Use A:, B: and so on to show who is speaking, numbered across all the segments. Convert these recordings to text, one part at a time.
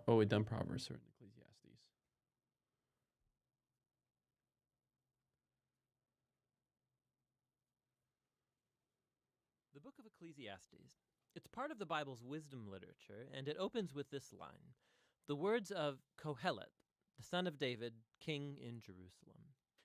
A: we've done Proverbs or Ecclesiastes.
B: The book of Ecclesiastes. It's part of the Bible's wisdom literature, and it opens with this line: the words of Kohelet, the son of David, king in Jerusalem.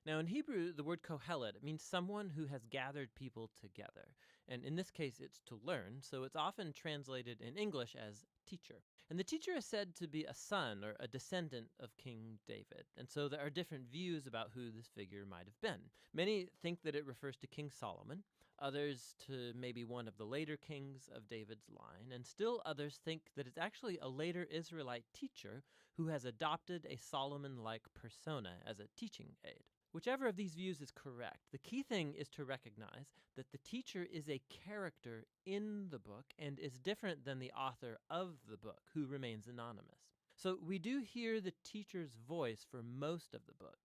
B: Now, in Hebrew, the word Kohelet means someone who has gathered people together. And in this case, it's to learn, so it's often translated in English as teacher. And the teacher is said to be a son or a descendant of King David. And so there are different views about who this figure might have been. Many think that it refers to King Solomon, others to maybe one of the later kings of David's line, and still others think that it's actually a later Israelite teacher who has adopted a Solomon-like persona as a teaching aid. Whichever of these views is correct, the key thing is to recognize that the teacher is a character in the book and is different than the author of the book, who remains anonymous. So we do hear the teacher's voice for most of the book,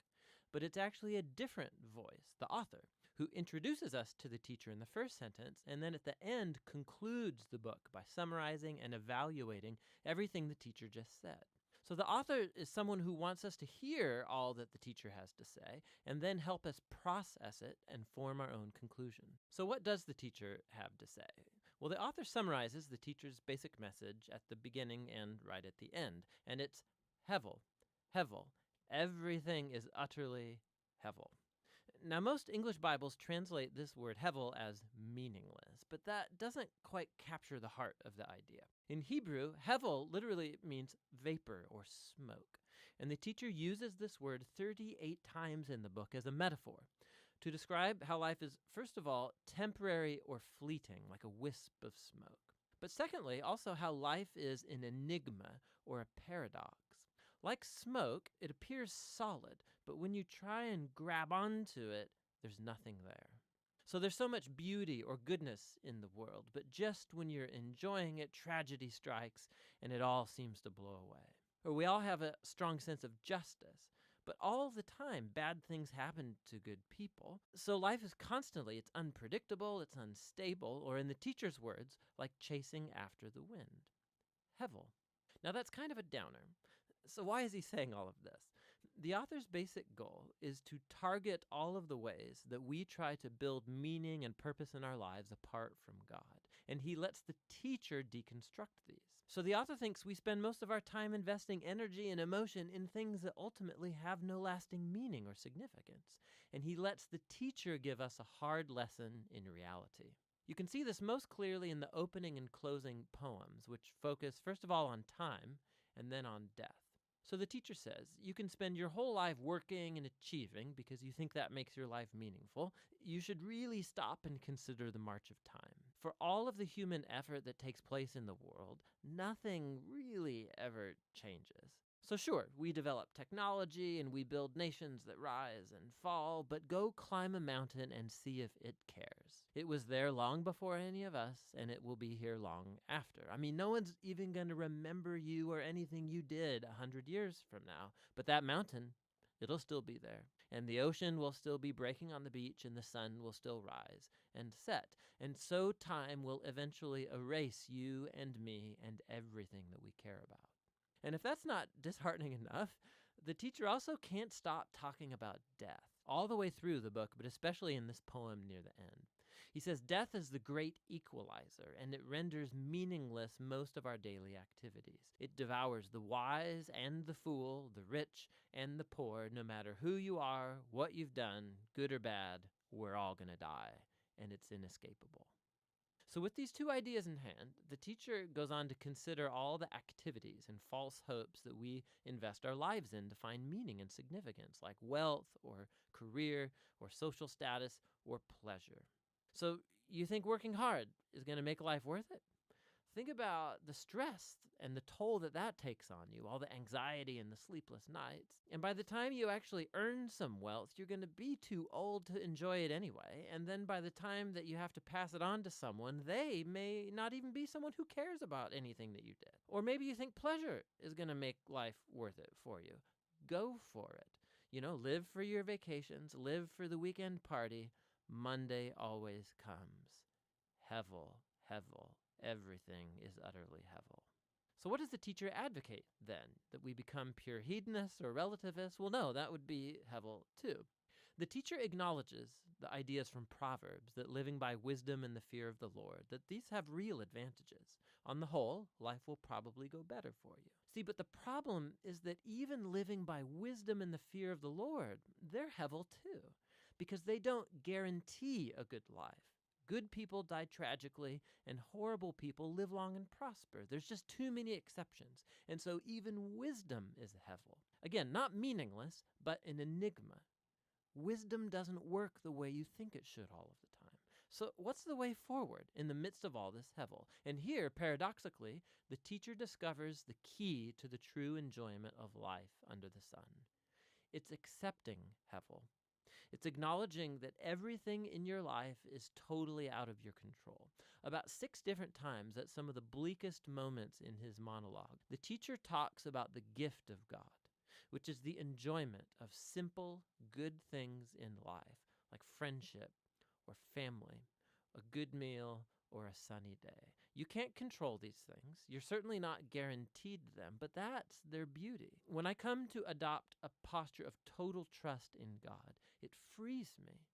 B: but it's actually a different voice, the author, who introduces us to the teacher in the first sentence and then at the end concludes the book by summarizing and evaluating everything the teacher just said. So the author is someone who wants us to hear all that the teacher has to say and then help us process it and form our own conclusion. So what does the teacher have to say? Well, the author summarizes the teacher's basic message at the beginning and right at the end, and it's Hevel, Hevel. Everything is utterly Hevel. Now, most English Bibles translate this word Hevel as meaningless, but that doesn't quite capture the heart of the idea. In Hebrew, Hevel literally means vapor or smoke, and the teacher uses this word 38 times in the book as a metaphor to describe how life is, first of all, temporary or fleeting, like a wisp of smoke. But secondly, also how life is an enigma or a paradox. Like smoke, it appears solid, but when you try and grab onto it, there's nothing there. So there's so much beauty or goodness in the world, but just when you're enjoying it, tragedy strikes and it all seems to blow away. Or we all have a strong sense of justice, but all the time bad things happen to good people. So life is constantly, it's unpredictable, it's unstable, or in the teacher's words, like chasing after the wind. Hevel. Now that's kind of a downer. So why is he saying all of this? The author's basic goal is to target all of the ways that we try to build meaning and purpose in our lives apart from God. And he lets the teacher deconstruct these. So the author thinks we spend most of our time investing energy and emotion in things that ultimately have no lasting meaning or significance. And he lets the teacher give us a hard lesson in reality. You can see this most clearly in the opening and closing poems, which focus first of all on time and then on death. So the teacher says, you can spend your whole life working and achieving because you think that makes your life meaningful. You should really stop and consider the march of time. For all of the human effort that takes place in the world, nothing really ever changes. So sure, we develop technology and we build nations that rise and fall, but go climb a mountain and see if it cares. It was there long before any of us, and it will be here long after. I mean, no one's even going to remember you or anything you did 100 years from now, but that mountain, it'll still be there. And the ocean will still be breaking on the beach, and the sun will still rise and set. And so time will eventually erase you and me and everything that we care about. And if that's not disheartening enough, the teacher also can't stop talking about death all the way through the book, but especially in this poem near the end. He says, death is the great equalizer, and it renders meaningless most of our daily activities. It devours the wise and the fool, the rich and the poor, no matter who you are, what you've done, good or bad, we're all going to die, and it's inescapable. So with these two ideas in hand, the teacher goes on to consider all the activities and false hopes that we invest our lives in to find meaning and significance, like wealth or career or social status or pleasure. So you think working hard is going to make life worth it? Think about the stress and the toll that takes on you, all the anxiety and the sleepless nights. And by the time you actually earn some wealth, you're going to be too old to enjoy it anyway. And then by the time that you have to pass it on to someone, they may not even be someone who cares about anything that you did. Or maybe you think pleasure is going to make life worth it for you. Go for it. You know, live for your vacations, live for the weekend party. Monday always comes. Hevel, Hevel. Everything is utterly Hevel. So what does the teacher advocate then? That we become pure hedonists or relativists? Well, no, that would be Hevel too. The teacher acknowledges the ideas from Proverbs that living by wisdom and the fear of the Lord, that these have real advantages. On the whole, life will probably go better for you. See, but the problem is that even living by wisdom and the fear of the Lord, they're Hevel too, because they don't guarantee a good life. Good people die tragically, and horrible people live long and prosper. There's just too many exceptions. And so even wisdom is a Hevel. Again, not meaningless, but an enigma. Wisdom doesn't work the way you think it should all of the time. So what's the way forward in the midst of all this Hevel? And here, paradoxically, the teacher discovers the key to the true enjoyment of life under the sun. It's accepting Hevel. It's acknowledging that everything in your life is totally out of your control. About 6 different times at some of the bleakest moments in his monologue, the teacher talks about the gift of God, which is the enjoyment of simple, good things in life, like friendship or family, a good meal, or a sunny day. You can't control these things. You're certainly not guaranteed them, but that's their beauty. When I come to adopt a posture of total trust in God, it frees me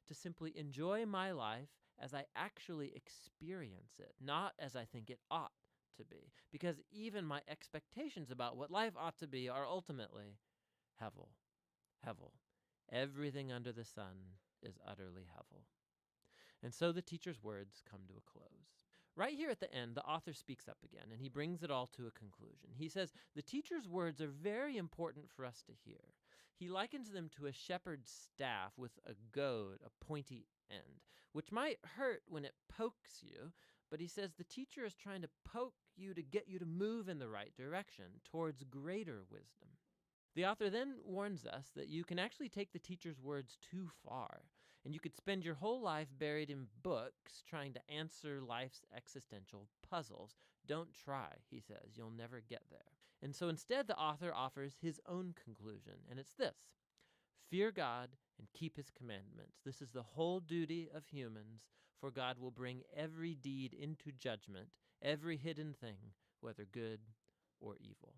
B: to simply enjoy my life as I actually experience it, not as I think it ought to be. Because even my expectations about what life ought to be are ultimately Hevel. Hevel. Everything under the sun is utterly Hevel. And so the teacher's words come to a close. Right here at the end, the author speaks up again, and he brings it all to a conclusion. He says, the teacher's words are very important for us to hear. He likens them to a shepherd's staff with a goad, a pointy end, which might hurt when it pokes you, but he says the teacher is trying to poke you to get you to move in the right direction towards greater wisdom. The author then warns us that you can actually take the teacher's words too far, and you could spend your whole life buried in books trying to answer life's existential puzzles. Don't try, he says. You'll never get there. And so instead, the author offers his own conclusion, and it's this: fear God and keep his commandments. This is the whole duty of humans, for God will bring every deed into judgment, every hidden thing, whether good or evil.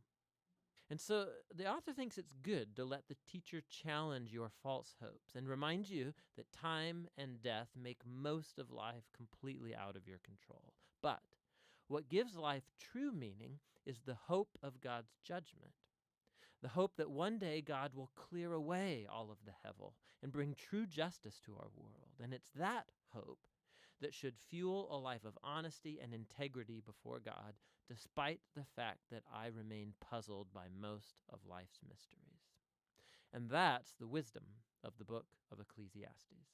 B: And so the author thinks it's good to let the teacher challenge your false hopes and remind you that time and death make most of life completely out of your control. But what gives life true meaning is the hope of God's judgment. The hope that one day God will clear away all of the Hevel and bring true justice to our world. And it's that hope that should fuel a life of honesty and integrity before God, despite the fact that I remain puzzled by most of life's mysteries. And that's the wisdom of the book of Ecclesiastes.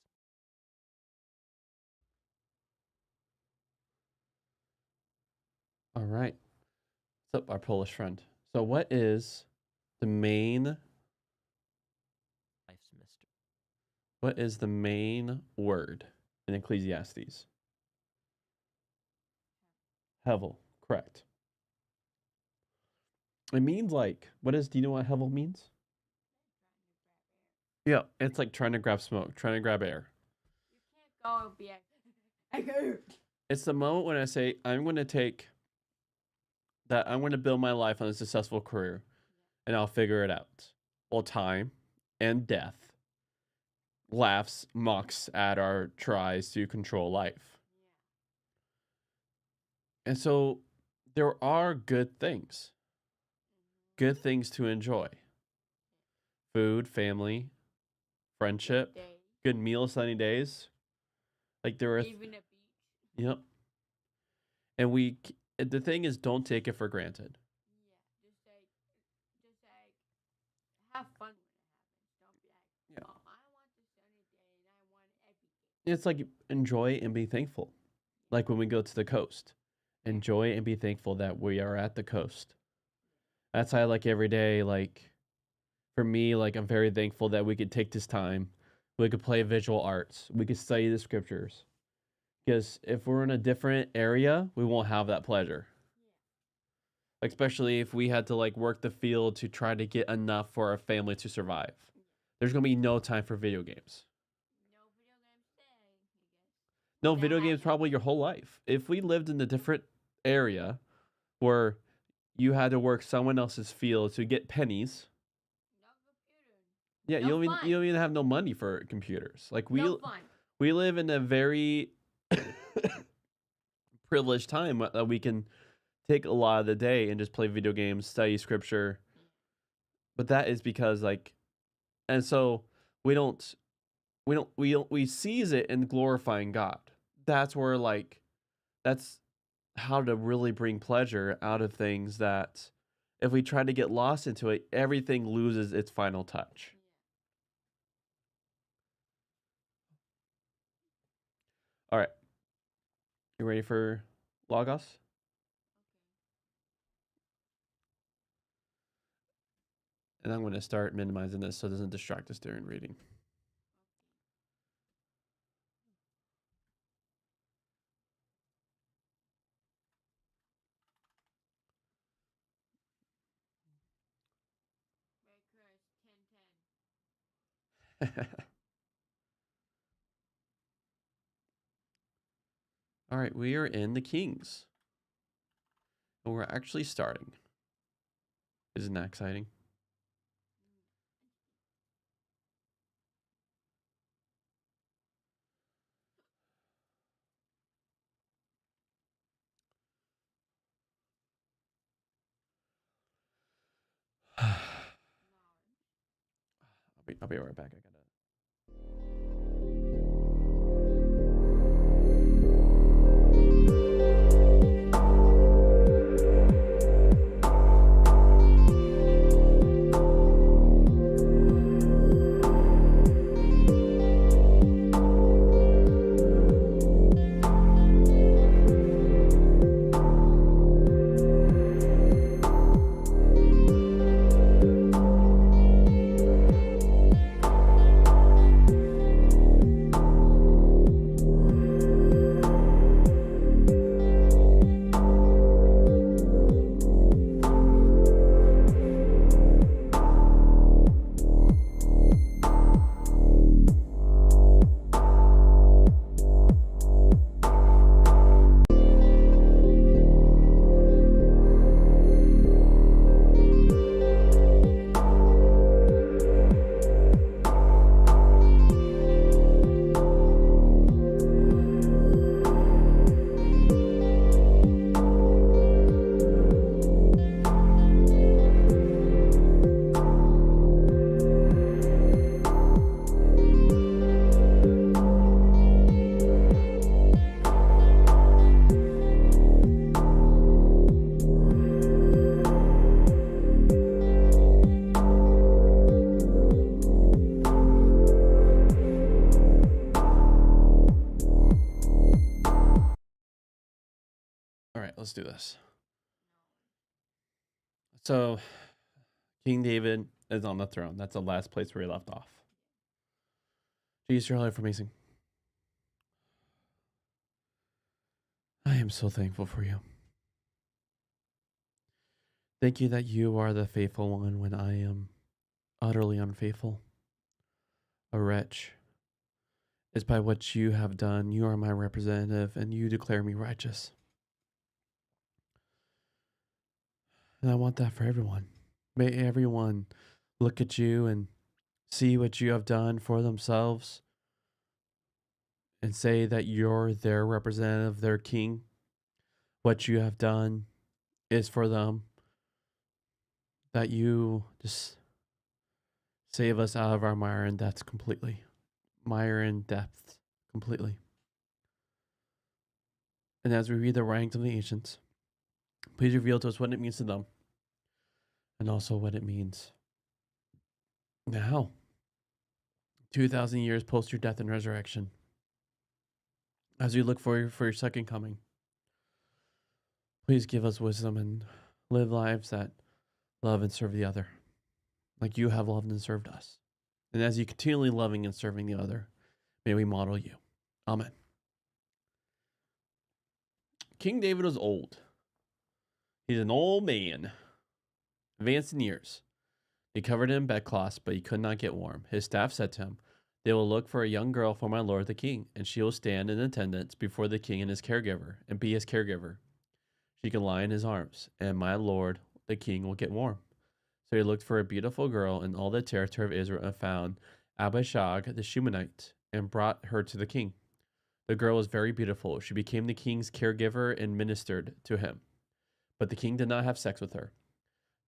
A: All right. What's up, our Polish friend? So, what is the main?
B: Life's mystery.
A: What is the main word in Ecclesiastes? Hevel. Correct. It means like, what is? Do you know what Hevel means? Yeah, it's like trying to grab smoke, trying to grab air.
C: You can't go be
A: It's the moment when I say I'm going to take that. I'm going to build my life on a successful career, and I'll figure it out. Well, time and death laughs, mocks at our tries to control life. And so there are good things to enjoy: food, family, friendship, good meals, sunny days. Like there are,
C: even a beach.
A: yep. And the thing is, don't take it for granted.
C: Yeah, just have fun when it happens. Don't be like,
A: Yeah.
C: oh, I want the sunny day and I want everything.
A: It's like enjoy and be thankful. Like when we go to the coast, enjoy and be thankful that we are at the coast. That's how I like every day. Like for me, like I'm very thankful that we could take this time. We could play visual arts. We could study the scriptures. Because if we're in a different area, we won't have that pleasure. Like, especially if we had to like work the field to try to get enough for our family to survive. There's gonna be no time for video games.
C: No video games today, I guess.
A: No video games probably your whole life. If we lived in a different area where you had to work someone else's field to get pennies.
C: No computer.
A: Yeah,
C: No
A: you
C: fun.
A: don't even have no money for computers. Like
C: No fun.
A: we live in a very privileged time that we can take a lot of the day and just play video games, study scripture. But that is because like, and so we don't we seize it in glorifying God. That's where like that's how to really bring pleasure out of things that if we try to get lost into it, everything loses its final touch. All right. You ready for Logos? And I'm going to start minimizing this so it doesn't distract us during reading.
C: Very Chris 10:10.
A: All right, we are in the Kings. And we're actually starting. Isn't that exciting? I'll be right back. I gotta. All right, let's do this. So, King David is on the throne. That's the last place where he left off. Jesus, your life amazing. I am so thankful for you. Thank you that you are the faithful one when I am utterly unfaithful, a wretch. It's by what you have done. You are my representative, and you declare me righteous. And I want that for everyone. May everyone look at you and see what you have done for themselves and say that you're their representative, their king. What you have done is for them. That you just save us out of our mire and depths completely. Mire and depths completely. And as we read the writings of the ancients, please reveal to us what it means to them and also what it means now, 2,000 years post your death and resurrection, as we look for your second coming. Please give us wisdom and live lives that love and serve the other, like you have loved and served us. And as you continually loving and serving the other, may we model you. Amen. King David was old. He's an old man, advanced in years. They covered him in bedcloths, but he could not get warm. His staff said to him, "They will look for a young girl for my lord the king, and she will stand in attendance before the king and his caregiver, and be his caregiver. She can lie in his arms, and my lord, the king, will get warm. So he looked for a beautiful girl in all the territory of Israel and found Abishag the Shumanite and brought her to the king. The girl was very beautiful. She became the king's caregiver and ministered to him. But the king did not have sex with her.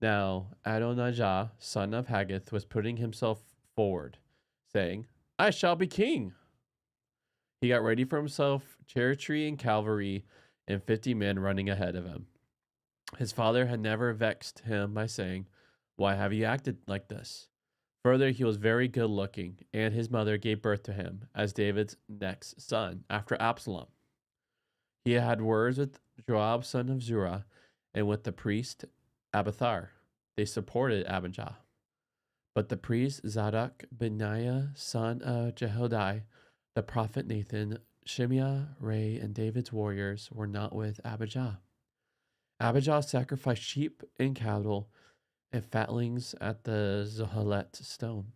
A: Now Adonijah, son of Haggith, was putting himself forward, saying, I shall be king. He got ready for himself chariotry and cavalry and 50 men running ahead of him. His father had never vexed him by saying, Why have you acted like this? Further, he was very good looking, and his mother gave birth to him as David's next son after Absalom. He had words with Joab, son of Zurah, and with the priest Abiathar. They supported Abijah. But the priest Zadok, Benaiah, son of Jehoiada, the prophet Nathan, Shimei, Ray, and David's warriors were not with Abijah. Abijah sacrificed sheep and cattle and fatlings at the Zohelet stone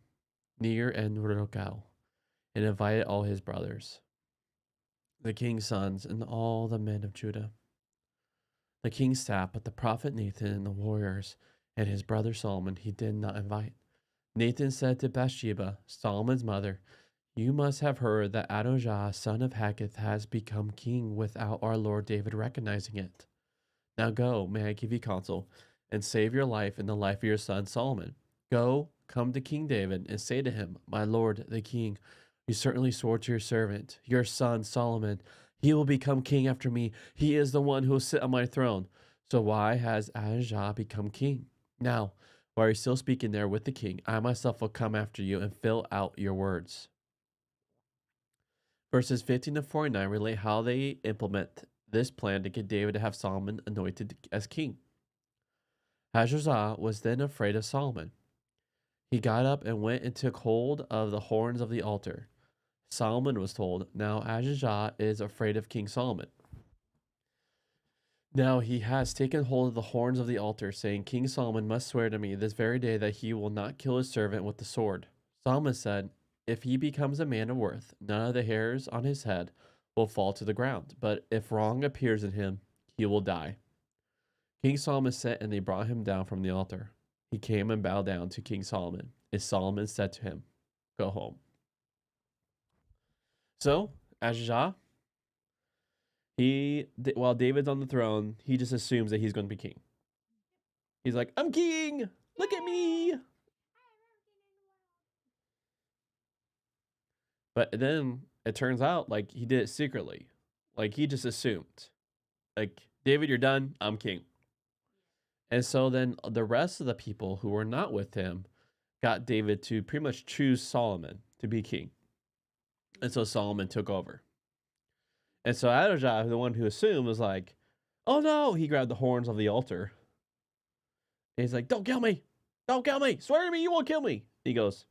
A: near En-Rogel and invited all his brothers, the king's sons, and all the men of Judah. The king sat, but the prophet Nathan and the warriors and his brother Solomon he did not invite. Nathan said to Bathsheba, Solomon's mother, You must have heard that Adonijah, son of Haggith, has become king without our lord David recognizing it. Now go, may I give you counsel, and save your life and the life of your son Solomon. Go, come to King David, and say to him, My lord, the king, you certainly swore to your servant, your son Solomon, he will become king after me. He is the one who will sit on my throne. So why has Adonijah become king? Now, while you're still speaking there with the king, I myself will come after you and fill out your words. Verses 15 to 49 relate how they implement this plan to get David to have Solomon anointed as king. Ahijah was then afraid of Solomon. He got up and went and took hold of the horns of the altar. Solomon was told, Now Ahijah is afraid of King Solomon. Now he has taken hold of the horns of the altar, saying, King Solomon must swear to me this very day that he will not kill his servant with the sword. Solomon said, If he becomes a man of worth, none of the hairs on his head will fall to the ground, but if wrong appears in him, he will die. King Solomon sent, and they brought him down from the altar. He came and bowed down to King Solomon, and Solomon said to him, Go home. So, Ahijah, while David's on the throne, he just assumes that he's going to be king. He's like, I'm king! Look at me! But then it turns out like he did it secretly. Like he just assumed. Like, David, you're done. I'm king. And so then the rest of the people who were not with him got David to pretty much choose Solomon to be king. And so Solomon took over. And so Adonijah, the one who assumed, was like, oh no, he grabbed the horns of the altar. And he's like, don't kill me. Don't kill me. Swear to me you won't kill me. He goes,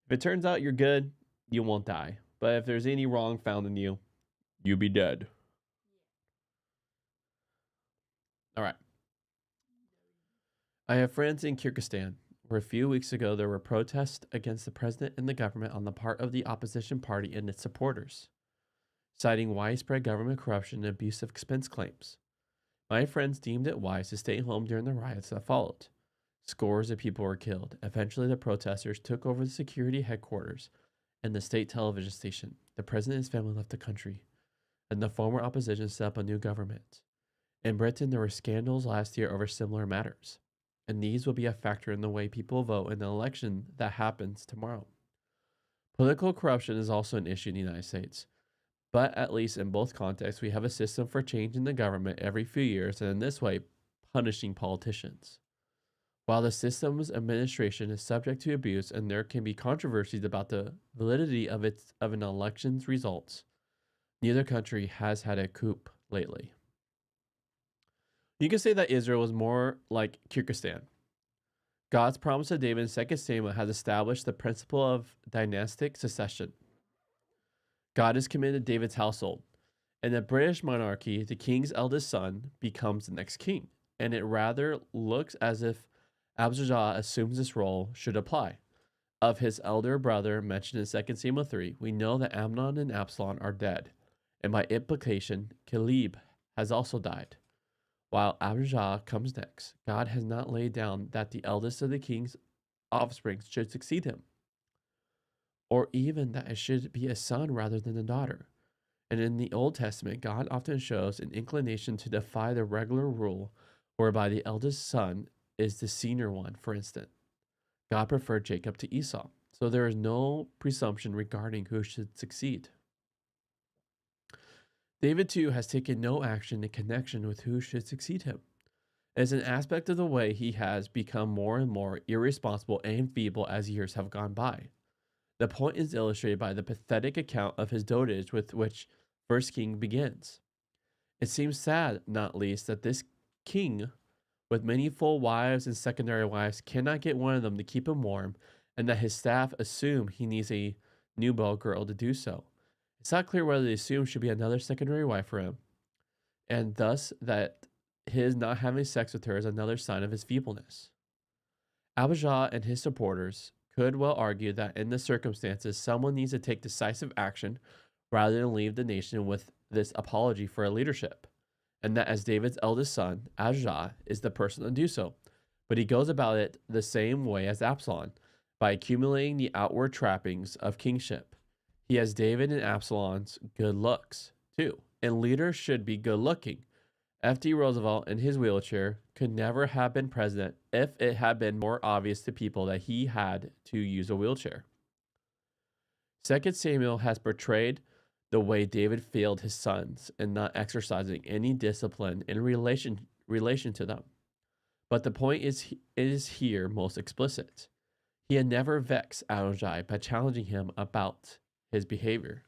A: if it turns out you're good, you won't die. But if there's any wrong found in you, you be dead. All right. I have friends in Kyrgyzstan, where a few weeks ago there were protests against the president and the government on the part of the opposition party and its supporters, citing widespread government corruption and abusive expense claims. My friends deemed it wise to stay home during the riots that followed. Scores of people were killed. Eventually, the protesters took over the security headquarters and the state television station. The president and his family left the country, and the former opposition set up a new government. In Britain, there were scandals last year over similar matters, and these will be a factor in the way people vote in the election that happens tomorrow. Political corruption is also an issue in the United States. But at least in both contexts, we have a system for changing the government every few years, and in this way, punishing politicians. While the system's administration is subject to abuse and there can be controversies about the validity of an election's results, neither country has had a coup lately. You can say that Israel was more like Kyrgyzstan. God's promise to David in 2 Samuel has established the principle of dynastic succession. God is committed to David's household. In the British monarchy, the king's eldest son becomes the next king, and it rather looks as if Abijah assumes this role should apply. Of his elder brother mentioned in 2 Samuel 3, we know that Amnon and Absalom are dead, and by implication, Caleb has also died. while Abijah comes next. God has not laid down that the eldest of the king's offspring should succeed him, or even that it should be a son rather than a daughter. And in the Old Testament, God often shows an inclination to defy the regular rule whereby the eldest son is the senior one, for instance. God preferred Jacob to Esau, so there is no presumption regarding who should succeed. David, too, has taken no action in connection with who should succeed him. As an aspect of the way he has become more and more irresponsible and feeble as years have gone by. The point is illustrated by the pathetic account of his dotage with which First King begins. It seems sad, not least, that this king, with many full wives and secondary wives, cannot get one of them to keep him warm, and that his staff assume he needs a nubile girl to do so. It's not clear whether they assume should be another secondary wife for him, and thus that his not having sex with her is another sign of his feebleness. Abijah and his supporters could well argue that in the circumstances, someone needs to take decisive action rather than leave the nation with this apology for a leadership, and that as David's eldest son, Abijah is the person to do so. But he goes about it the same way as Absalom, by accumulating the outward trappings of kingship. He has David and Absalom's good looks, too, and leaders should be good looking. F.D. Roosevelt in his wheelchair could never have been president if it had been more obvious to people that he had to use a wheelchair. 2 Samuel has portrayed the way David failed his sons in not exercising any discipline in relation to them. But the point is here most explicit. He had never vexed Adonijah by challenging him about his behavior.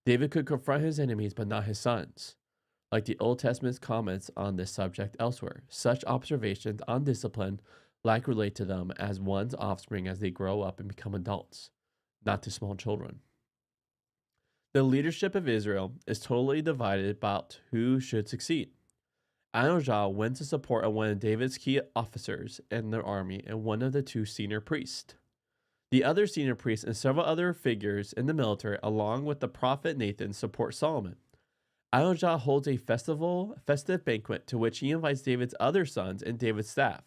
A: David could confront his enemies, but not his sons. Like the Old Testament's comments on this subject elsewhere, such observations on discipline like relate to them as one's offspring as they grow up and become adults, not to small children. The leadership of Israel is totally divided about who should succeed. Adonijah went to support one of David's key officers in the army and one of the two senior priests. The other senior priests and several other figures in the military, along with the prophet Nathan, support Solomon. Adonijah holds a festive banquet to which he invites David's other sons and David's staff,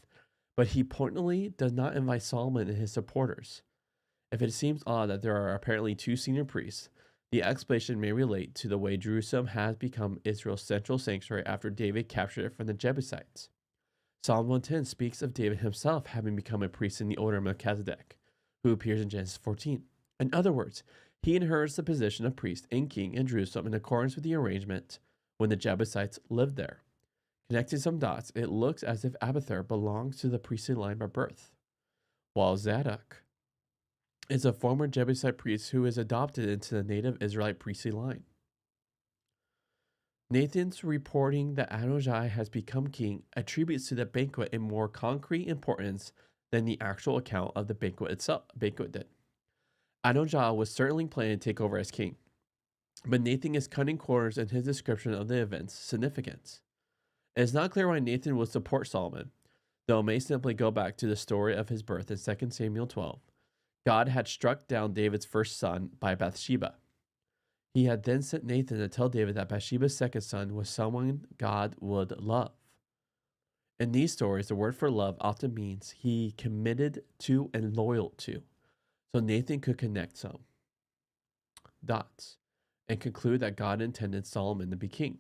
A: but he pointedly does not invite Solomon and his supporters. If it seems odd that there are apparently two senior priests, the explanation may relate to the way Jerusalem has become Israel's central sanctuary after David captured it from the Jebusites. Psalm 110 speaks of David himself having become a priest in the order of Melchizedek, who appears in Genesis 14. In other words, he inherits the position of priest and king in Jerusalem in accordance with the arrangement when the Jebusites lived there. Connecting some dots, it looks as if Abiathar belongs to the priestly line by birth, while Zadok is a former Jebusite priest who is adopted into the native Israelite priestly line. Nathan's reporting that Adonijah has become king attributes to the banquet a more concrete importance than the actual account of the banquet did. Adonijah was certainly planning to take over as king, but Nathan is cutting corners in his description of the event's significance. It is not clear why Nathan would support Solomon, though it may simply go back to the story of his birth in 2 Samuel 12. God had struck down David's first son by Bathsheba. He had then sent Nathan to tell David that Bathsheba's second son was someone God would love. In these stories, the word for love often means he committed to and loyal to. So Nathan could connect some dots and conclude that God intended Solomon to be king.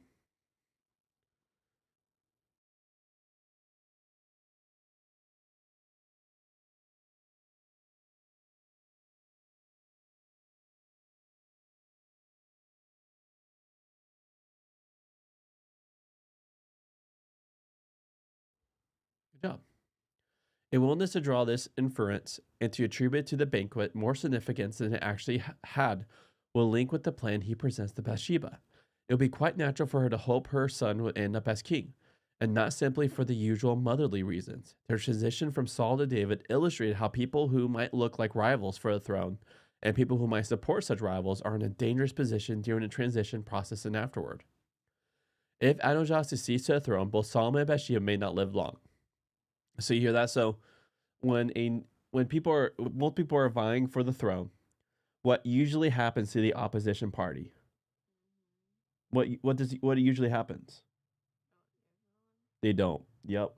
A: Good job. A willingness to draw this inference and to attribute to the banquet more significance than it actually had will link with the plan he presents to Bathsheba. It would be quite natural for her to hope her son would end up as king, and not simply for the usual motherly reasons. Their transition from Saul to David illustrated how people who might look like rivals for the throne and people who might support such rivals are in a dangerous position during the transition process and afterward. If Adonijah succeeds to the throne, both Solomon and Bathsheba may not live long. So you hear that? So when both people are vying for the throne, what usually happens to the opposition party? What usually happens? They don't. Yep.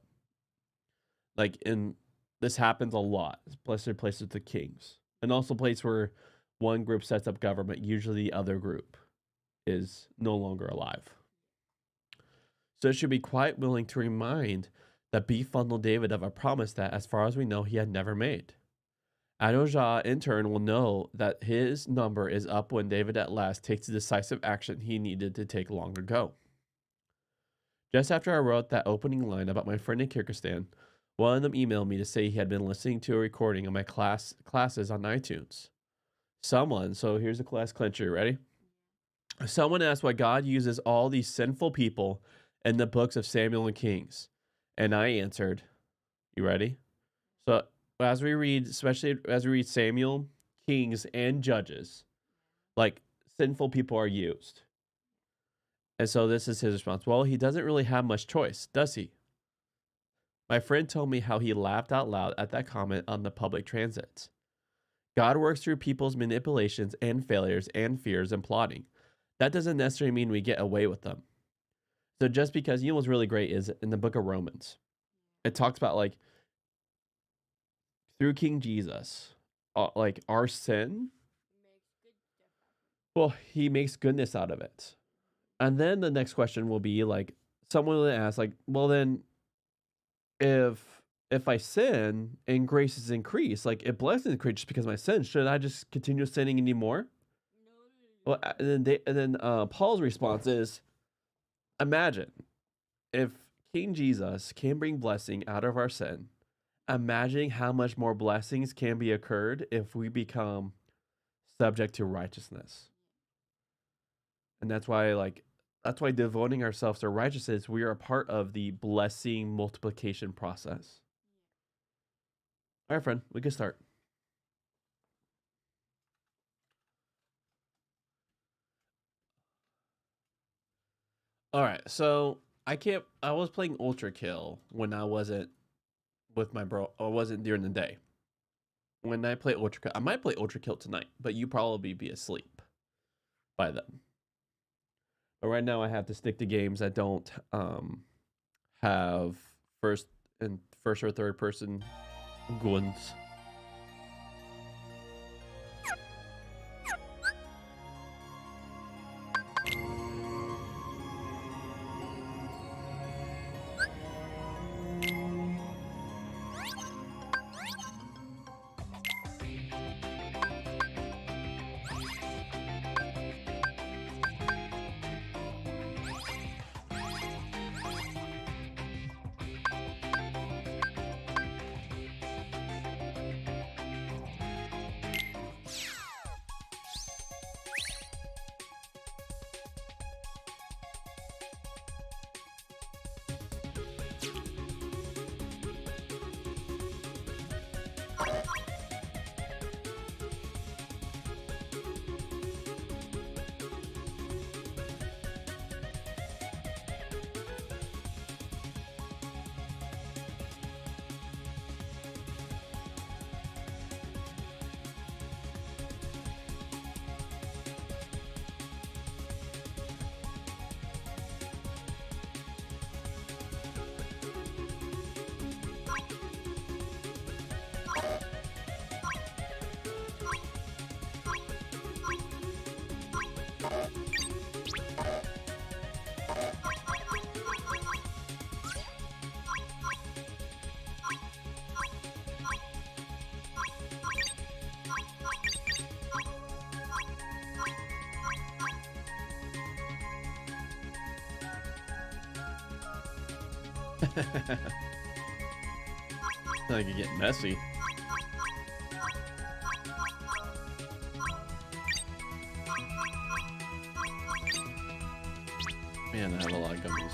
A: Like in this happens a lot, especially places with the kings, and also place where one group sets up government. Usually, the other group is no longer alive. So it should be quite willing to remind that befundled David of a promise that, as far as we know, he had never made. Adonijah, in turn, will know that his number is up when David at last takes the decisive action he needed to take long ago. Just after I wrote that opening line about my friend in Kyrgyzstan, one of them emailed me to say he had been listening to a recording of my classes on iTunes. So here's the class clincher, ready? Someone asked why God uses all these sinful people in the books of Samuel and Kings. And I answered, you ready? So as we read, especially as we read Samuel, Kings, and Judges, like sinful people are used. And so this is his response. Well, he doesn't really have much choice, does he? My friend told me how he laughed out loud at that comment on the public transits. God works through people's manipulations and failures and fears and plotting. That doesn't necessarily mean we get away with them. So just because, you know what's really great is in the book of Romans, it talks about like through King Jesus, like our sin, well, he makes goodness out of it. And then the next question will be like, someone will ask like, well then, if I sin and grace is increased, like if blessings increase just because of my sin, should I just continue sinning anymore? Well, and then Paul's response is, imagine if King Jesus can bring blessing out of our sin. Imagine how much more blessings can be occurred if we become subject to righteousness. And that's why devoting ourselves to righteousness, we are a part of the blessing multiplication process. All right, friend, we can start. All right, so I was playing Ultra Kill when I wasn't with my bro. I wasn't during the day. When I play Ultra Kill, I might play Ultra Kill tonight, but you probably be asleep by then. But right now I have to stick to games that don't have first or third person guns. I could get messy. Man, I have a lot of gummies.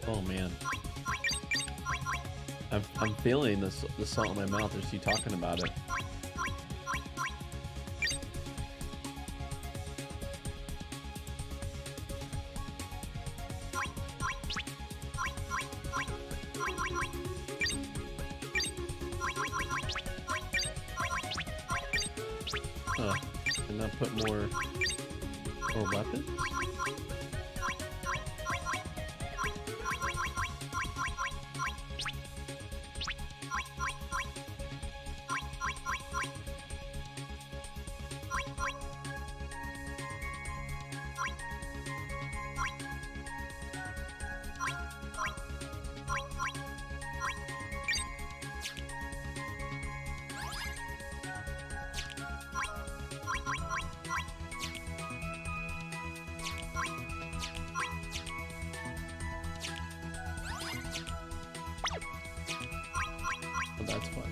A: Oh man, I'm feeling the salt in my mouth as you talking about it. And then put more weapons. Oh, that's fun.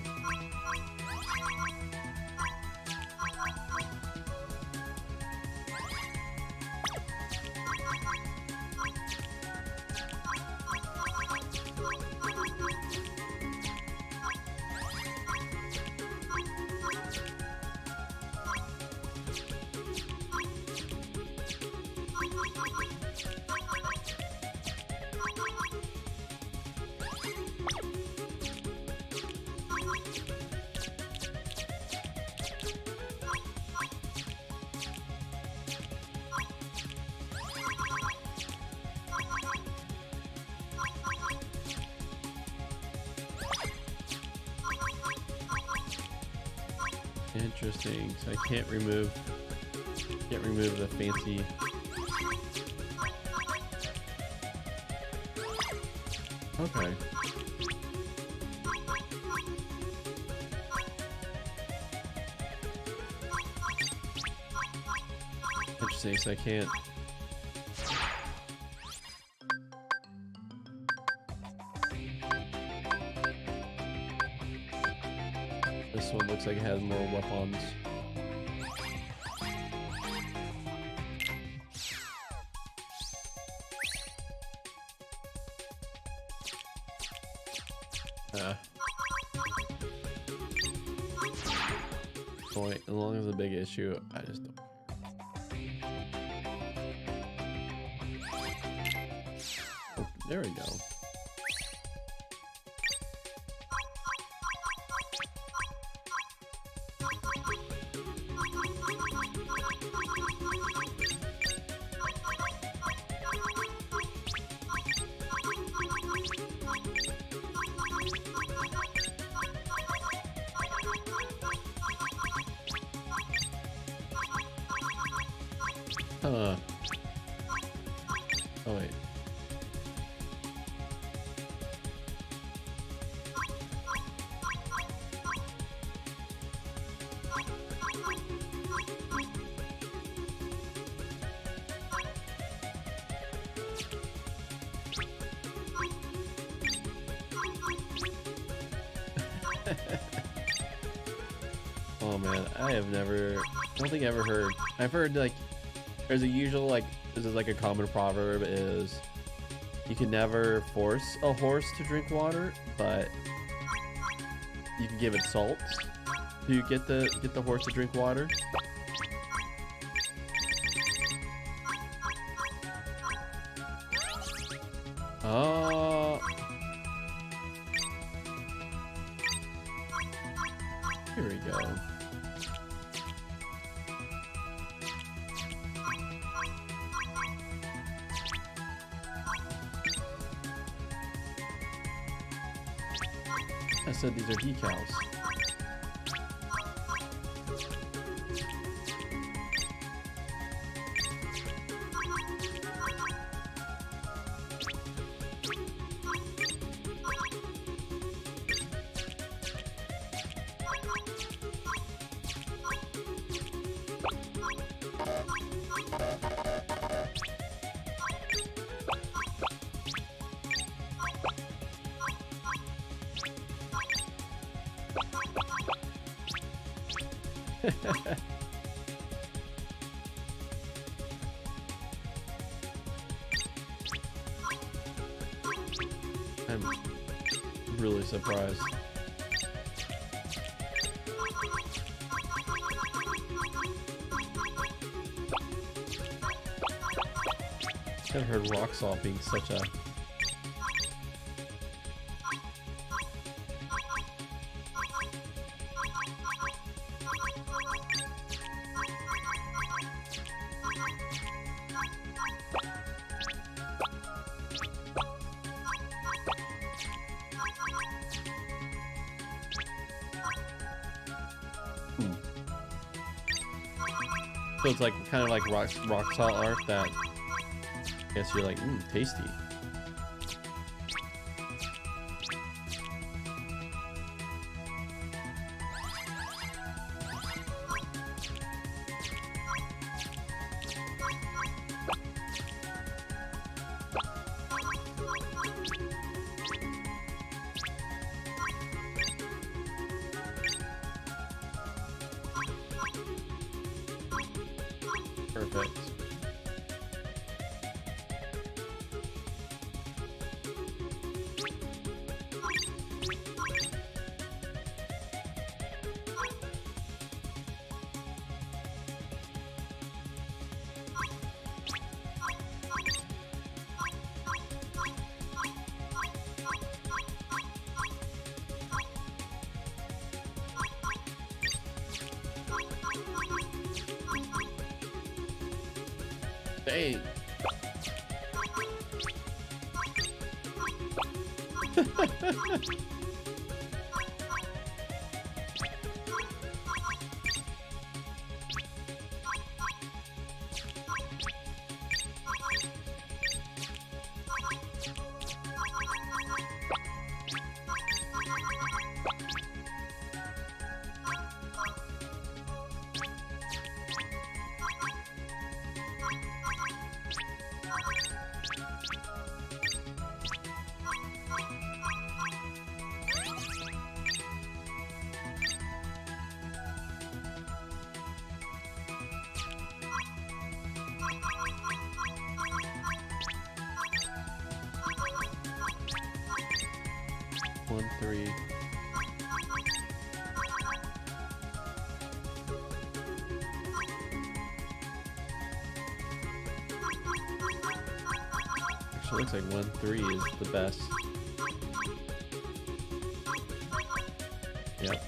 A: Interesting. So I can't remove the fancy. Okay. Interesting. So I can't. This one looks like it has more weapons. Point. As long as the big issue, I just don't. Oh, there we go. Oh wait. Oh man, I don't think I ever heard. I've heard like there's a usual like this is like a common proverb is you can never force a horse to drink water, but you can give it salt to get the horse to drink water. Oh, here we go. I said these are decals. I'm really surprised. I've heard rock salt being such a So it's like kind of like rock salt art that I guess you're like, tasty. Perfect. Dang. One, three. Actually, looks like 1-3 is the best. Yep.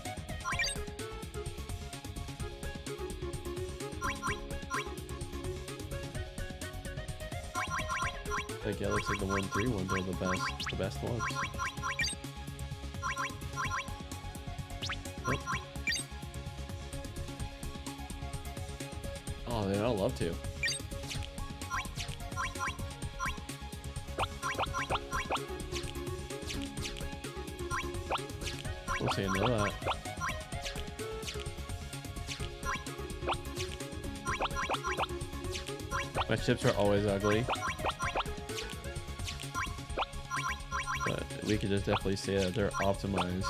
A: Like, yeah, it looks like the 1-3 ones are the best ones. Yep. Oh, man, I'd love to. We'll see, I know that. My chips are always ugly. But we could just definitely say that they're optimized.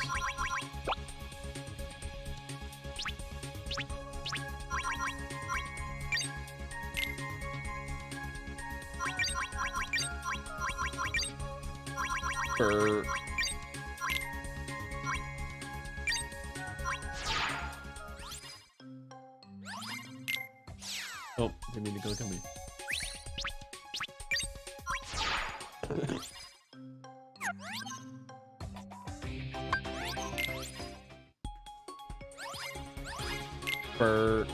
A: For oh, didn't mean to go gummy. For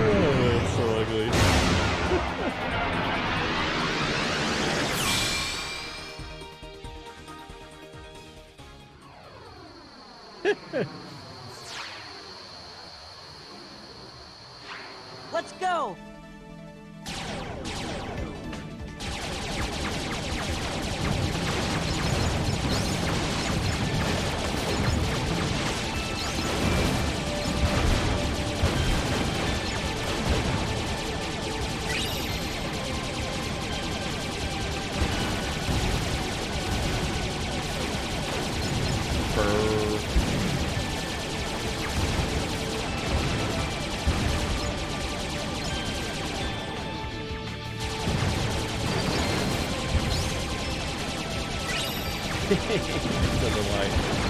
A: oh, that's so ugly.
D: Let's go!
A: Into the light.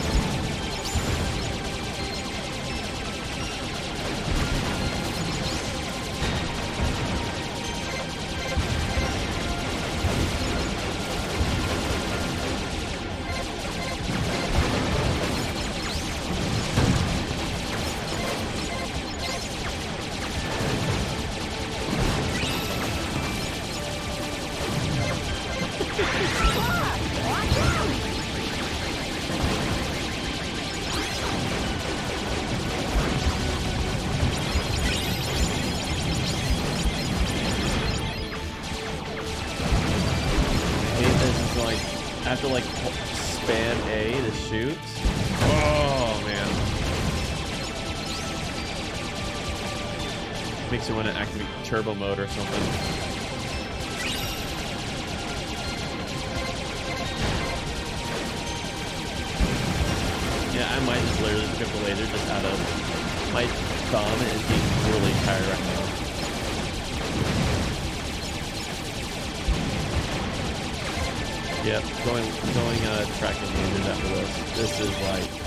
A: I have to like spam A to shoot. Oh man. Makes you want to activate turbo mode or something. Yeah, I might just literally pick up the laser just out of my thumb is being really tired right now. Yep, going tracking lasers after this. This is like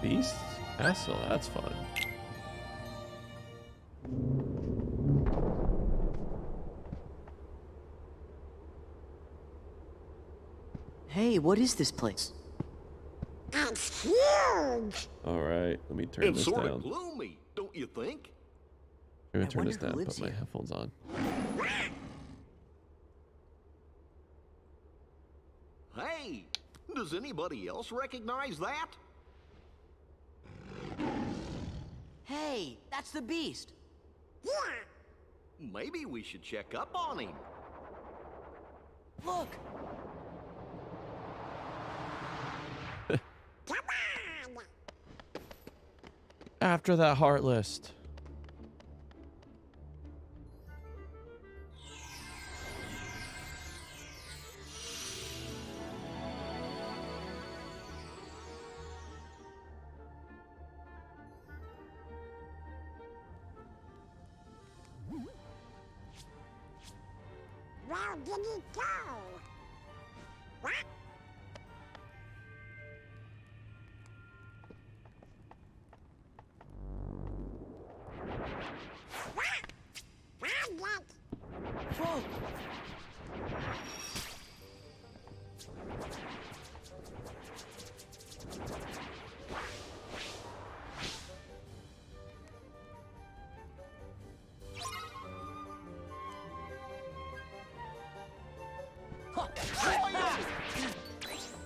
A: Beast Castle, that's fun.
D: Hey, what is this place?
E: It's huge!
A: Alright, let me turn this
F: sort
A: down.
F: of gloomy, don't you think?
A: I'm gonna turn this
D: wonder who
A: down,
D: lives
A: put my
D: here.
A: headphones on.
F: Hey, does anybody else recognize that?
D: Hey, that's the beast.
E: Yeah!
F: Maybe we should check up on him.
D: Look,
E: Come on!
A: After that heart list.
E: Where did he go? What? What? Found it!
D: whoa. Huh. Ah.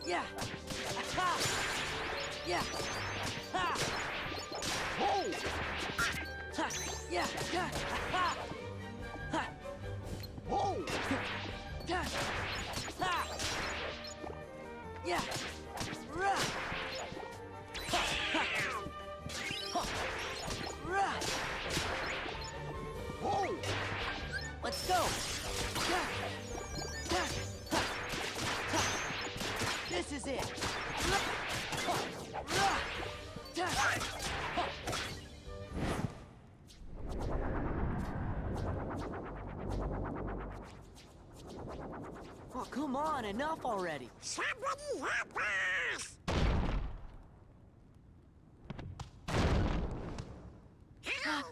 D: Yeah. Ha. Yeah. Ha.
F: Oh!
D: Ha. Yeah. Yeah. Ha. Ha.
F: Oh!
D: Yeah. Ha. Yeah. Rah. Ha. Ha. Ha. Rah.
F: Oh!
D: Let's go. Yeah. Yeah. Ha. Ha. This is it. Oh, come on, enough already.
E: Somebody help us! Help!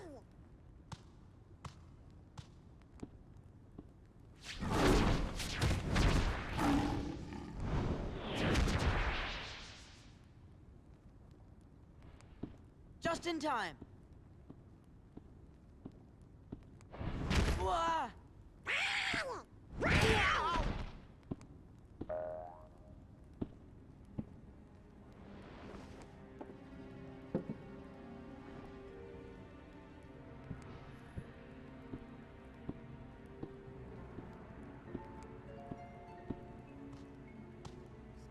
D: Just in time. Wah!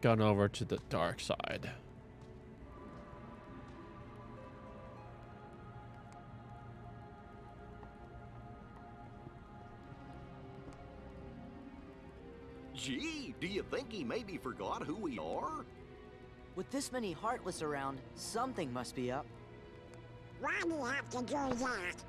A: Gone over to the dark side.
F: Gee, do you think he maybe forgot who we are?
D: With this many Heartless around, something must be up.
E: Why do you have to do that?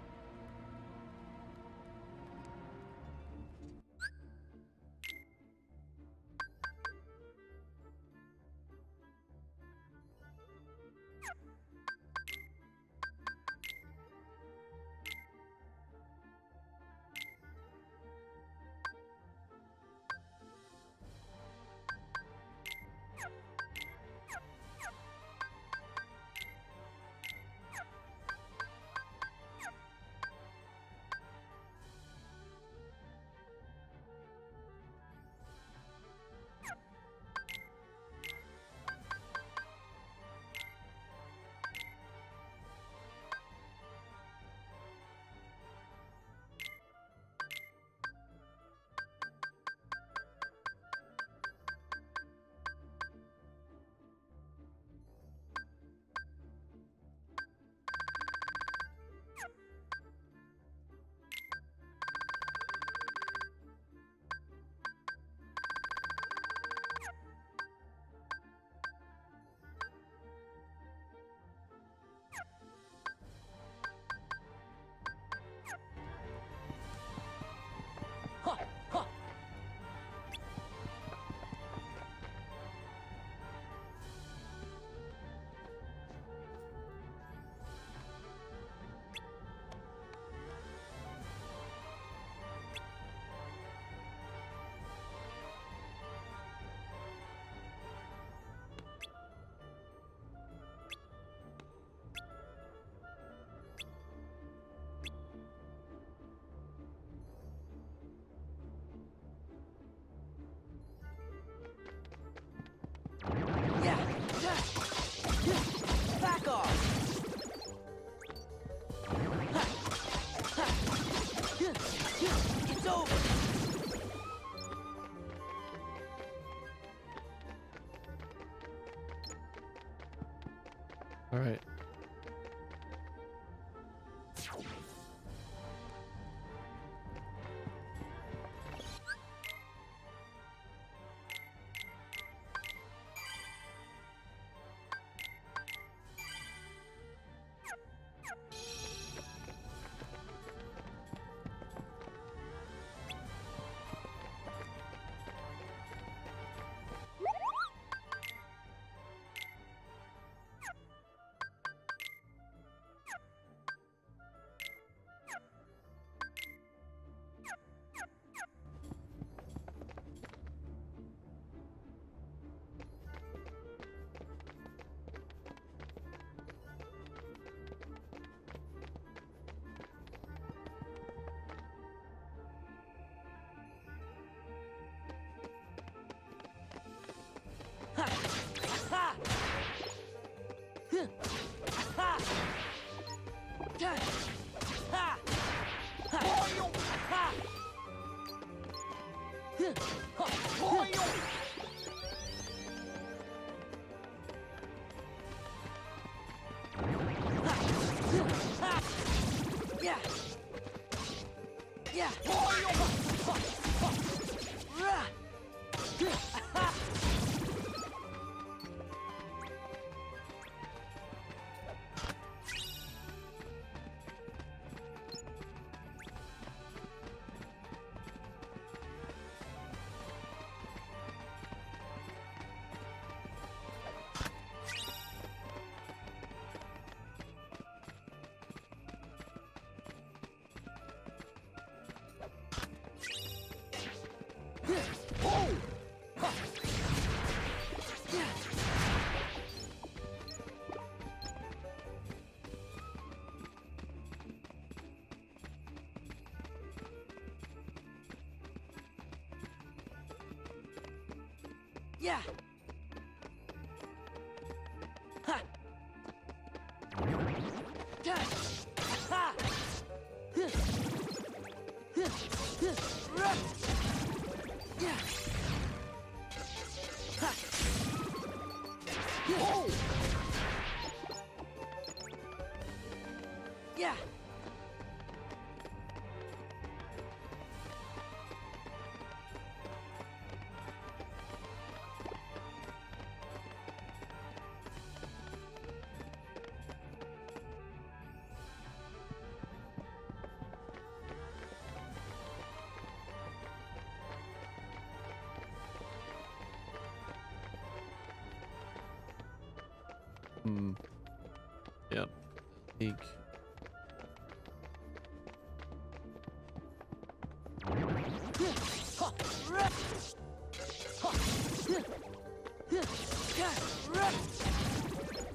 D: Yeah. Back off. It's over.
A: All right.
D: Yeah. Yeah. Yeah. Ha. Yeah. Ha. Yeah. Ha. Oh. Yeah.
A: Hmm. Yep. Eek.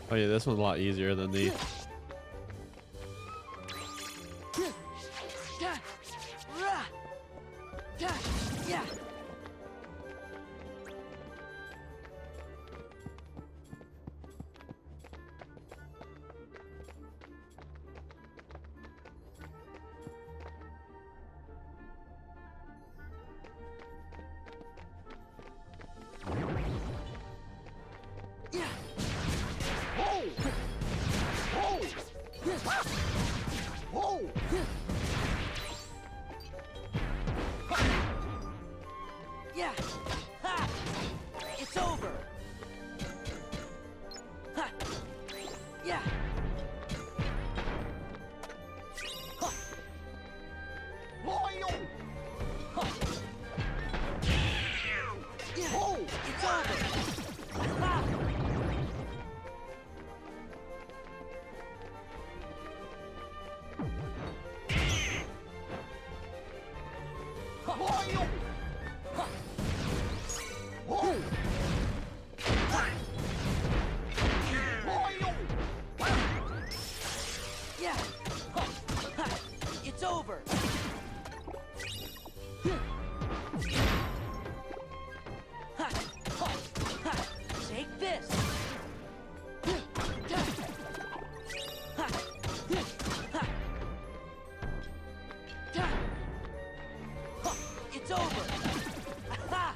A: Oh yeah, this one's a lot easier than the.
D: Yeah. Yeah. Ha. It's over. Ha. Yeah. Ha.
F: Loyal!
D: Ha. Yeah.
F: Oh!
D: It's over. Ha.
F: Loyal!
D: Ha.
F: Oh! Loyal!
D: Yeah. Ha. Ha. It's over. Ha. Ha. Ha. Take this. Ha. Ha. Ha. Ha. It's over. Ha.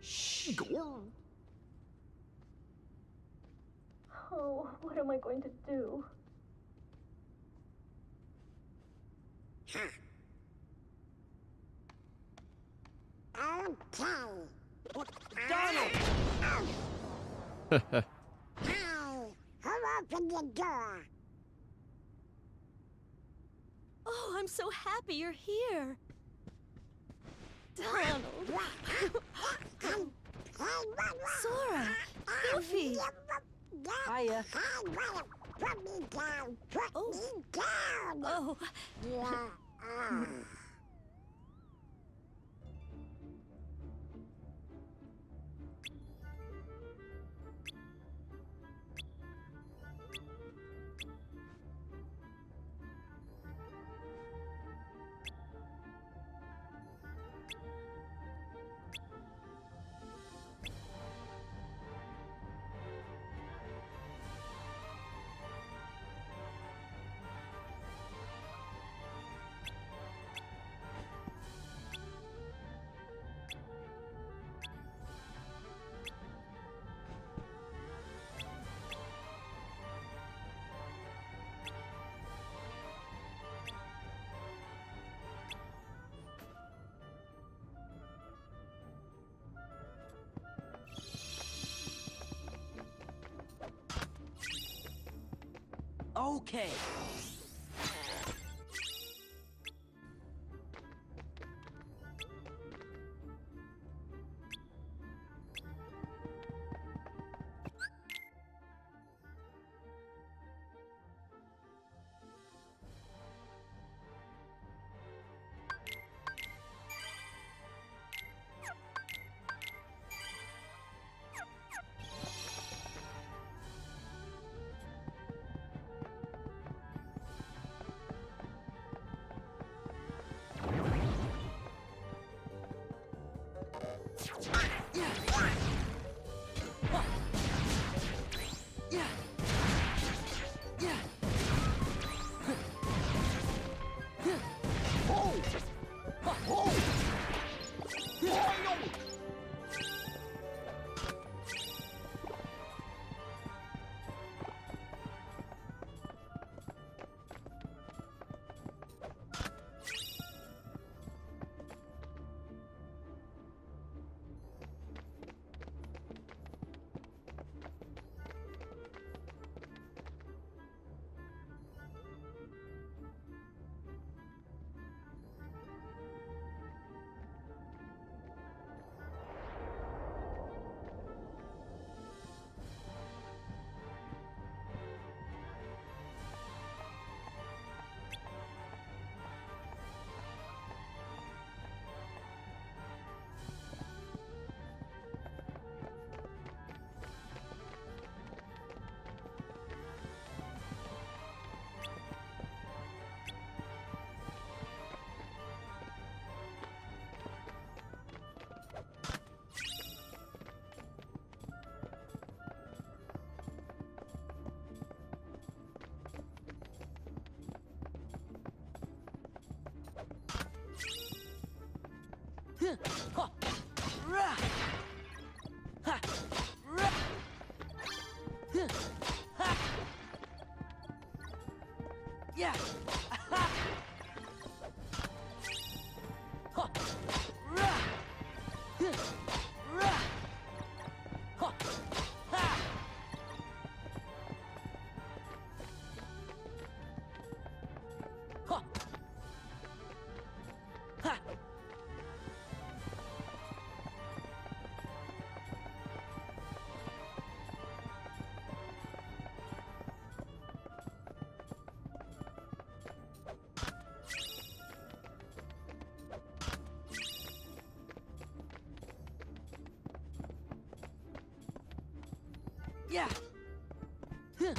F: Shh, Gorn.
G: Oh, what am I going to do?
E: Okay.
D: Donald!
E: Hi. Who opened the door?
G: Oh, I'm so happy you're here. Donald. Sora. Goofy.
D: Hiya.
E: Put me down. Put
G: Oh.
E: me down.
G: Oh,
E: Yeah.
D: Okay. Yeah. Yeah.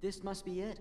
D: This must be it.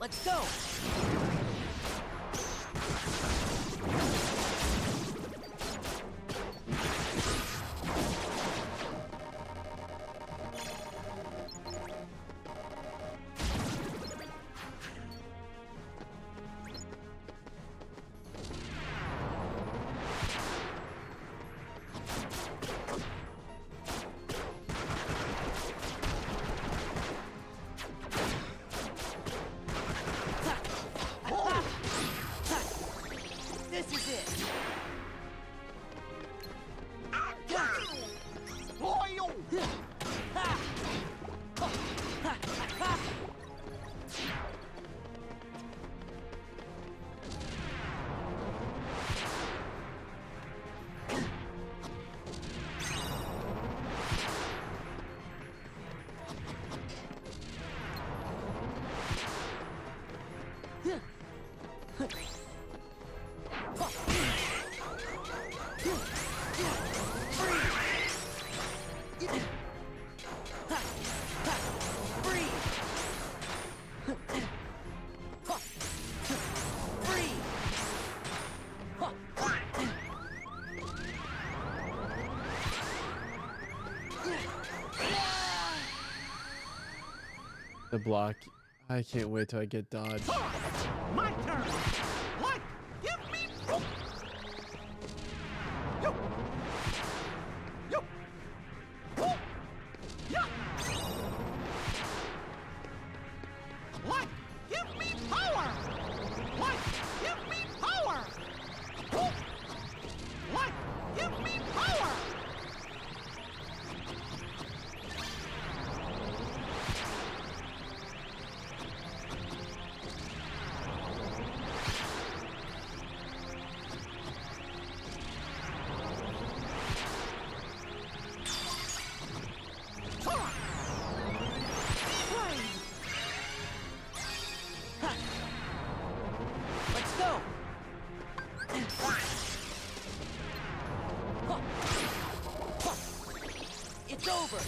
D: Let's go! This is it!
F: Loyal!
A: The block. I can't wait till I get dodged.
F: My turn! What? Give me... Oh. Yo! Yo! Oh. Yeah! What? Give me power! What? Give me power! Oh. What? Give me power!
D: Let's go! It's over!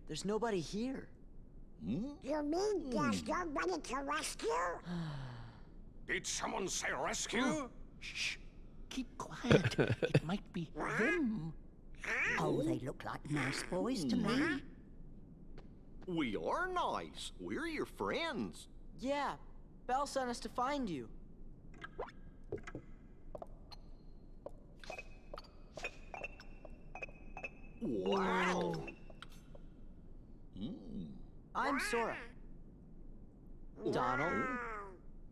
D: There's nobody here.
F: Hmm?
E: You mean there's nobody to rescue?
H: Did someone say rescue? Shh. Keep quiet. It might be them.
E: Oh, they look like nice boys to me.
F: We are nice. We're your friends.
D: Yeah, Belle sent us to find you.
F: Wow.
D: I'm Sora. Donald.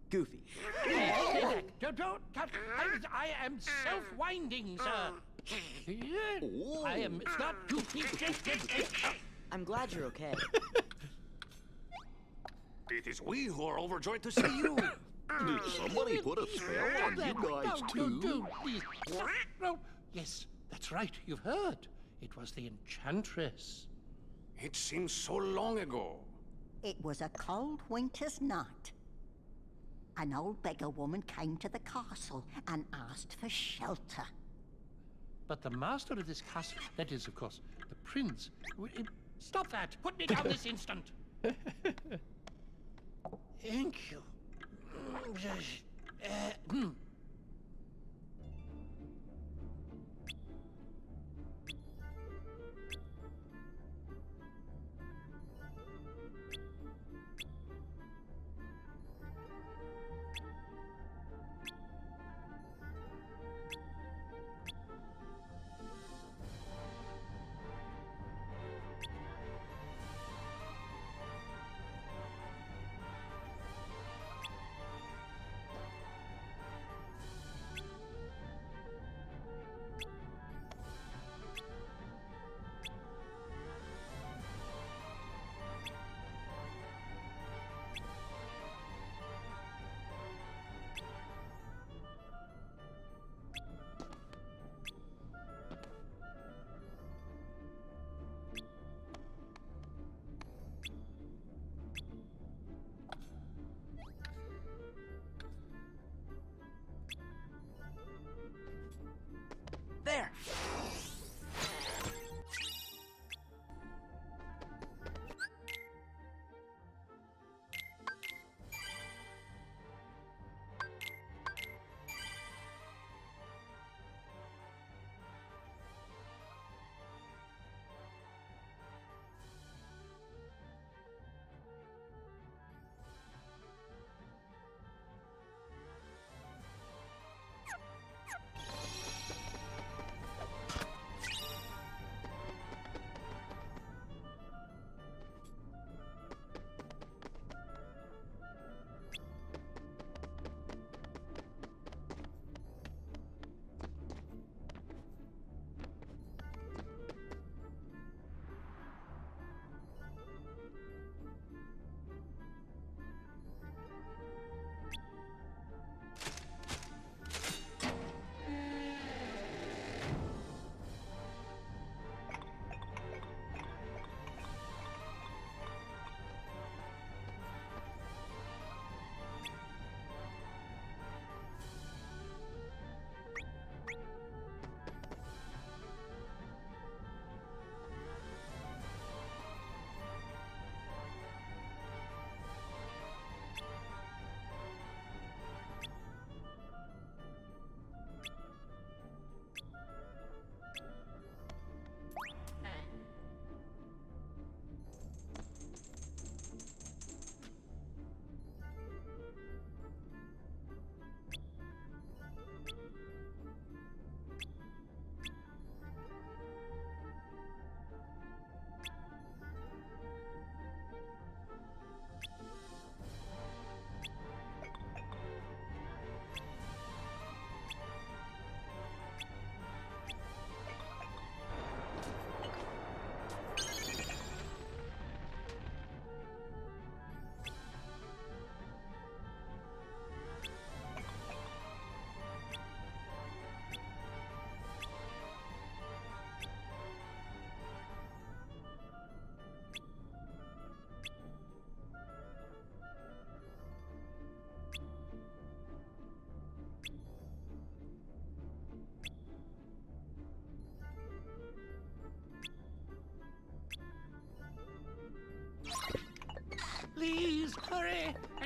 D: Goofy.
H: Don't touch. I am self-winding, sir. I am. It's not goofy.
D: I'm glad you're okay.
H: It is we who are overjoyed to see you.
F: Did somebody put a spell on you guys too?
H: Please. No. Yes, that's right. You've heard. It was the Enchantress. It seems so long ago.
I: It was a cold winter's night. An old beggar woman came to the castle and asked for shelter.
H: But the master of this castle, that is, of course, the prince... Stop that! Put me down this instant! Thank you.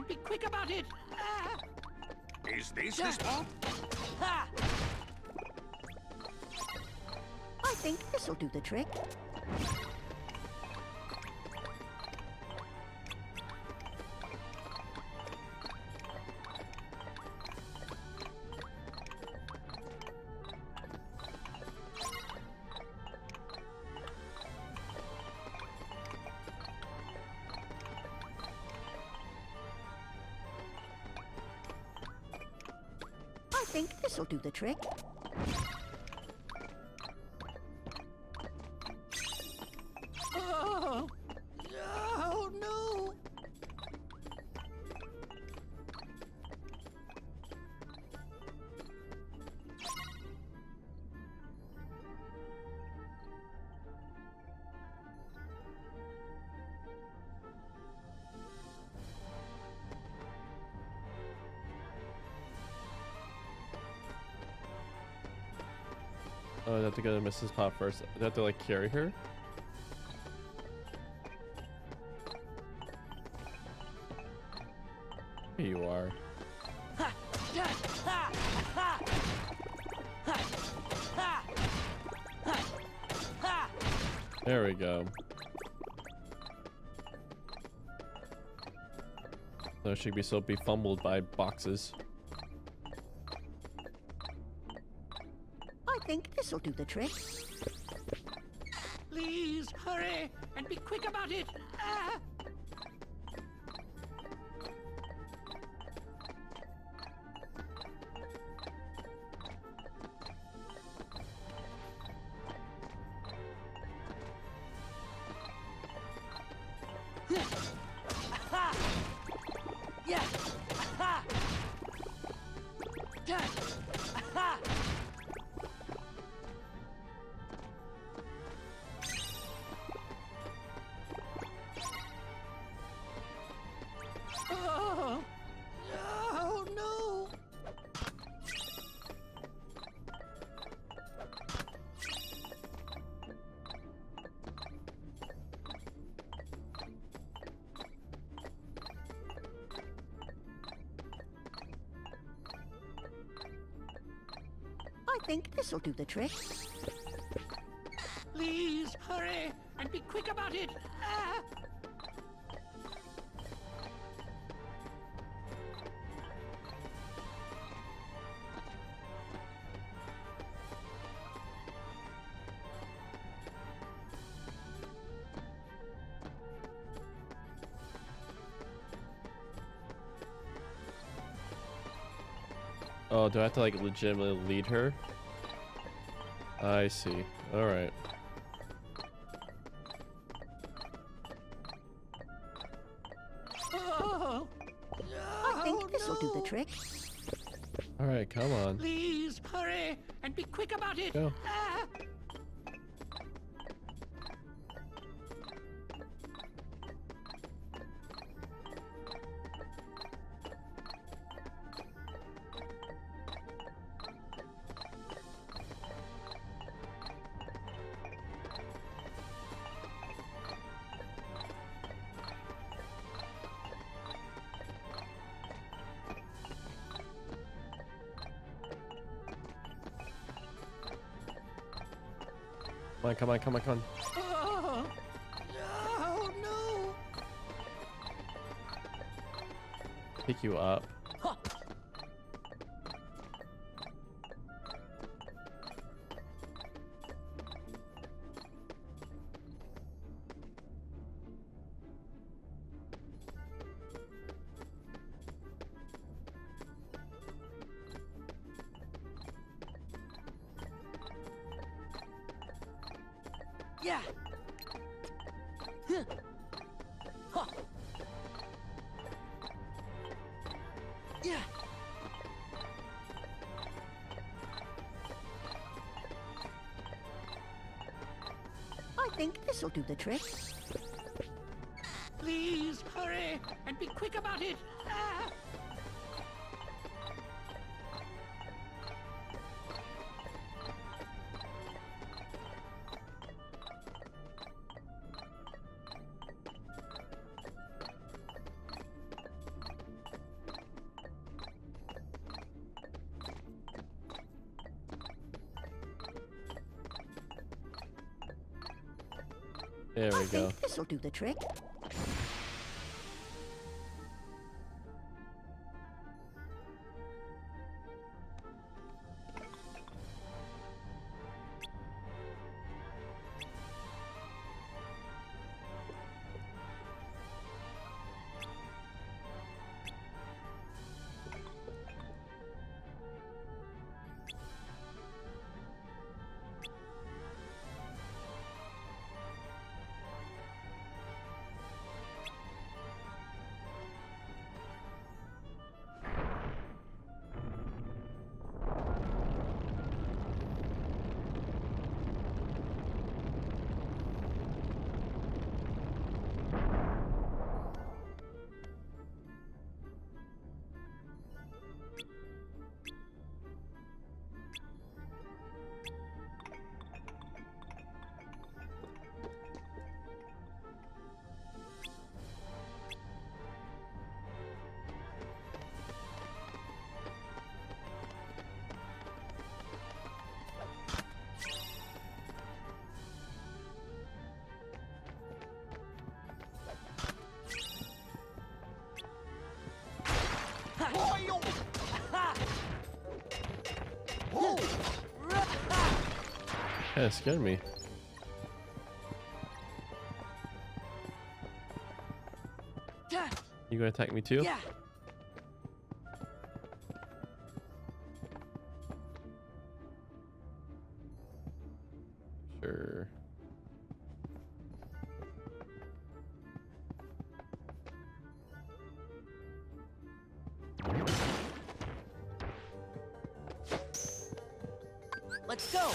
H: be quick about it! Is this the spot?
I: I think this'll do the trick. I think this'll do the trick.
H: Oh! Oh, no!
A: Oh, I have to go to Mrs. Pop first. I have to like carry her. Here you are. There we go. So she'd be so befumbled by boxes.
I: I think this'll do the trick.
H: Please, hurry, and be quick about it! Oh! Oh, no!
I: I think this'll do the trick.
H: Please, hurry, and be quick about it!
A: Oh, do I have to like legitimately lead her? I see. All right.
H: Oh!
I: I think this'll do the trick.
A: All right, come on.
H: Please, hurry, and be quick about it!
A: Go. Come on, come on, come on, come on.
H: Oh! Oh, no!
A: Pick you up.
D: Yeah. Huh. Huh. Yeah.
I: I think this'll do the trick.
H: Please, hurry, and be quick about it!
A: There
I: I
A: we go.
I: think this'll do the trick.
A: That scared me. You gonna attack me too?
D: Yeah.
A: Sure.
D: Let's go.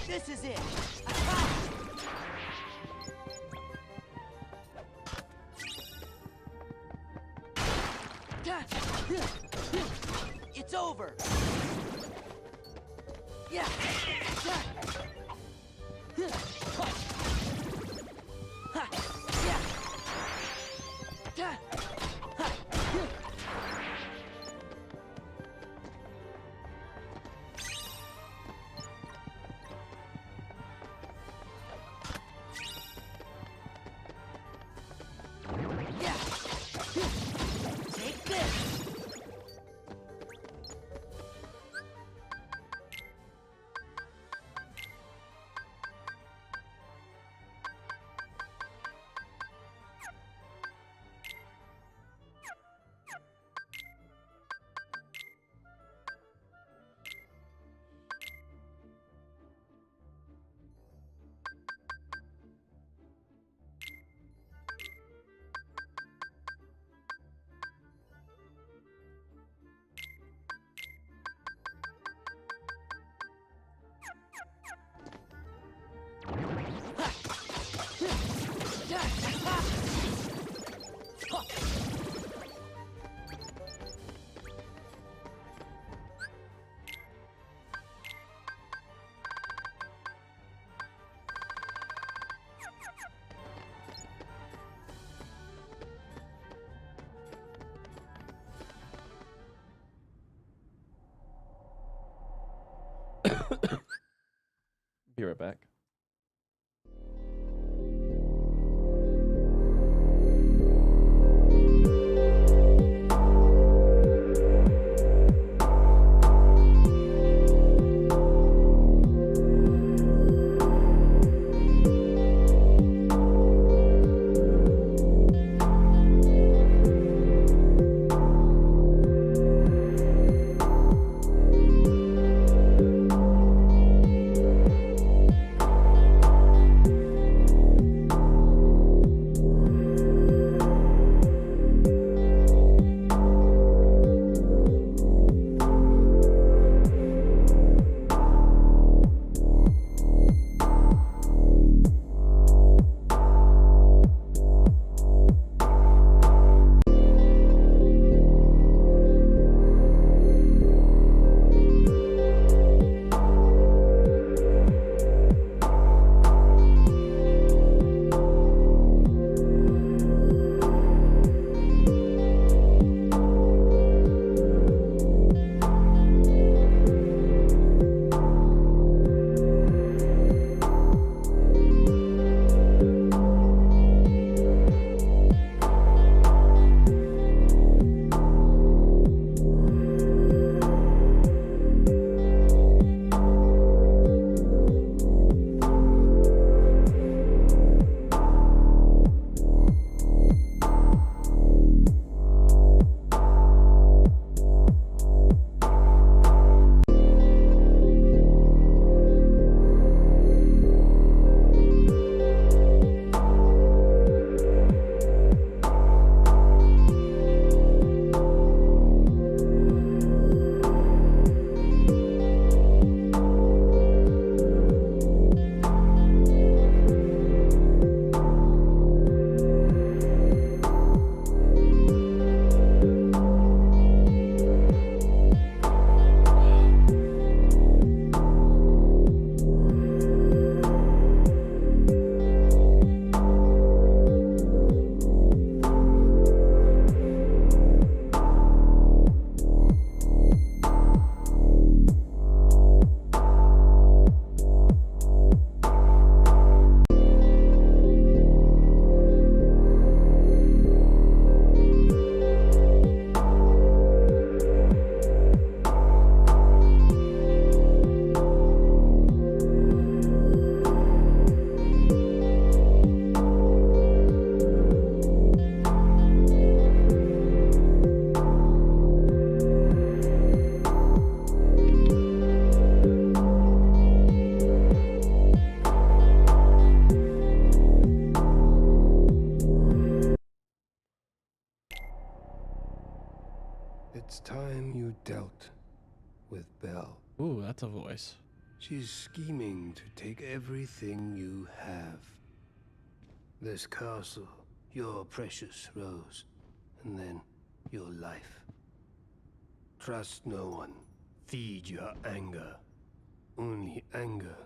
D: This is it. It's over. Yeah. Take this.
A: Be right back.
J: It's time you dealt with Belle.
A: Ooh, that's a voice.
J: She's scheming to take everything you have. This castle, your precious Rose, and then your life. Trust no one. Feed your anger. Only anger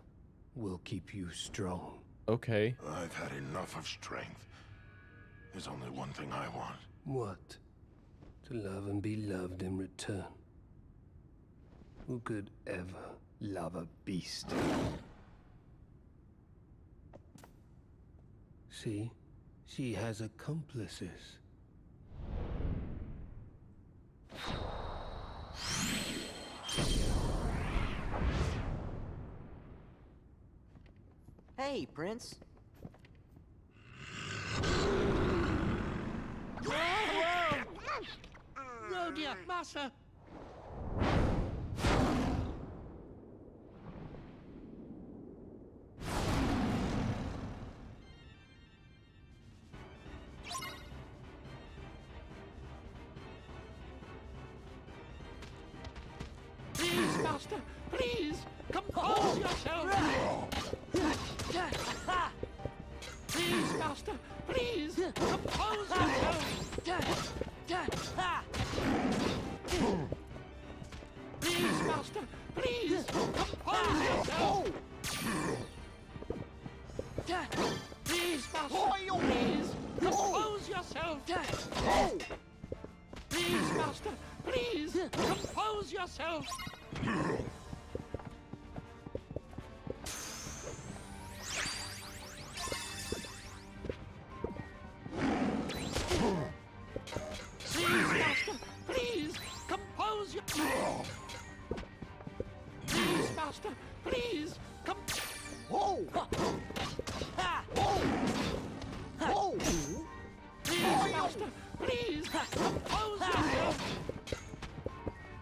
J: will keep you strong.
A: Okay.
K: I've had enough of strength. There's only one thing I want.
J: What? To love and be loved in return. Who could ever love a beast? See? She has accomplices.
D: Hey, Prince.
H: Oh dear, Master! Please, Master, please, compose yourself! Please, Master, please, compose yourself! Please, Master, please, compose yourself! Please, Master, please, compose yourself! Please, Master, please, compose yourself! Please, Master, please, compose yourself! Please, Master, please,
F: Whoa! Whoa! Whoa!
H: Please, Master, please, compose yourself!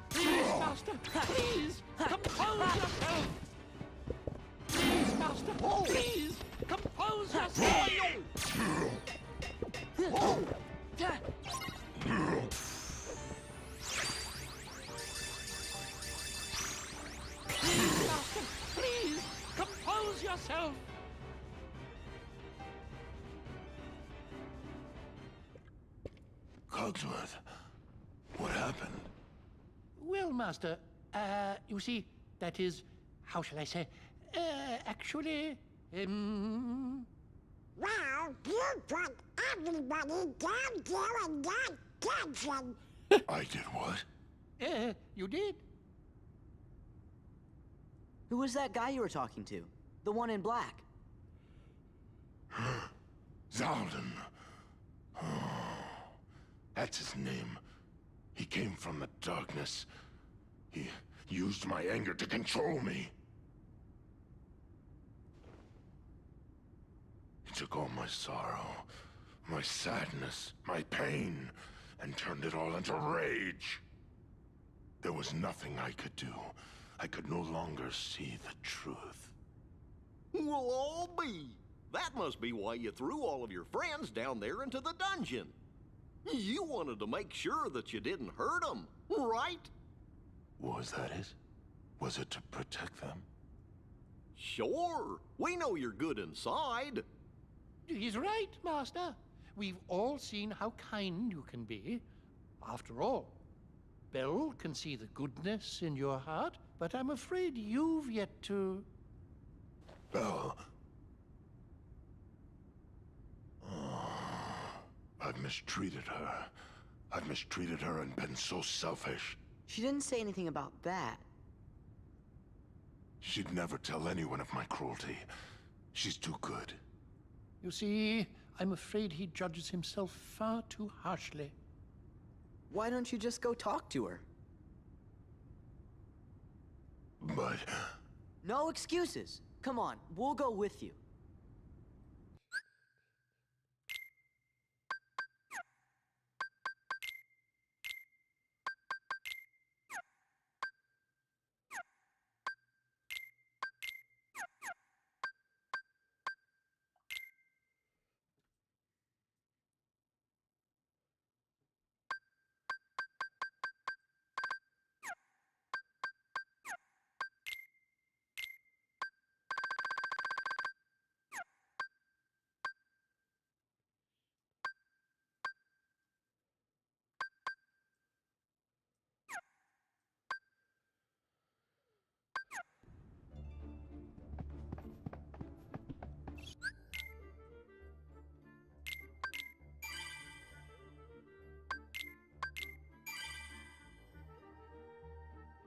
H: Please, Master, please, compose yourself! Please, Master, please, compose yourself! Please, Master, please, compose yourself!
K: Cogsworth, what happened?
H: Well, Master, you see, that is, how shall I say, actually,
E: Well, you put everybody down there in that dungeon.
K: I did what?
H: you did?
D: Who was that guy you were talking to? The one in black?
K: Zaldin. That's his name. He came from the darkness. He used my anger to control me. He took all my sorrow, my sadness, my pain, and turned it all into rage. There was nothing I could do. I could no longer see the truth.
F: We'll all be. That must be why you threw all of your friends down there into the dungeon. You wanted to make sure that you didn't hurt them, right?
K: Was that it? Was it to protect them?
F: Sure. We know you're good inside.
H: He's right, Master. We've all seen how kind you can be. After all, Belle can see the goodness in your heart, but I'm afraid you've yet to...
K: Belle. I've mistreated her. I've mistreated her and been so selfish.
D: She didn't say anything about that.
K: She'd never tell anyone of my cruelty. She's too good.
H: You see, I'm afraid he judges himself far too harshly.
D: Why don't you just go talk to her?
K: But...
D: No excuses. Come on, we'll go with you.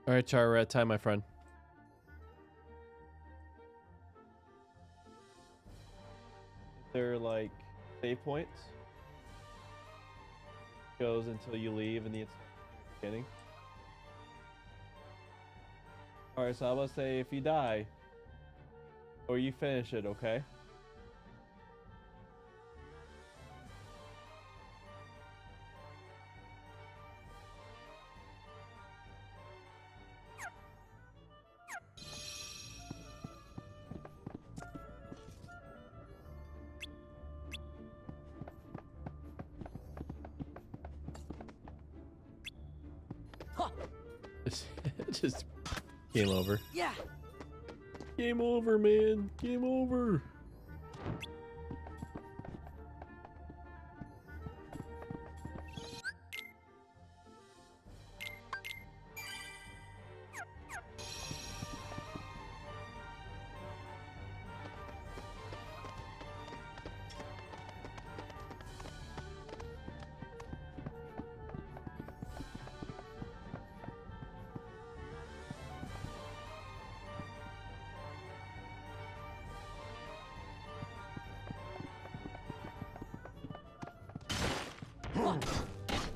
A: All right, Char, we're at time, my friend. They're like save points. Goes until you leave in the beginning. All right, so I'm gonna say if you die or you finish it, okay? Just game over.
D: Yeah.
A: Game over, man. Game over.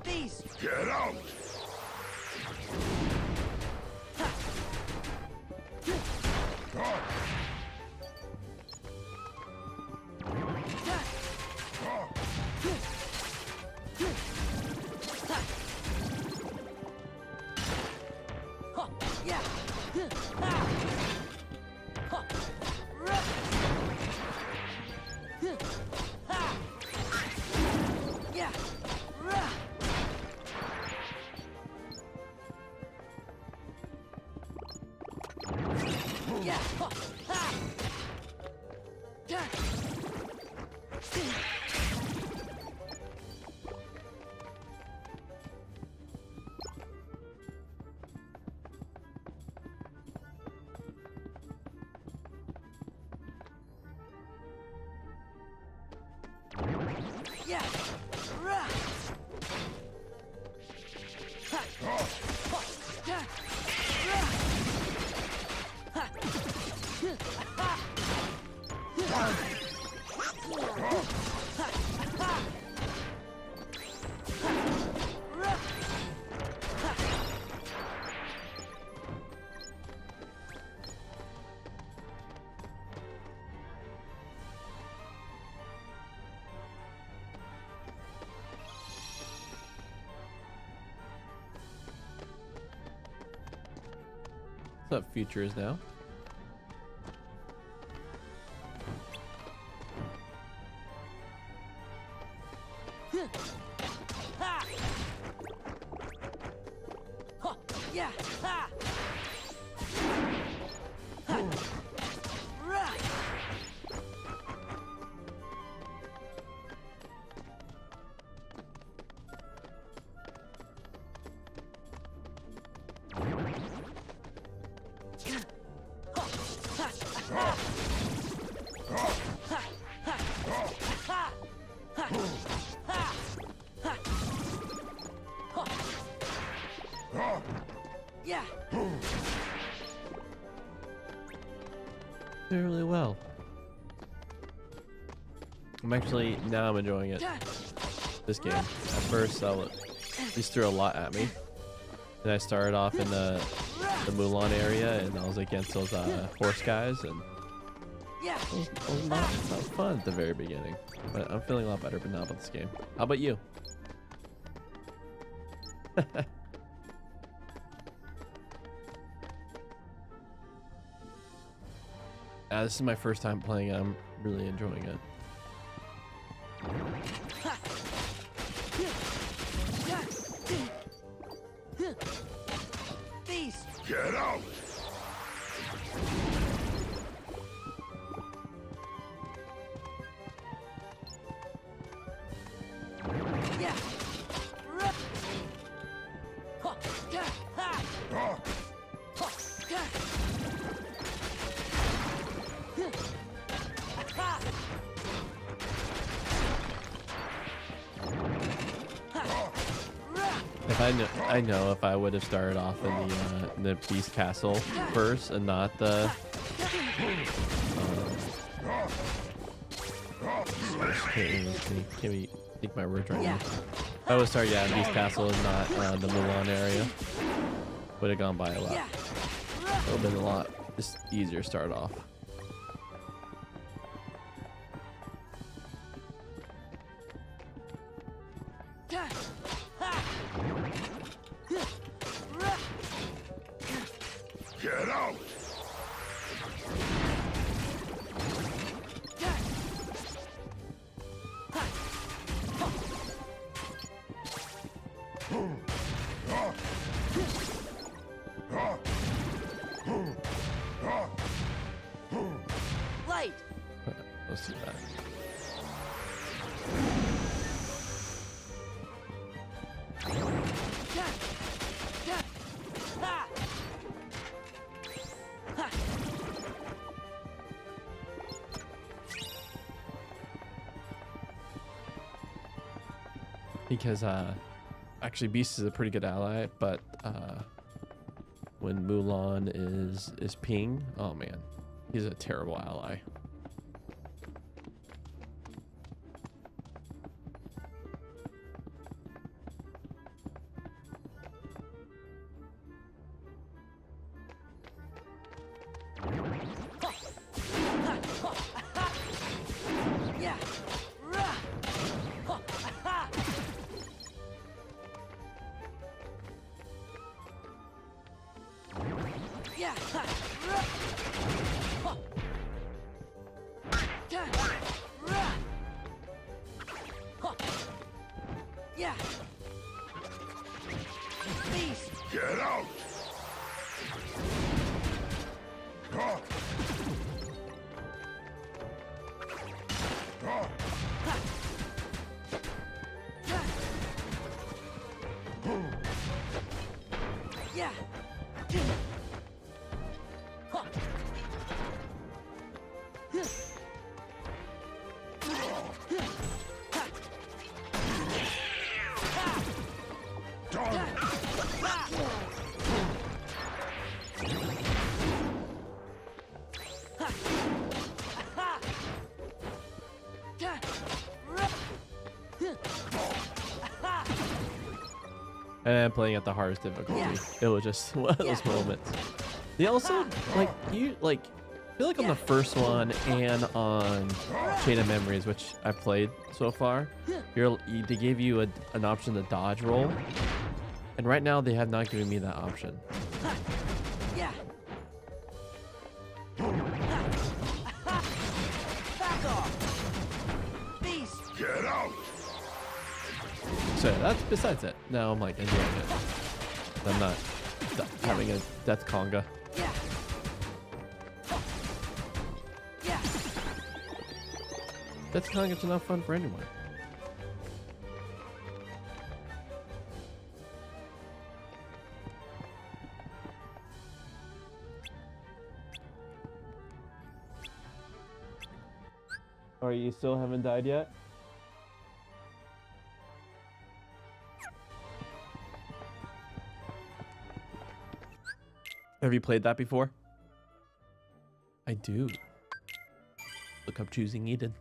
D: These.
K: Get out!
A: What's up, future is now? Did really well. I'm enjoying it. This game. At first, just threw a lot at me. Then I started off in the Mulan area, and I was against those horse guys, and it was not fun at the very beginning. But I'm feeling a lot better now about this game. How about you? This is my first time playing it. I'm really enjoying it.
D: These.
K: Get out!
A: If I know if I would have started off in the Beast Castle first and not the can't even think my words right now. If I would start in Beast Castle and not the Mulan area, would have gone by a lot. It would have been a lot just easier to start off.
K: Get out!
D: Light!
A: Let's do that. Because actually Beast is a pretty good ally, but when Mulan is Ping, oh man, he's a terrible ally.
K: Get out!
A: And playing at the hardest difficulty. It was just one of those moments. They also like I feel like on the first one and on Chain of Memories, which I played so far, they gave you an option to dodge roll, and right now they have not given me that option.
K: Get out!
A: So that's besides it. Now I'm like enjoying it. I'm not having a death conga. Death conga's enough fun for anyone. Are you still haven't died yet? Have you played that before? I do. Look up Choosing Eden.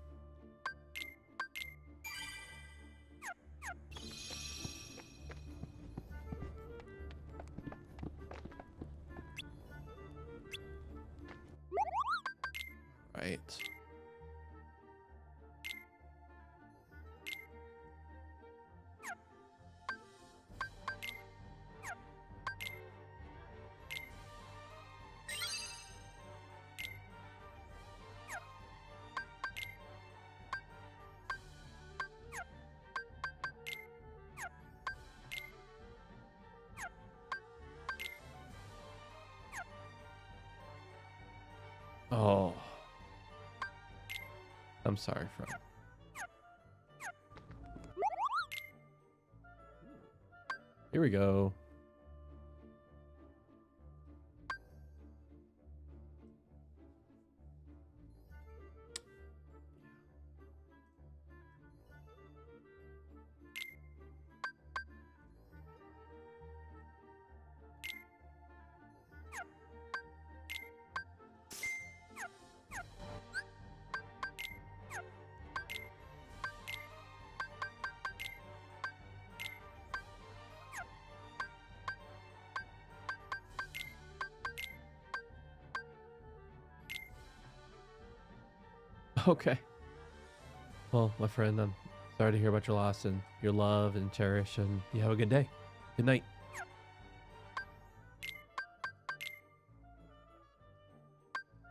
A: Right. Oh. I'm sorry, friend. Here we go. Okay. Well, my friend, I'm sorry to hear about your loss and your love and cherish, and you have a good day. Good night.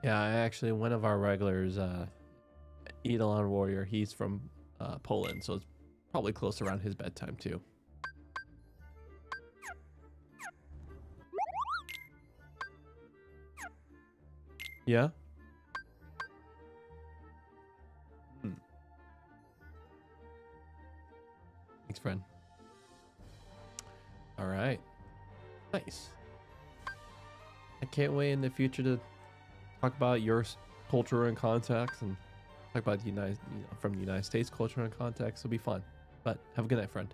A: Yeah, actually, one of our regulars, Eidolon Warrior, he's from Poland, so it's probably close around his bedtime too. Yeah? Thanks, friend. All right. Nice. I can't wait in the future to talk about your culture and context and talk about the from the United States culture and context. It'll be fun. But have a good night, friend.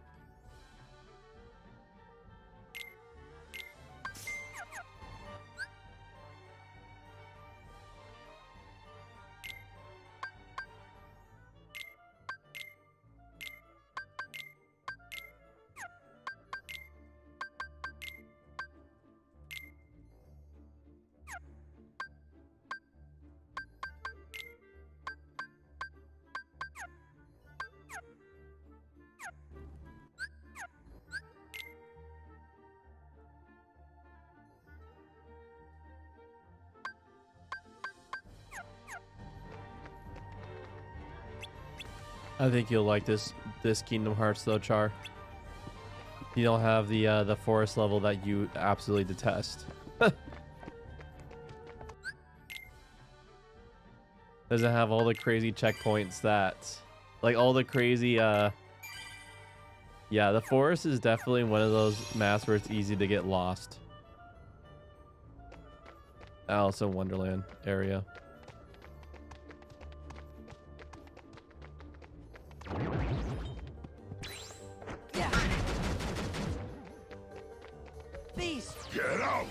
A: I think you'll like this Kingdom Hearts though, Char. You don't have the forest level that you absolutely detest. Doesn't have all the crazy checkpoints that, like all the crazy yeah, the forest is definitely one of those maps where it's easy to get lost. Alice in Wonderland area.
K: Get out!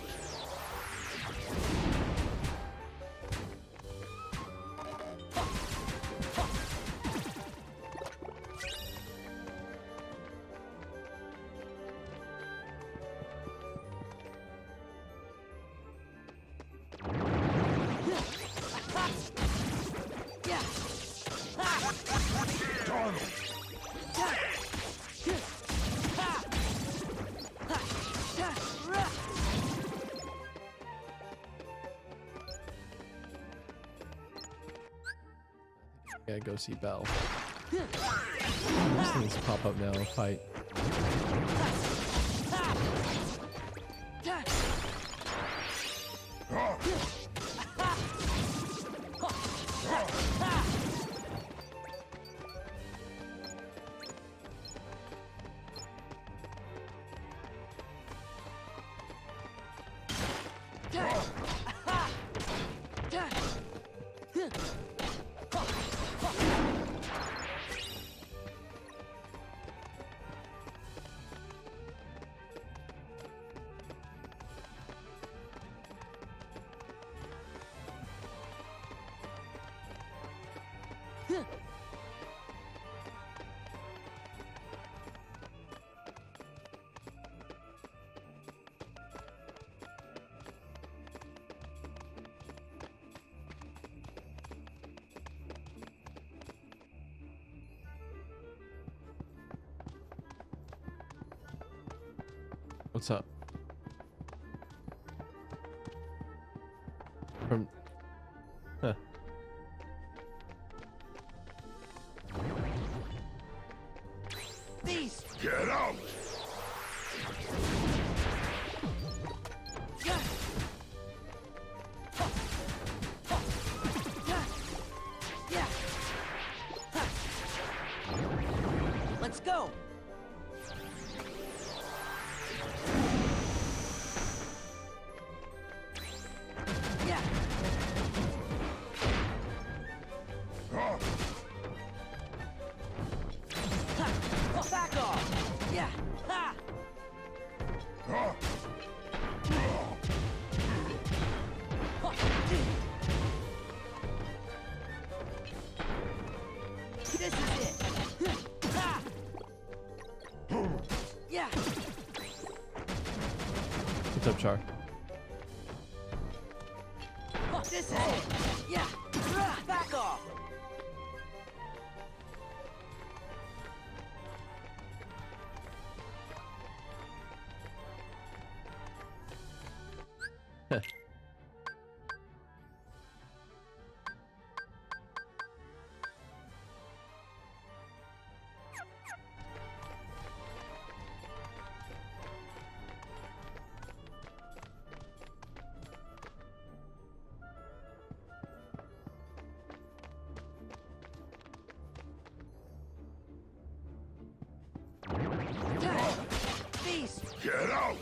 A: Yeah, go see Belle. These things pop up now. Fight. What's up? From... Huh.
K: Beast! Get out!
D: Let's go! Back off! Yeah! Ha! This is it! Ha! Yeah!
A: What's up, Char?
D: This is it! Yeah! Back off! Beast!
K: Get out!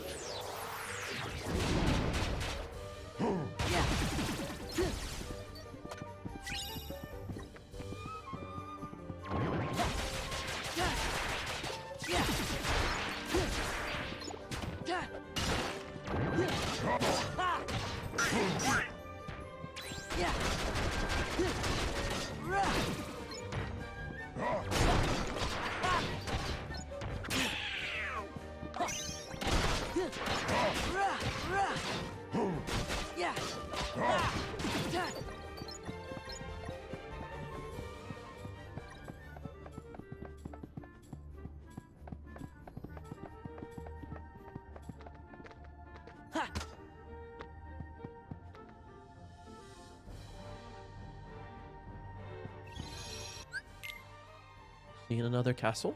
D: Yeah.
A: In another castle?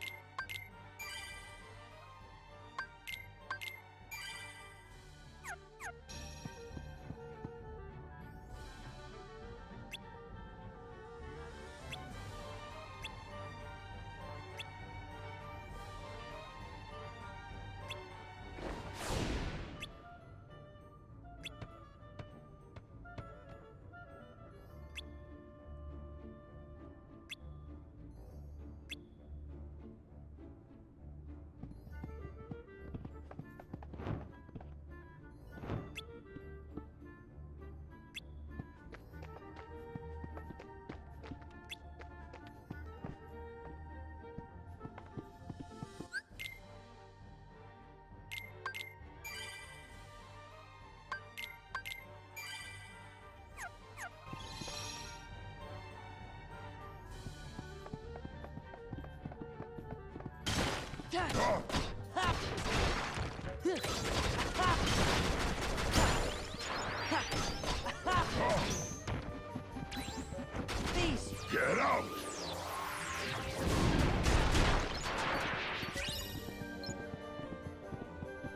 K: Get out!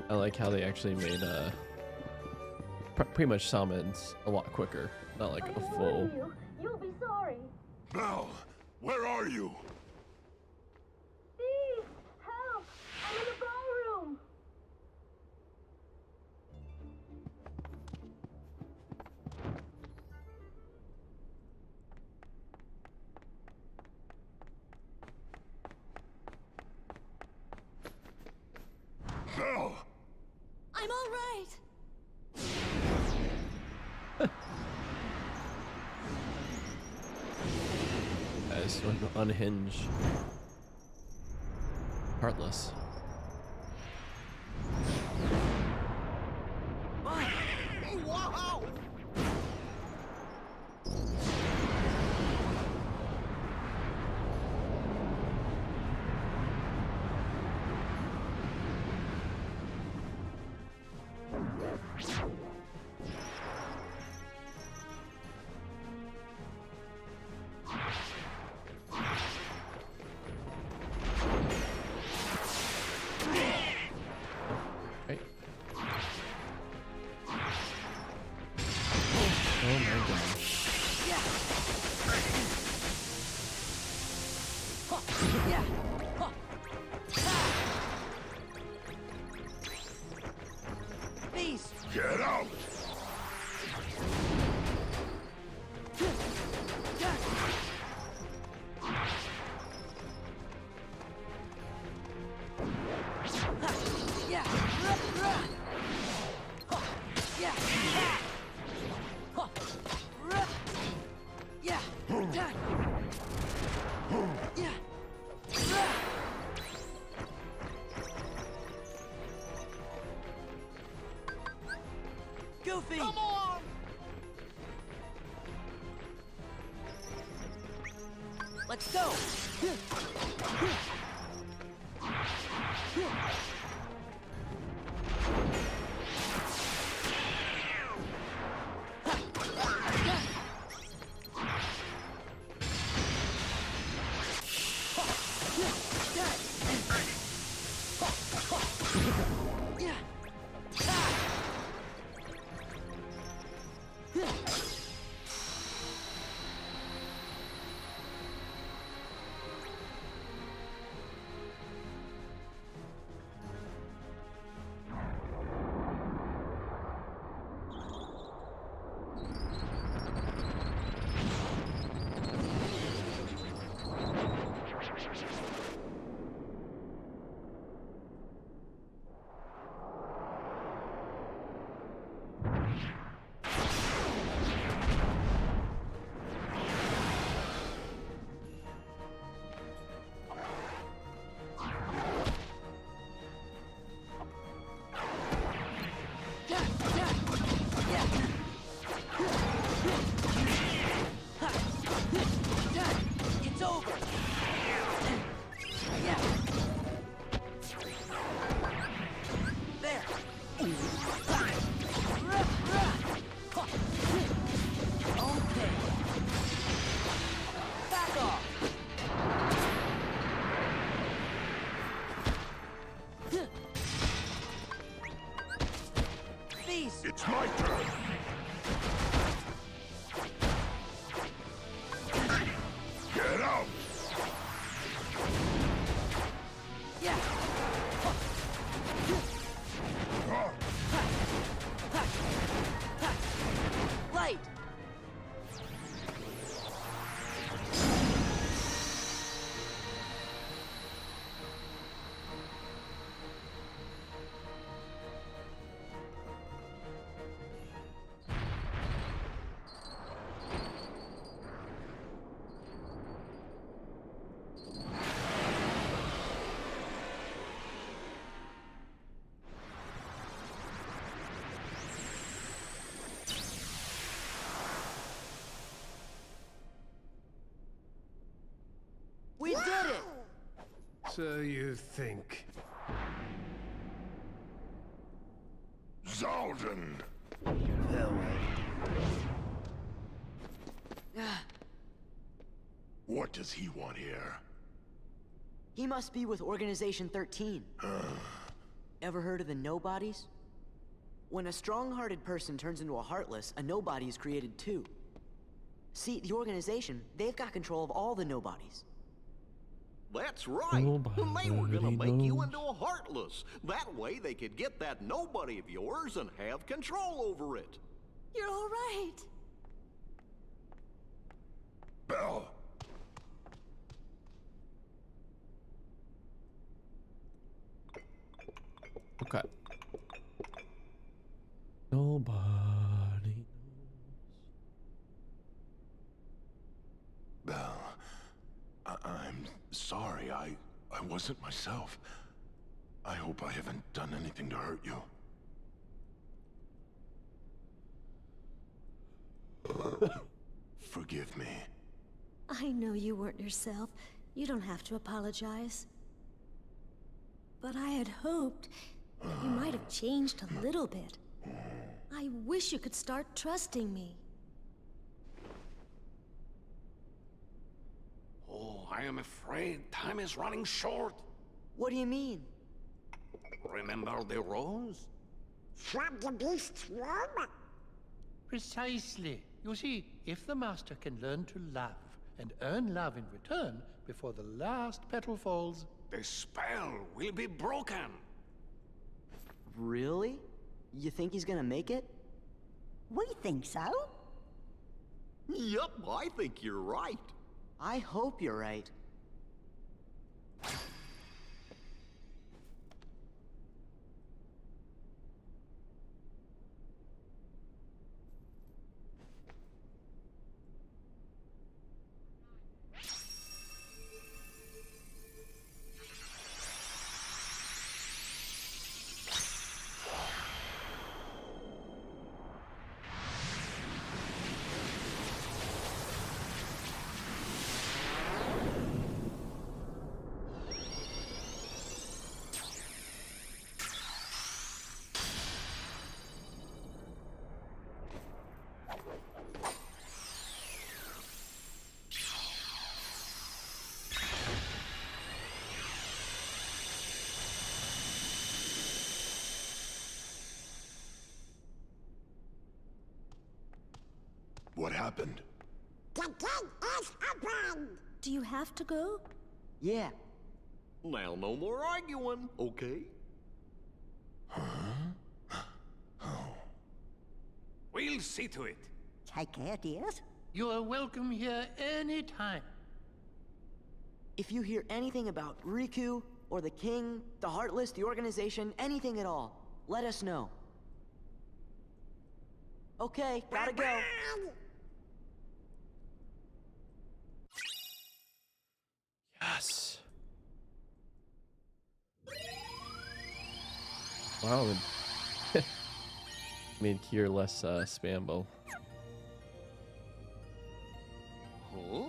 A: I like how they actually made pretty much summons a lot quicker, not like a full.
G: You'll be sorry.
K: Belle, where are you?
G: Please, help! I'm in the ballroom.
K: Belle!
G: I'm all right.
A: As unhinged, heartless.
F: Wow!
A: Right. Oh my gosh.
D: Yeah. Beast!
K: Get out!
D: Yeah. Yeah. Yeah. Yeah. Goofy! Come on! Let's go! It's over. There. Okay. Back off. These.
K: It's my turn. Get out!
D: Yeah. Light. We did it!
J: So you think.
K: Zaldin!
J: Farewell.
K: What does he want here?
D: He must be with Organization 13. Ever heard of the Nobodies? When a strong-hearted person turns into a Heartless, a Nobody is created too. See, the Organization, they've got control of all the Nobodies.
F: That's right. They were gonna make you into a Heartless. That way they could get that nobody of yours and have control over it.
C: You're all right.
K: Belle!
A: Okay. Nobody knows.
K: Belle, I'm sorry. I wasn't myself. I hope I haven't done anything to hurt you. Forgive me.
L: I know you weren't yourself. You don't have to apologize. But I had hoped that you might have changed a little bit. I wish you could start trusting me.
M: Oh, I am afraid time is running short.
D: What do you mean?
M: Remember the rose?
E: From the beast's room?
H: Precisely. You see, if the master can learn to love and earn love in return before the last petal falls,
M: the spell will be broken.
D: Really? You think he's gonna make it?
I: We think so.
F: Yup, I think you're right.
D: I hope you're right.
K: happened?
E: The gate is open!
L: Do you have to go?
D: Yeah.
F: Now, no more arguing, okay?
M: We'll see to it.
I: Take care, dears.
H: You are welcome here any time.
D: If you hear anything about Riku, or the King, the Heartless, the organization, anything at all, let us know. Okay, gotta go.
A: Yes. Wow. Made Kier less spambo.
F: Huh?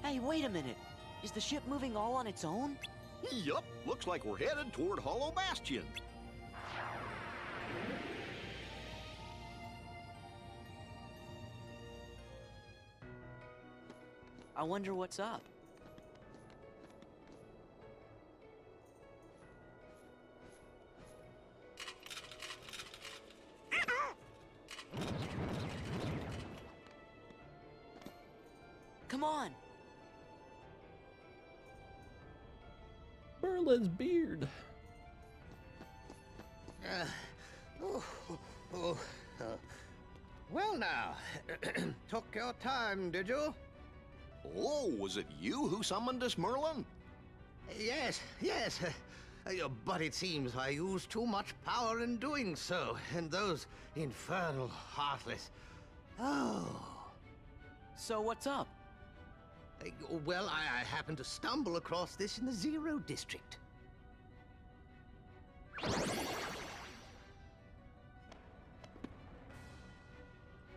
D: Hey, wait a minute. Is the ship moving all on its own?
F: Yup, looks like we're headed toward Hollow Bastion.
D: I wonder what's up. Come on.
A: Merlin's beard.
N: Well now, took your time, did you?
F: Oh, was it you who summoned us, Merlin?
N: Yes, yes. But it seems I used too much power in doing so, and those infernal Heartless. Oh.
D: So what's up?
N: Well, I happened to stumble across this in the Zero District.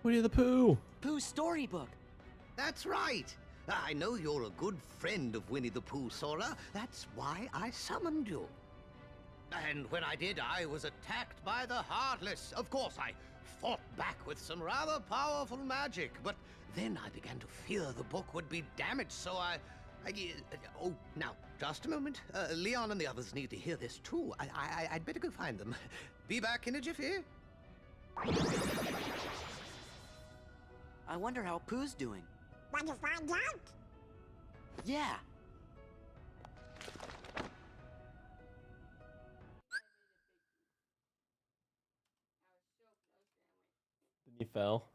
A: Winnie the Pooh.
D: Pooh's storybook.
N: That's right. I know you're a good friend of Winnie the Pooh, Sora. That's why I summoned you. And when I did, I was attacked by the Heartless. Of course, I fought back with some rather powerful magic, but then I began to fear the book would be damaged, so oh, now, just a moment. Leon and the others need to hear this, too. I'd better go find them. Be back in a jiffy.
D: I wonder how Pooh's doing.
E: Want to find out?
D: Yeah.
A: Then he fell.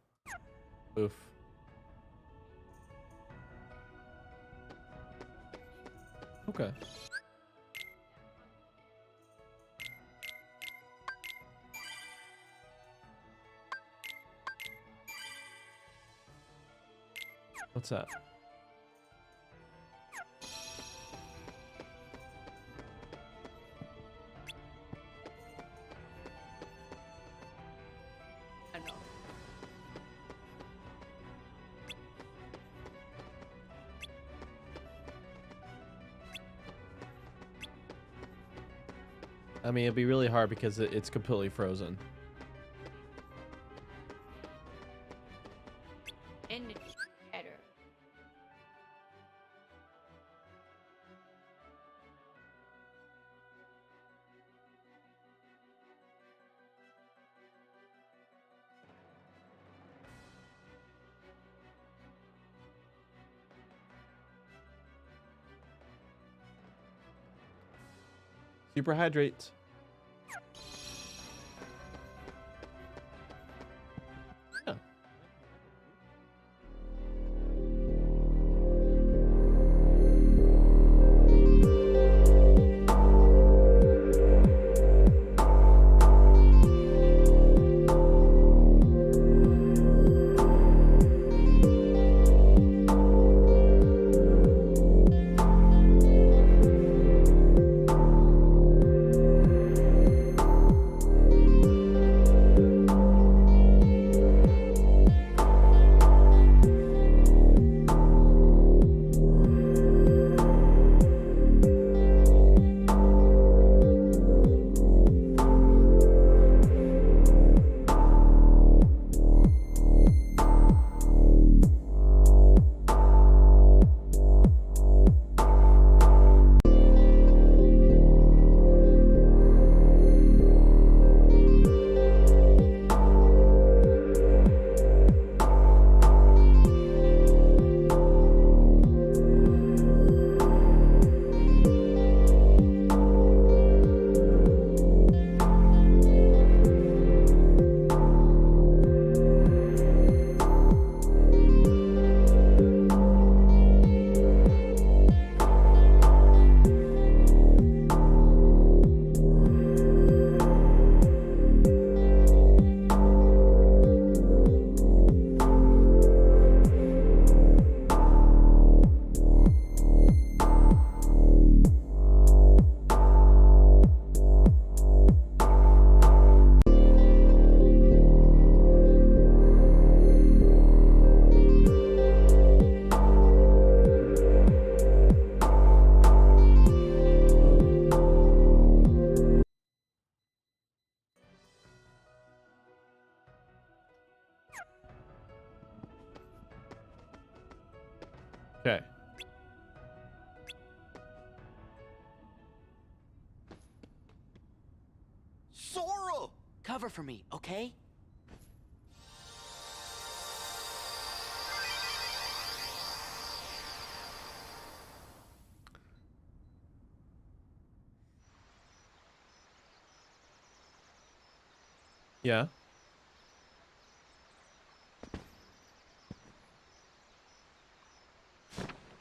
A: Oof. Okay. What's that? I mean, it'd be really hard because it's completely frozen.
C: In the header.
A: Super hydrate. Yeah. Okay.
F: Sora!
D: Cover for me, okay?
A: Yeah.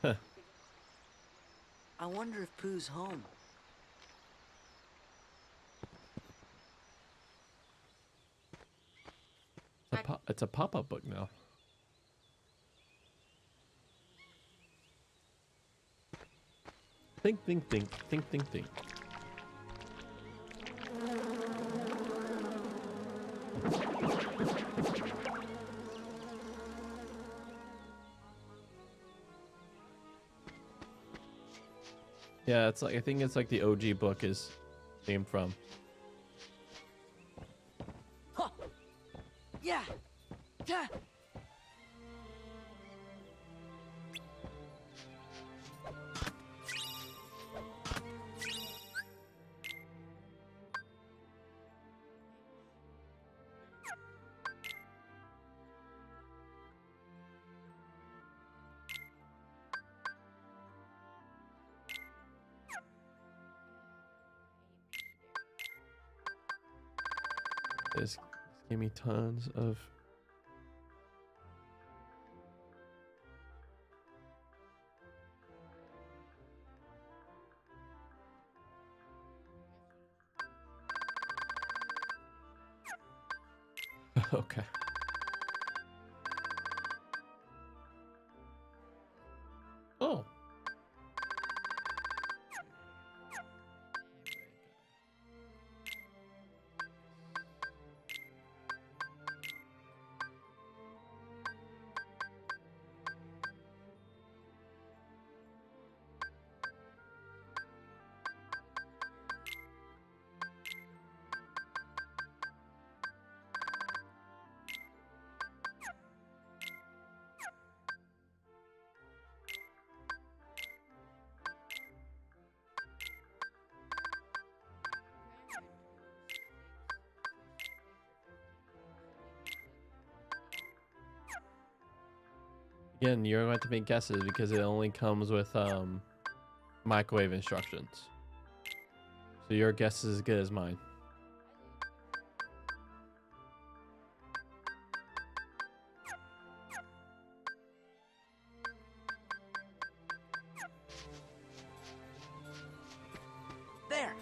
A: Huh.
D: I wonder if Pooh's home.
A: It's a pop-up book now. Think, think, think, think, think, think. Yeah, it's like, I think it's like the OG book is named from.
D: Huh. Yeah. Yeah.
A: This gave me tons of. Okay. Oh. Again, you're going to have to make guesses because it only comes with microwave instructions. So your guess is as good as mine.
D: There.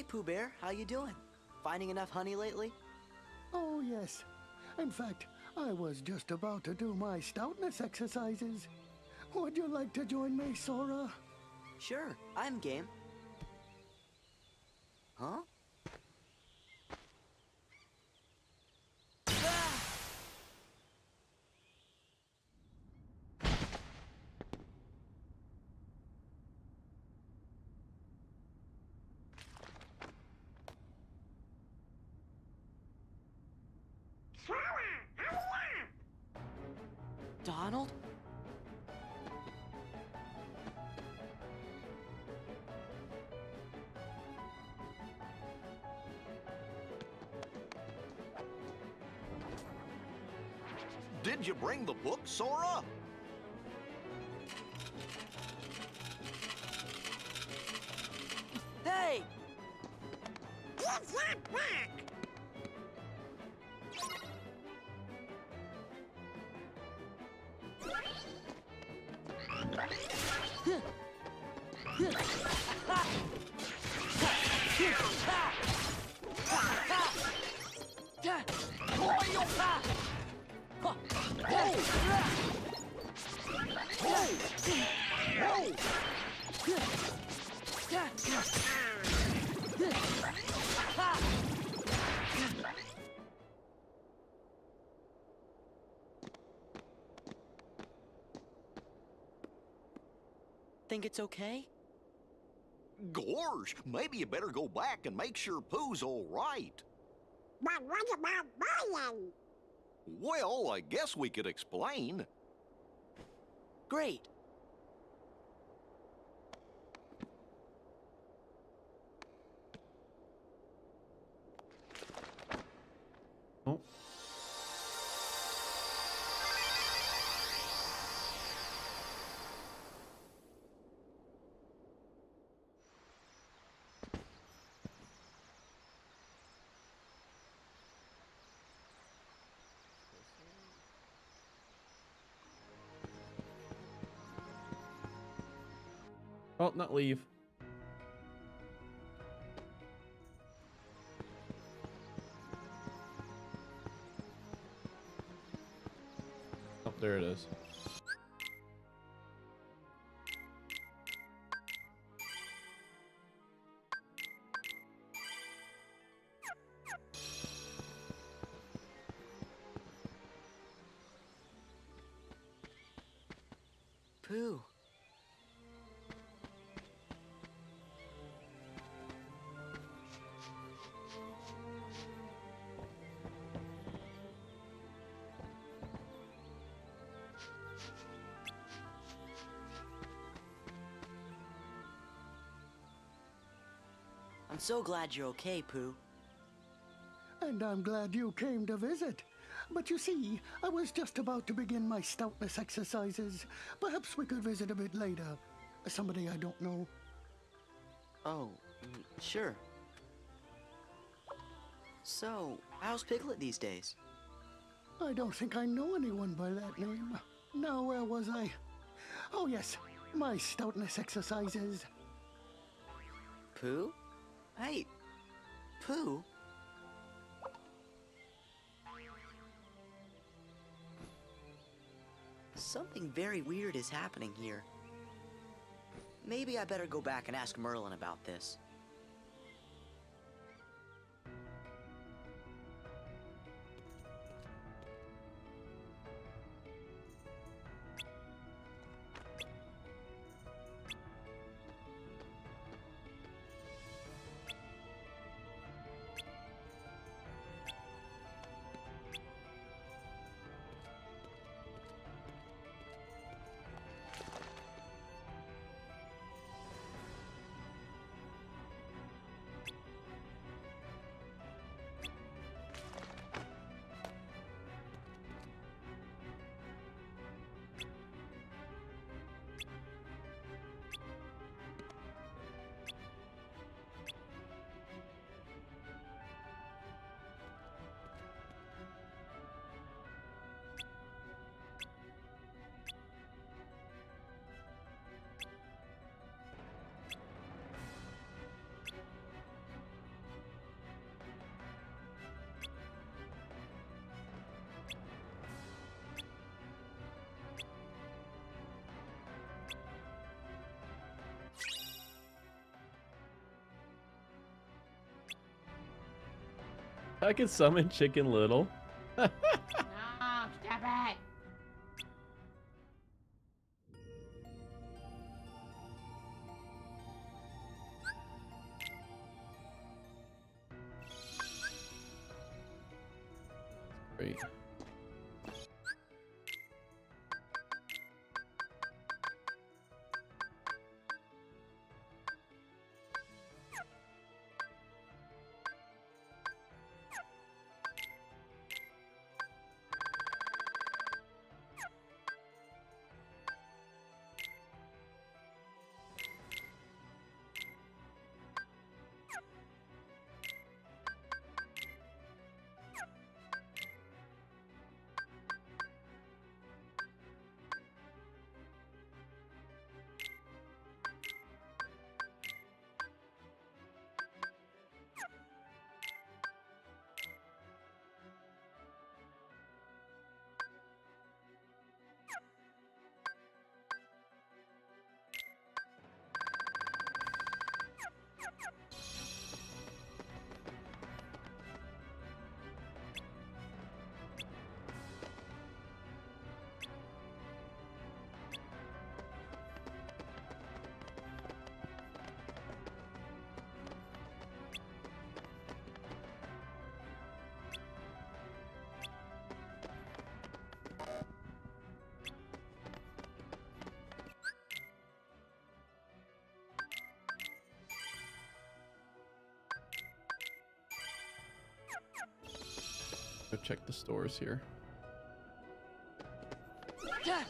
D: Hey, Pooh Bear, how you doing? Finding enough honey lately?
O: Oh, yes. In fact, I was just about to do my stoutness exercises. Would you like to join me, Sora?
D: Sure, I'm game. Huh? Donald?
F: Did you bring the book, Sora?
D: Hey!
E: Give that back!
D: Think it's okay?
F: Gorge, maybe you better go back and make sure Pooh's all right.
E: But what about Brian?
F: Well, I guess we could explain.
D: Great.
A: Oh. Well, not leave. Oh, there it is.
D: Pooh. I'm so glad you're okay, Pooh.
O: And I'm glad you came to visit. But you see, I was just about to begin my stoutness exercises. Perhaps we could visit a bit later. Somebody I don't know.
D: Oh, sure. So, how's Piglet these days?
O: I don't think I know anyone by that name. Now, where was I? Oh, yes, my stoutness exercises.
D: Pooh? Hey, Pooh? Something very weird is happening here. Maybe I better go back and ask Merlin about this.
A: I can summon Chicken Little.
C: No, stop it.
A: Great. Go check the stores here.
P: Yeah.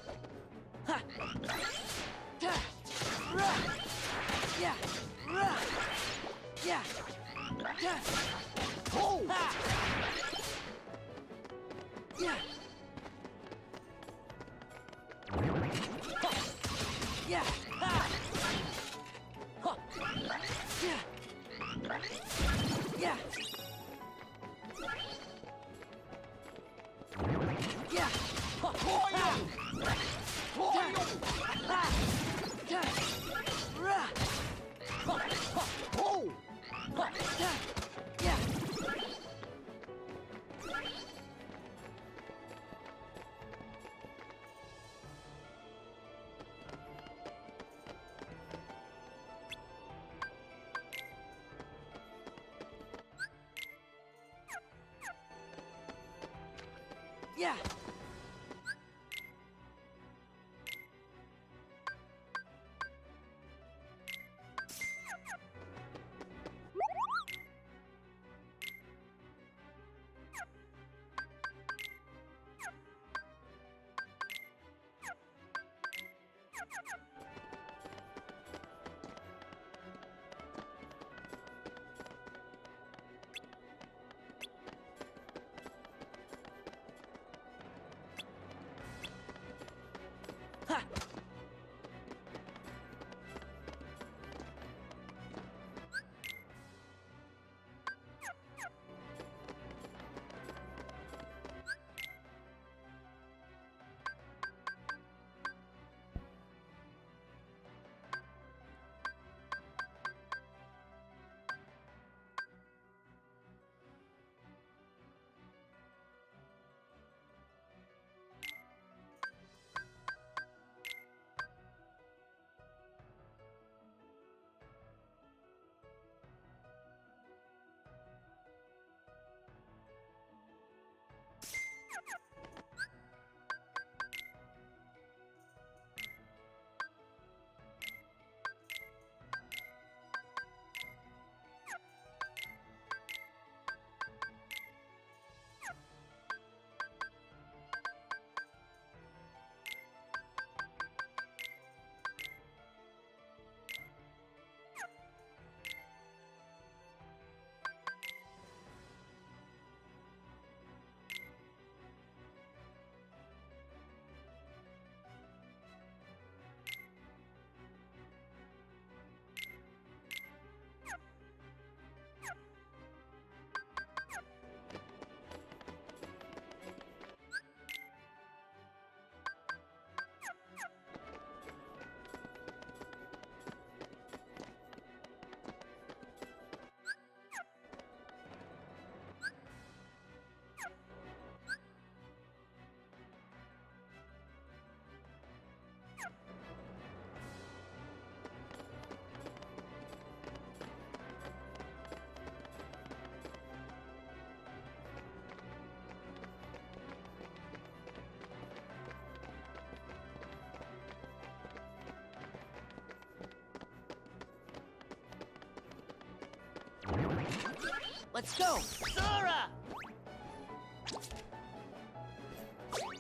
P: Let's go! Sora!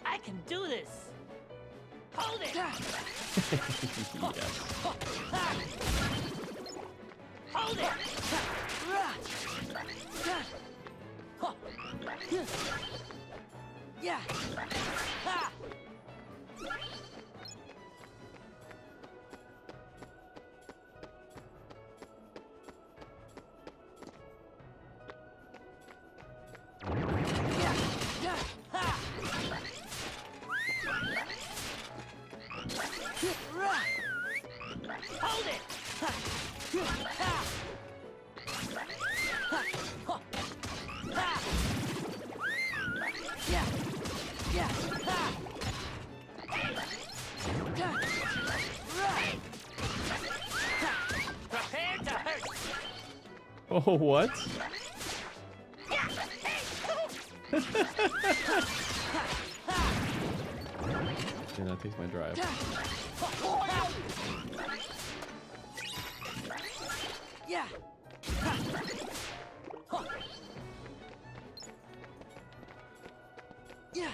P: I can do this! Hold it!
A: Yes.
P: Hold it! Yeah! Ha! Hold it! Yeah! Yeah! Prepare to hurt!
A: Oh, what? Yeah, that takes my drive.
P: Yeah. Yeah. Yeah.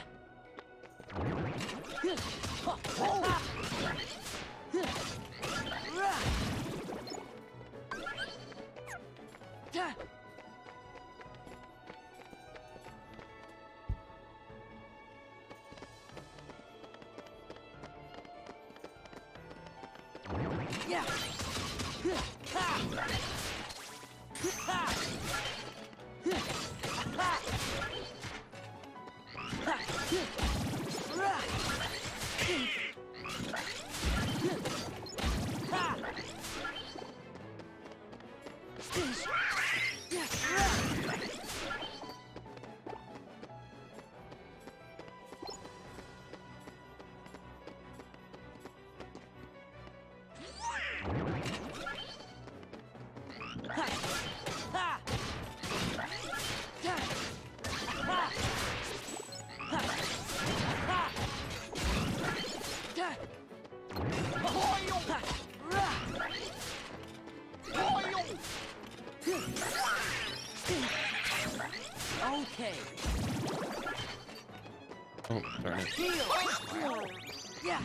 P: Okay.
A: Oh, darn it.
P: Heal. Yeah.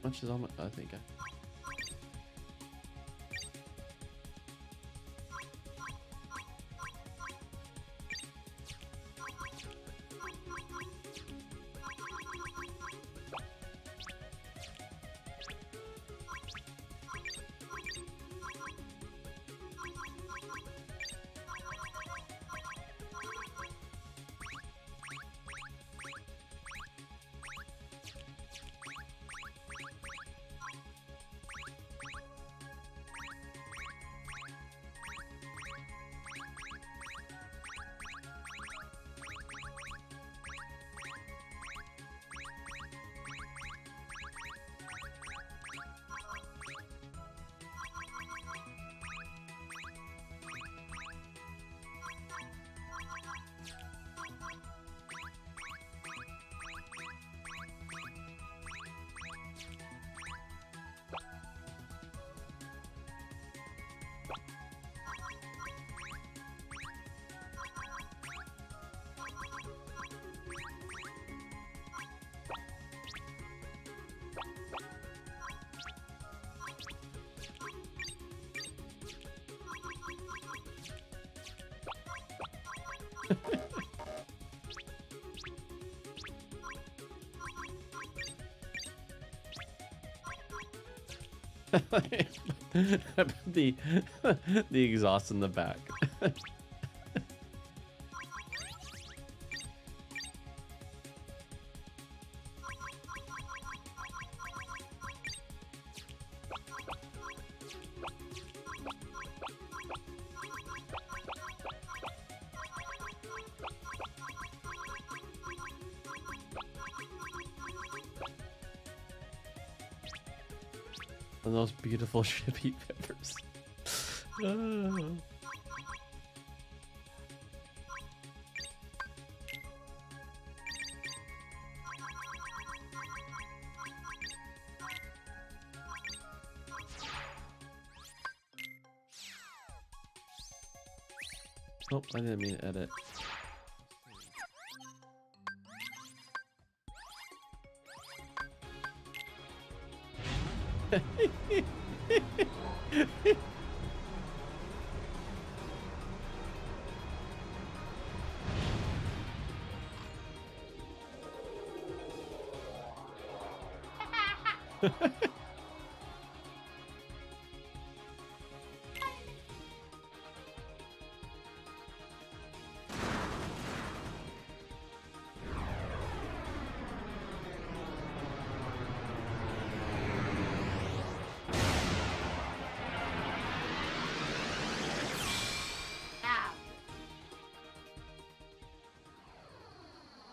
A: much is on my, I think I... the the exhaust in the back. And those beautiful shippy peppers. Oh, I didn't mean to edit.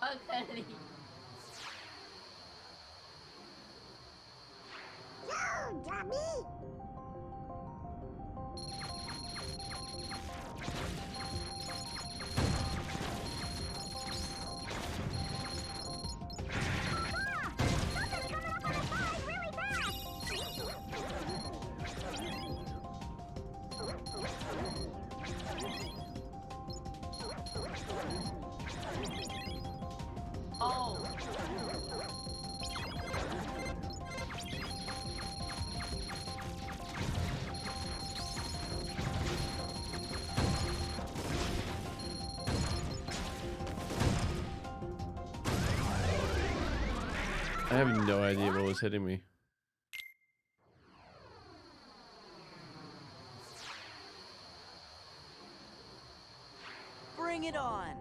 C: Ugly.
E: You dummy!
C: Oh.
A: I have no idea what was hitting me.
P: Bring it on.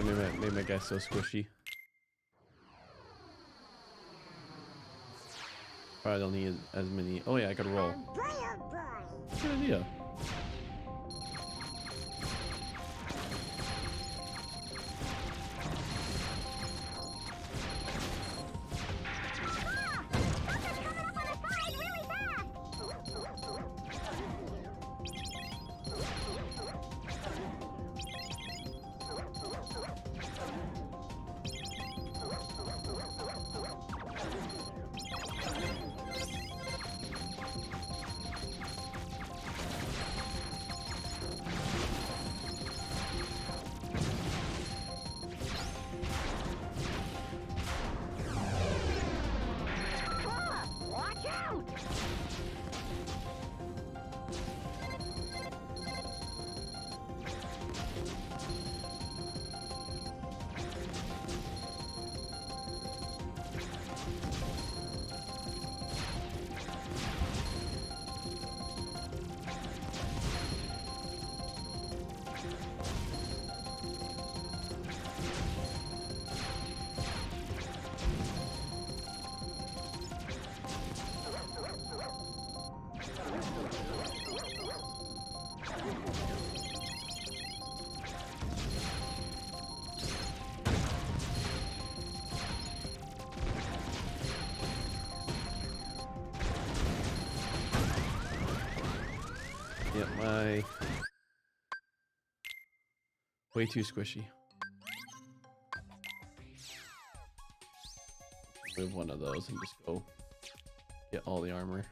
A: made my guy so squishy. Probably don't need as many. Oh yeah, I could roll. Good idea. Yep, my way too squishy. Move one of those and just go get all the armor.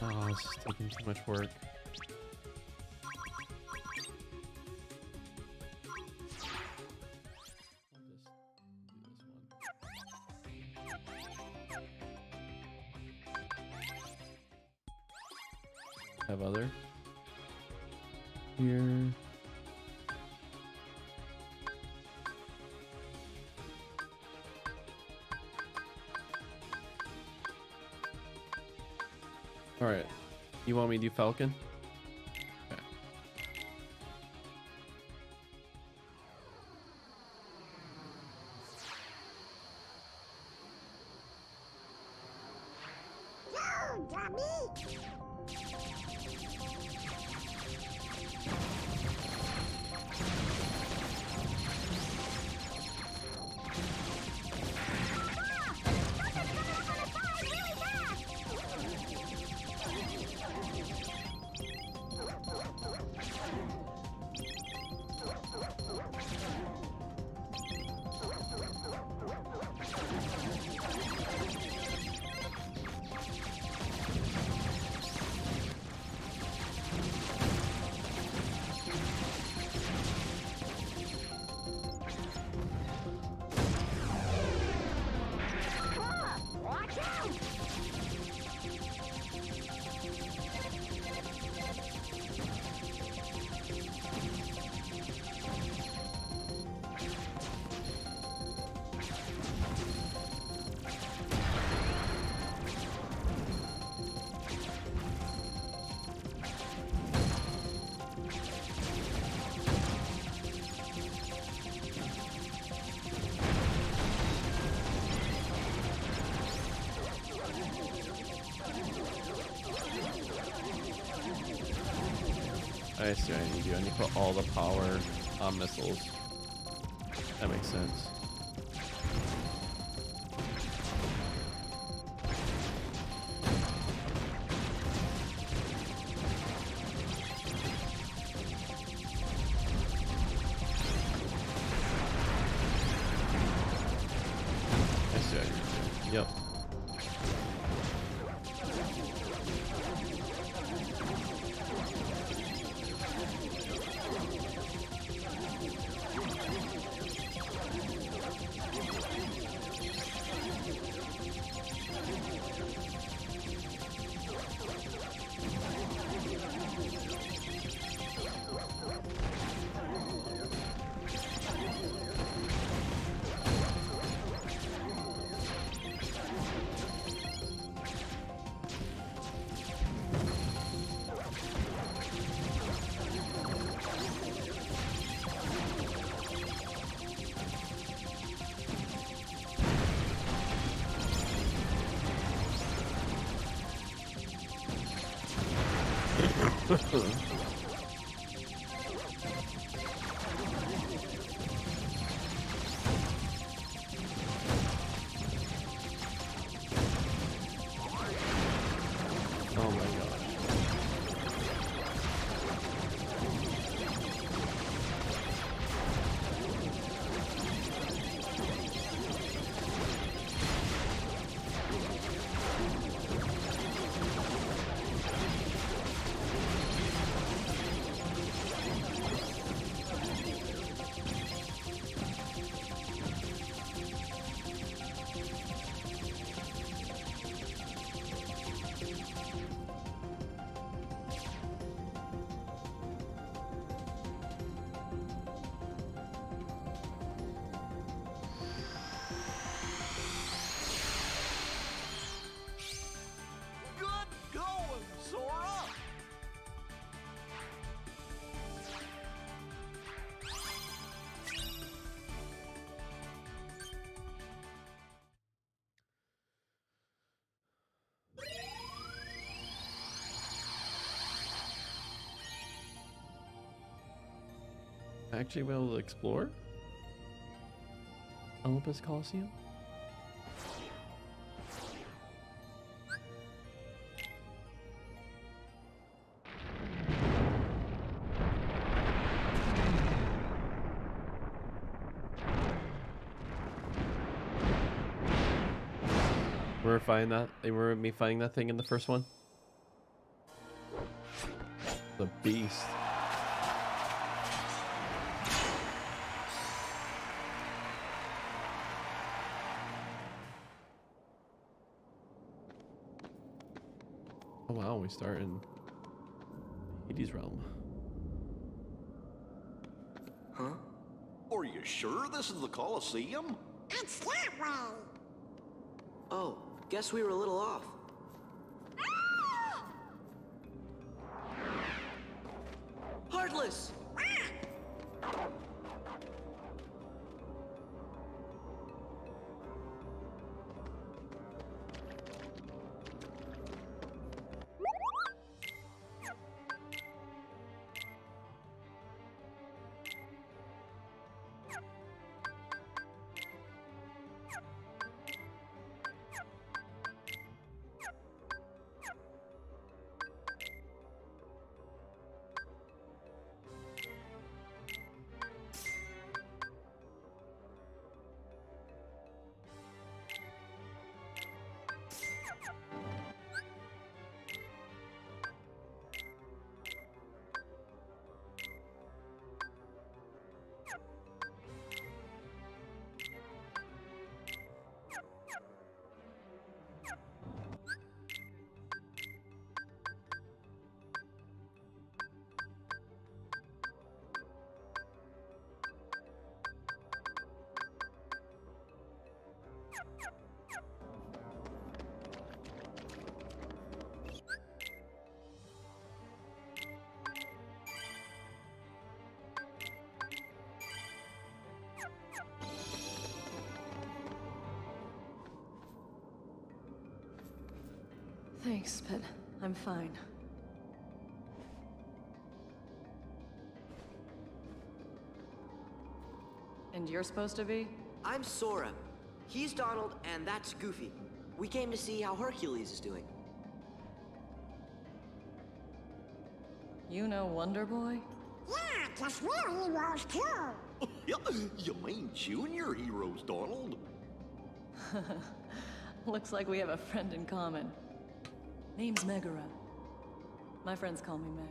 A: Oh, this is taking too much work. Have other here. All right, you want me to do Falcon? Okay.
E: No, dummy!
A: I see what I need to do. I need to put all the power on missiles. That makes sense. I see what you're doing. Yep. Oh my god.
F: Good going, Sora!
A: Actually be able to explore Olympus Coliseum? Remember finding that? Remember me finding that thing in the first one? The beast. Oh wow, we start in Hades' realm.
F: Huh? Are you sure this is the Colosseum?
E: It's that way.
D: Oh, guess we were a little off. Heartless!
Q: Thanks, but I'm fine. And you're supposed to be?
D: I'm Sora. He's Donald, and that's Goofy. We came to see how Hercules is doing.
Q: You know Wonder Boy?
E: Yeah, just we're heroes too.
F: You mean junior heroes, Donald?
Q: Looks like we have a friend in common. Name's Megara. My friends call me Meg.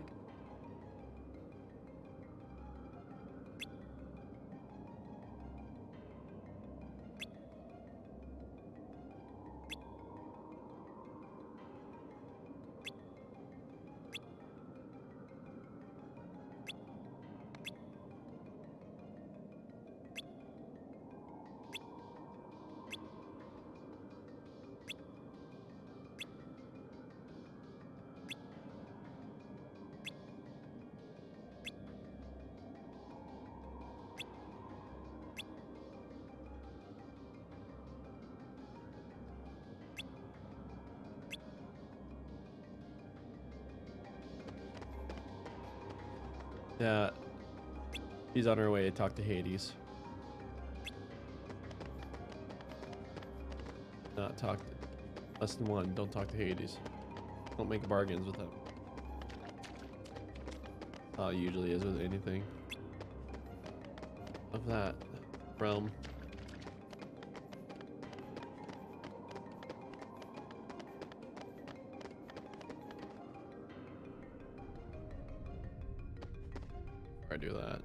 A: Yeah. She's on her way to talk to Hades. Not talk to... Less than one. Don't talk to Hades. Don't make bargains with him. How it usually is with anything of that realm. Before I do that,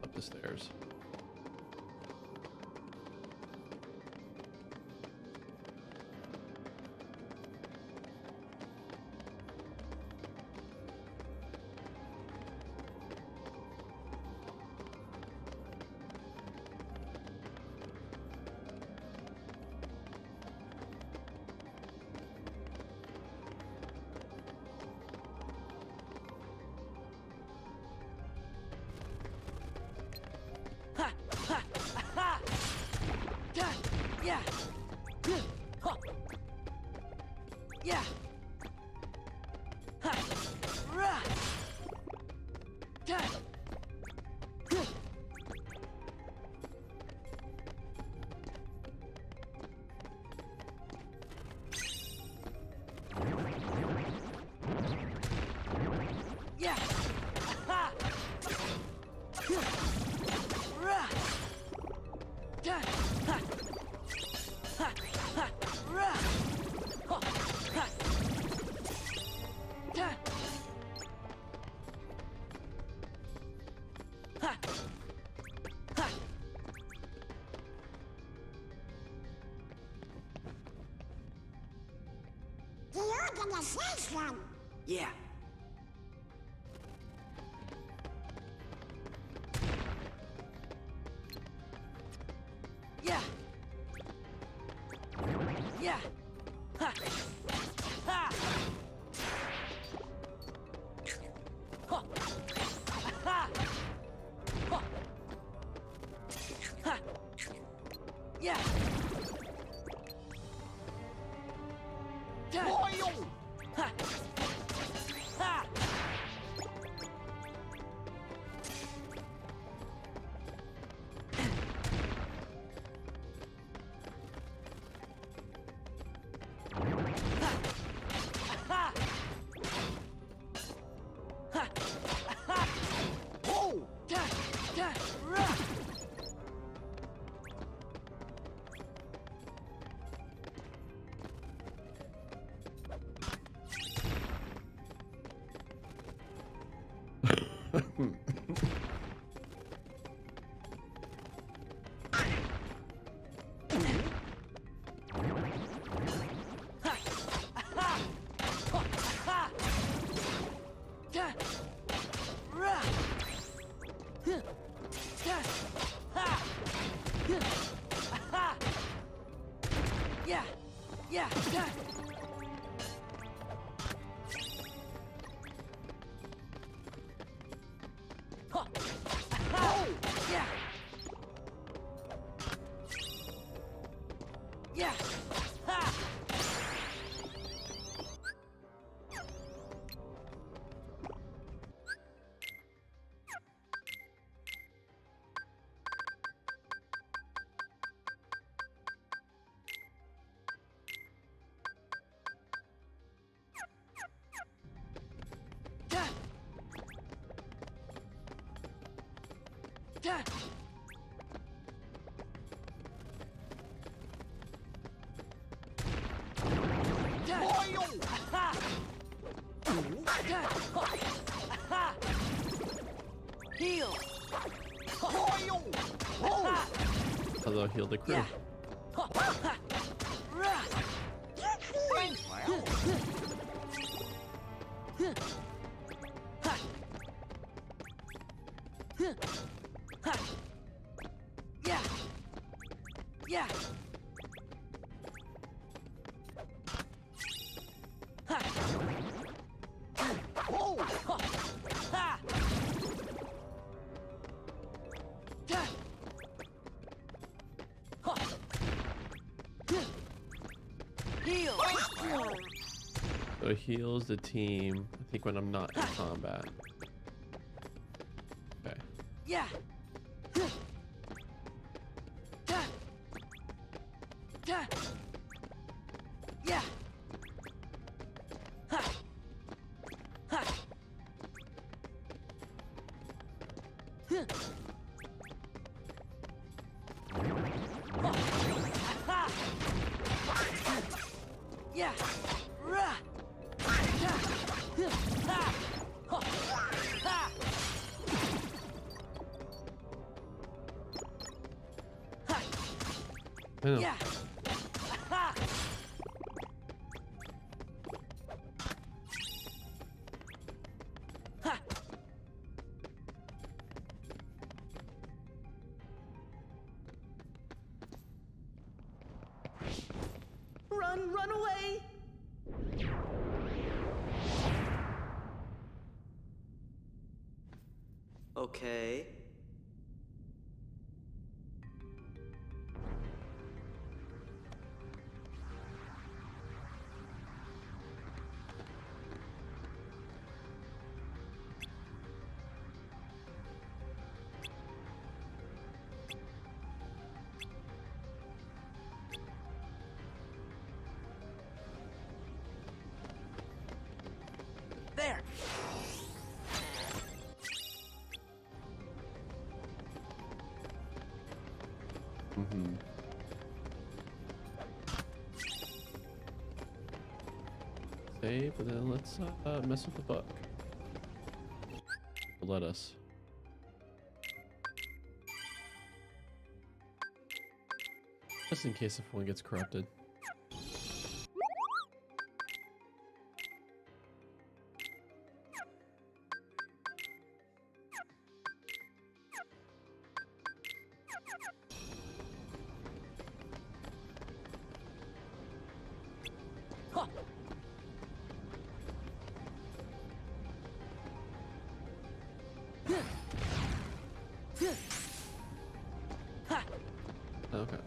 A: up the stairs.
E: The organization!
D: Yeah.
P: Yeah. Yeah. Ha. Ha. Ha. Ha. Ha. Ha. Yeah.
F: Boyle!
P: Ha. Ha.
F: Whoa!
P: Yeah. Yeah. Yeah. Huh. Yeah. Yeah. Ha. Yeah. Heal.
A: Although heal the crew.
P: Yeah. Yeah. Heal.
A: So it heals the team, I think, when I'm not in combat.
P: Yeah. Yeah. Ha. Ha. Huh. Ha. Yeah. Rah. Ha. Ha. Ha.
A: I know.
P: Yeah. Ha. Ha. Run away!
D: Okay.
P: There!
A: Mm-hmm. Save, and then let's mess with the book. Let us. Just in case if one gets corrupted.
P: Huh. Ha.
A: Okay.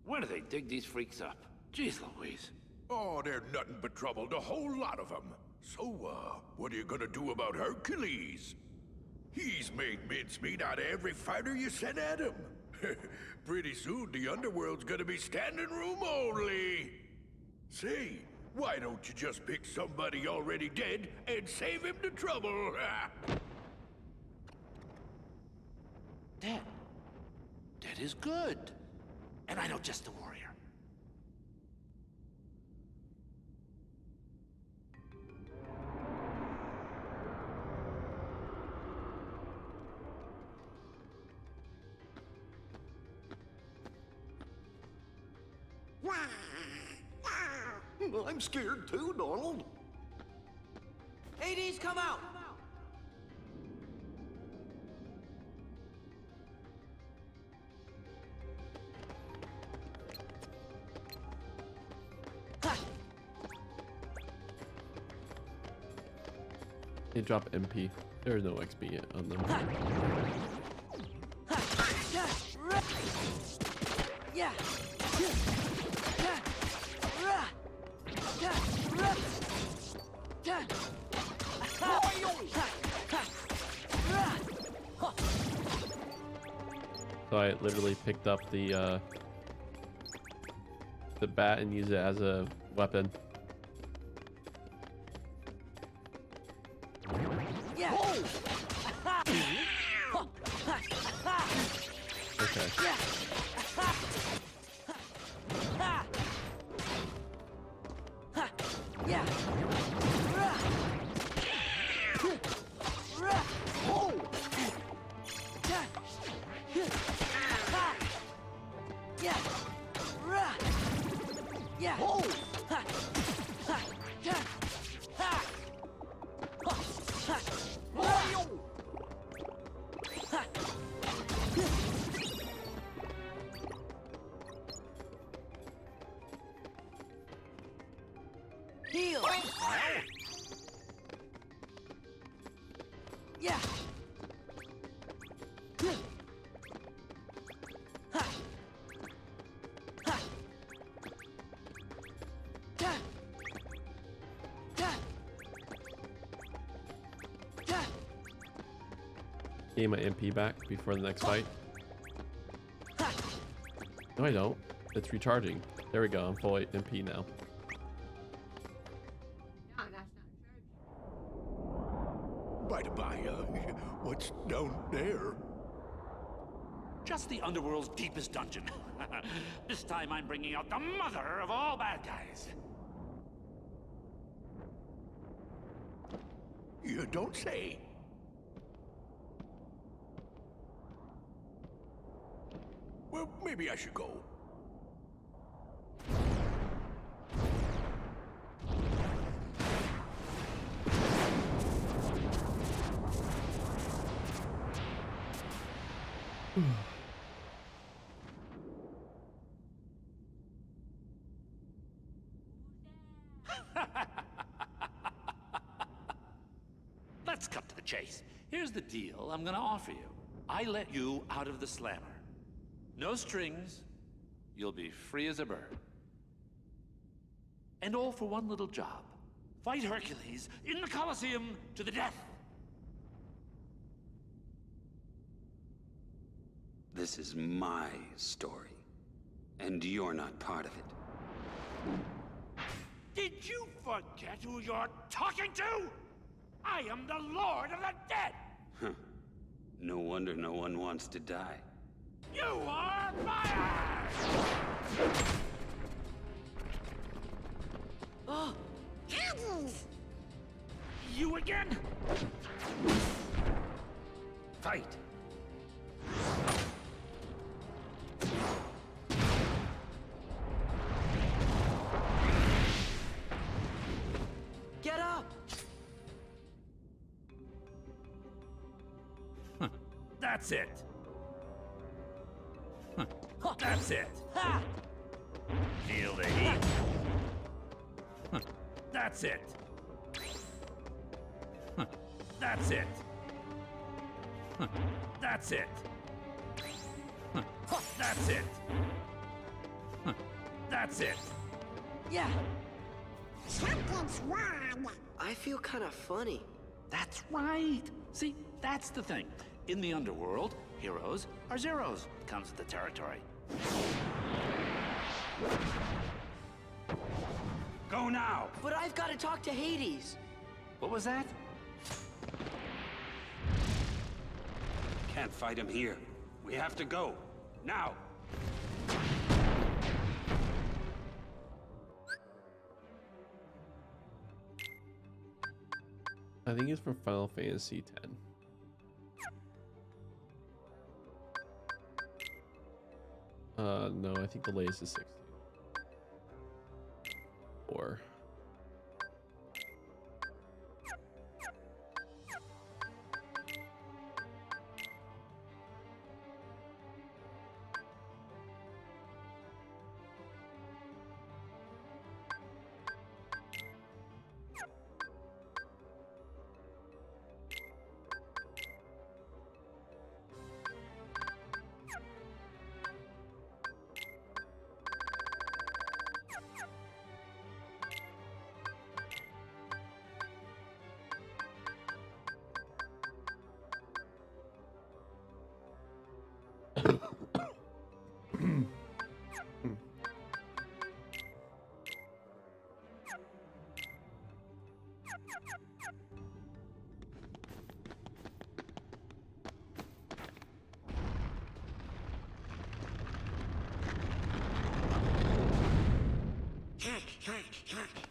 M: Where do they dig these freaks up? Jeez Louise.
K: Oh, they're nothing but trouble, the whole lot of them. So, what are you gonna do about Hercules? He's made mincemeat out of every fighter you sent at him. Pretty soon, the underworld's gonna be standing room only. Say, why don't you just pick somebody already dead and save him the trouble?
M: Dead. Dead is good. And I know just the warrior.
F: I'm scared too, Donald.
P: Hades, come out!
A: They drop MP. There's no XP yet on them.
P: Yeah.
A: So I literally picked up the bat and used it as a weapon.
P: Yeah.
A: Okay.
P: Yeah. Yeah. Heal. Yeah. Ha. Ha. Da. Da.
A: gain my MP back before the next fight. No, I don't. It's recharging. There we go. I'm full MP now.
K: By the by, what's down there?
M: Just the underworld's deepest dungeon. This time I'm bringing out the mother of all bad guys.
K: You don't say. Well, maybe I should go.
M: Let's cut to the chase. Here's the deal I'm gonna offer you. I let you out of the slammer. No strings. You'll be free as a bird. And all for one little job. Fight Hercules in the Colosseum to the death.
R: This is my story, and you're not part of it.
M: Did you forget who you're talking to? I am the Lord of the Dead!
R: Huh. No wonder no one wants to die.
M: You are fired!
P: Oh,
E: Hades!
M: You again?
R: Fight!
P: get up!
M: That's it. That's it.
P: Ha!
M: Feel the heat. That's it. That's it. That's it. That's it. That's it.
P: Yeah.
E: Something's wrong.
P: I feel kind of funny.
M: That's right. See, that's the thing. In the underworld, heroes are zeros. Comes with the territory. Go now!
P: But I've got to talk to Hades.
M: What was that?
R: Can't fight him here. We have to go. Now!
A: I think it's from Final Fantasy X. No, I think the latest is 16. Or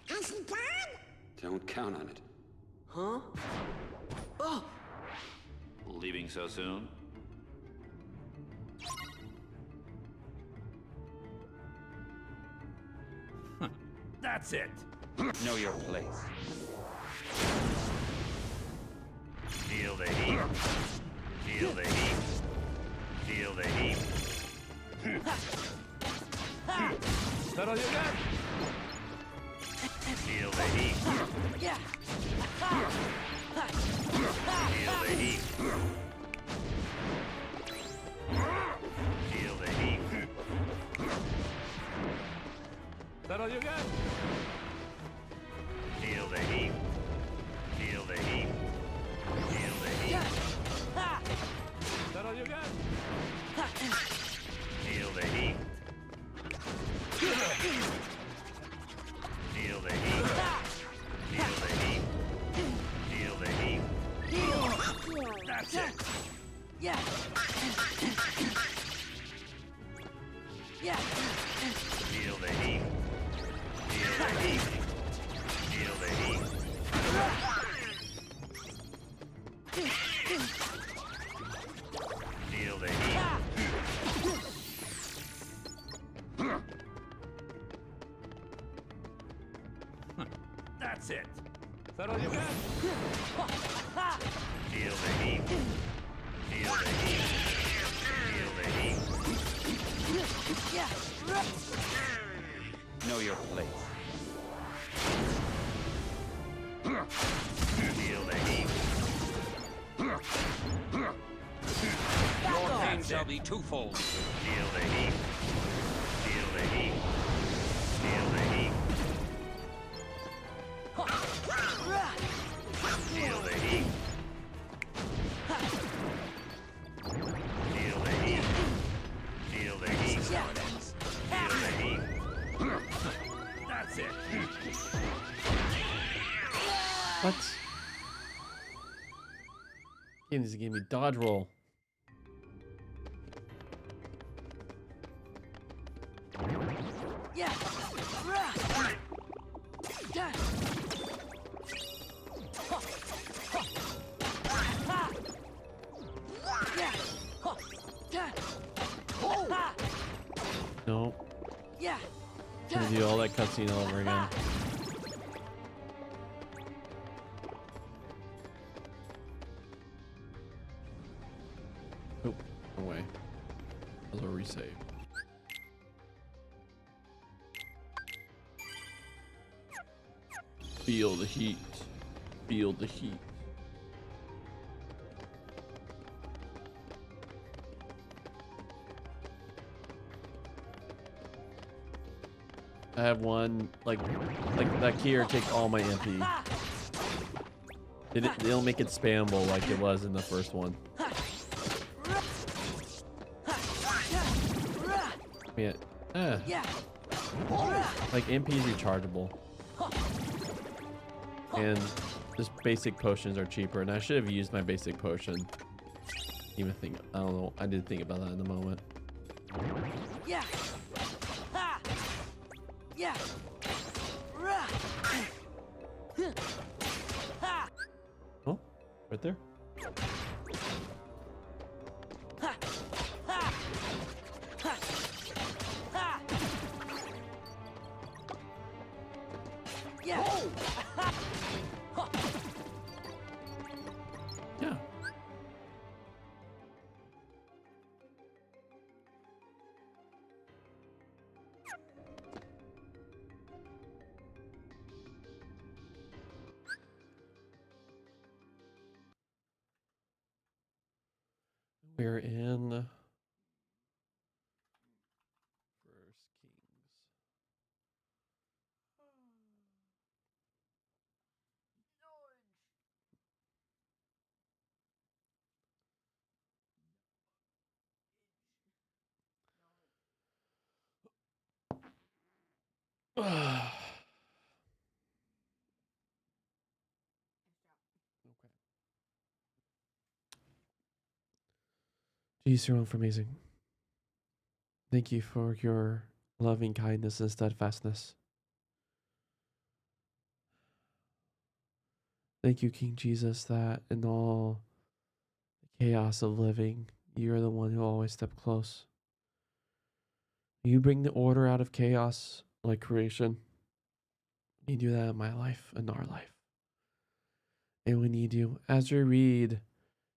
E: Has he gone?
R: Don't count on it.
P: Huh? Oh!
M: Leaving so soon? That's it.
R: Know your place.
M: Feel the heat. Feel the heat. Feel the heat.
P: Is that all you got?
M: Feel the heat.
P: Yeah.
M: Feel the heat. Feel the heat.
P: Is that all you got?
M: Feel the heat. Feel the heat. Feel the heat.
P: Ha!
M: That's it.
P: Yeah. Yeah.
M: Feel the heat. Feel the heat. Feel the heat. Feel the heat. That's it.
P: Is that all you got?
M: Feel the heat. Feel the heat. Feel the heat.
R: Know your place.
M: Feel the heat.
R: Your pain shall be twofold.
M: Feel the heat. Feel the heat. Feel the heat. Feel the heat. Feel the heat. Feel the heat. Feel the heat. That's it.
A: What? Game needs to give me dodge roll.
P: Yeah.
A: No.
P: Yeah.
A: Gonna do all that cutscene all over again. Oh, no way. That was a resave. Feel the heat. Feel the heat. I have one like that key or take all my MP. They'll make it spammable like it was in the first one. Yeah. Like MP is rechargeable. And just basic potions are cheaper, and I should have used my basic potion. Even think I don't know. I did think about that in the moment.
P: Yeah. Yeah.
A: Oh, right there.
P: Yeah.
A: Yeah. We're in First Kings. Jesus, you're amazing. Thank you for your loving kindness and steadfastness. Thank you, King Jesus, that in all the chaos of living, you are the one who always steps close. You bring the order out of chaos like creation. You do that in my life, in our life. And we need you. As we read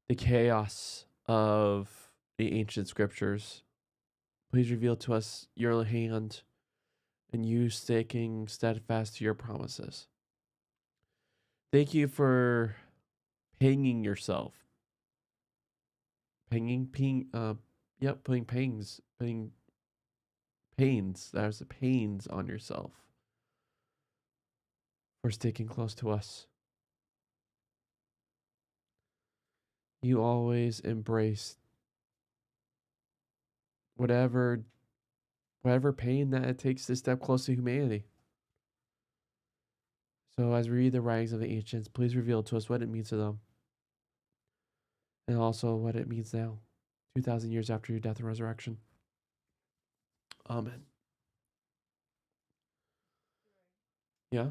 A: the chaos of the ancient scriptures, please reveal to us your hand and you sticking steadfast to your promises. Thank you for pinging yourself. Putting pains. There's the pains on yourself for sticking close to us. You always embrace whatever pain that it takes to step close to humanity. So as we read the writings of the ancients, please reveal to us what it means to them. and also what it means now, 2,000 years after your death and resurrection. Amen. Yeah?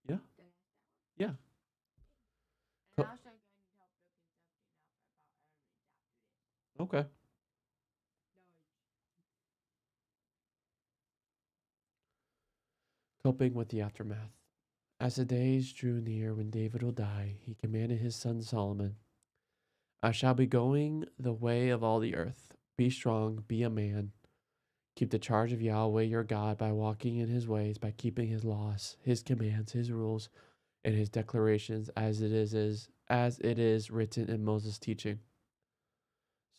A: Yeah? Yeah.
C: And
A: Co-
C: also, I'm going to help looking something up about enemies after this.
A: okay. Coping with the aftermath. As the days drew near when David will die, he commanded his son Solomon, I shall be going the way of all the earth. Be strong, be a man. Keep the charge of Yahweh your God by walking in his ways, by keeping his laws, his commands, his rules, and his declarations as it is written in Moses' teaching,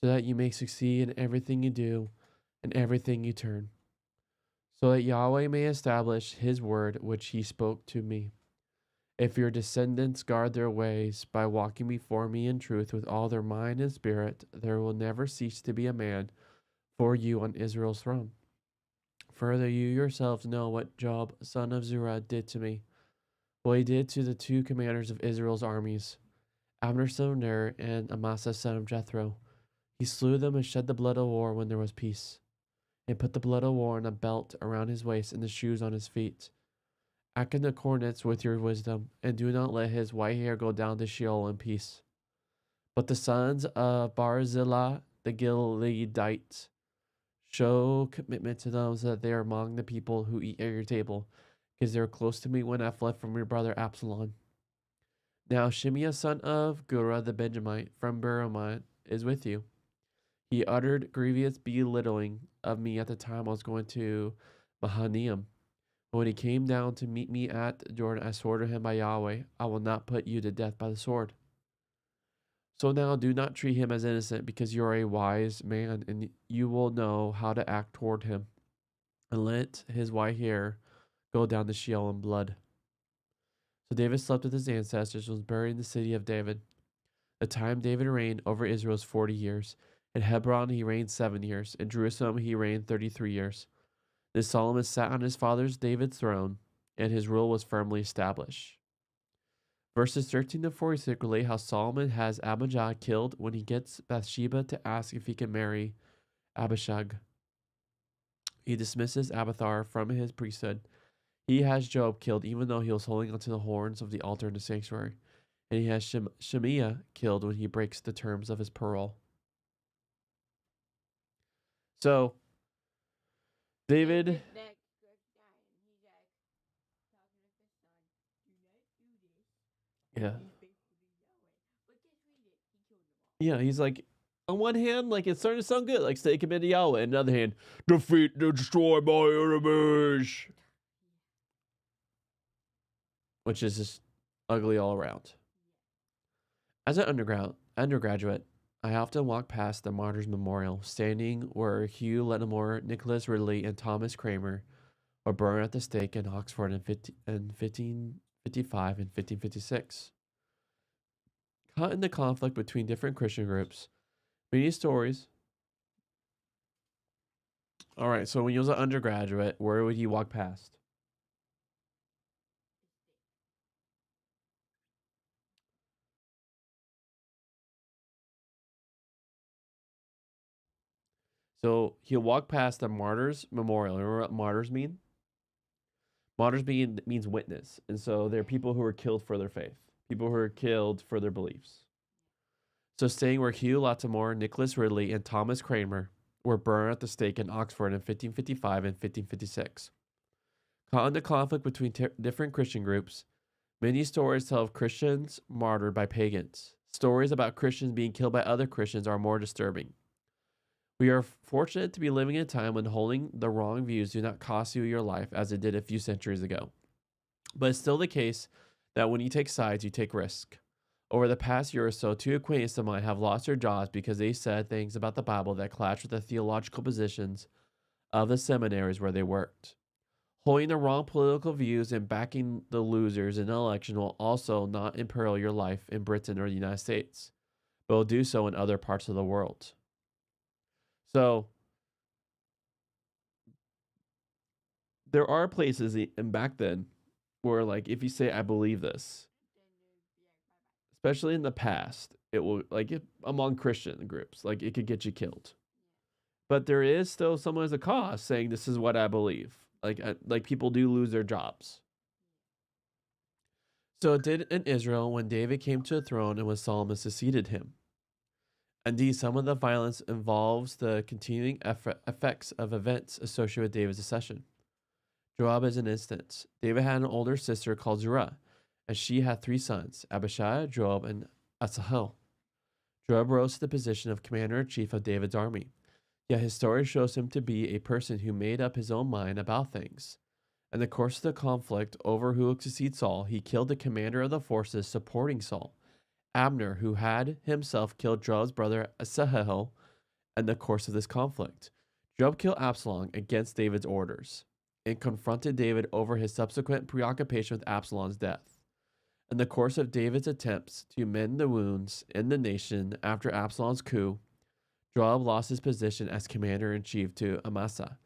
A: so that you may succeed in everything you do and everything you turn, so that Yahweh may establish his word which he spoke to me. If your descendants guard their ways by walking before me in truth with all their mind and spirit, there will never cease to be a man for you on Israel's throne. Further, you yourselves know what Job, son of Zerah, did to me, what he did to the two commanders of Israel's armies, Abner son of Ner and Amasa son of Jethro. He slew them and shed the blood of war when there was peace, and put the blood of war in a belt around his waist and the shoes on his feet. Act in accordance with your wisdom, and do not let his white hair go down to Sheol in peace. But the sons of Barzillai the Gileadite, show commitment to them so that they are among the people who eat at your table, because they were close to me when I fled from your brother Absalom. Now Shimei son of Gura the Benjamite from Beeromot is with you. He uttered grievous belittling of me at the time I was going to Mahanaim. But when he came down to meet me at Jordan, I swore to him by Yahweh, I will not put you to death by the sword. So now do not treat him as innocent, because you are a wise man, and you will know how to act toward him. And let his white hair go down to Sheol in blood. So David slept with his ancestors and was buried in the city of David. The time David reigned over Israel was 40 years. In Hebron he reigned 7 years. In Jerusalem he reigned 33 years. Then Solomon sat on his father's David's throne, and his rule was firmly established. Verses 13 to 46 relate how Solomon has Abijah killed when he gets Bathsheba to ask if he can marry Abishag. He dismisses Abiathar from his priesthood. He has Job killed even though he was holding onto the horns of the altar in the sanctuary. And he has Shemaiah killed when he breaks the terms of his parole. So, David... Yeah. Yeah, he's like, on one hand, like, it's starting to sound good, like, stay committed to Yahweh. On the other hand, defeat and destroy my enemies. Which is just ugly all around. As an undergraduate, I often walk past the Martyrs Memorial, standing where Hugh Lettemore, Nicholas Ridley, and Thomas Kramer were burned at the stake in Oxford in 1555 and 1556. Caught in the conflict between different Christian groups, many stories. All right, so when you was an undergraduate, where would you walk past? So he'll walk past the Martyrs Memorial. Remember what martyrs mean? Martyrs means witness. And so they're people who are killed for their faith, people who are killed for their beliefs. So staying where Hugh Latimer, Nicholas Ridley, and Thomas Kramer were burned at the stake in Oxford in 1555 and 1556. Caught in the conflict between different Christian groups, many stories tell of Christians martyred by pagans. Stories about Christians being killed by other Christians are more disturbing. We are fortunate to be living in a time when holding the wrong views do not cost you your life as it did a few centuries ago. But it's still the case that when you take sides, you take risk. Over the past year or so, 2 acquaintances of mine have lost their jobs because they said things about the Bible that clashed with the theological positions of the seminaries where they worked. Holding the wrong political views and backing the losers in an election will also not imperil your life in Britain or the United States, but will do so in other parts of the world. So, there are places, and back then, where, like, if you say, I believe this, especially in the past, it will like among Christian groups, like it could get you killed. But there is still someone as a cause saying this is what I believe. Like people do lose their jobs. So it did in Israel when David came to the throne and when Solomon succeeded him. Indeed, some of the violence involves the continuing effects of events associated with David's accession. Joab is an instance. David had an older sister called Zerah, and she had 3 sons, Abishai, Joab, and Asahel. Joab rose to the position of commander-in-chief of David's army, yet his story shows him to be a person who made up his own mind about things. In the course of the conflict over who would succeed Saul, he killed the commander of the forces supporting Saul, Abner, who had himself killed Joab's brother Asahel in the course of this conflict. Joab killed Absalom against David's orders and confronted David over his subsequent preoccupation with Absalom's death. In the course of David's attempts to mend the wounds in the nation after Absalom's coup, Joab lost his position as commander-in-chief to Amasa,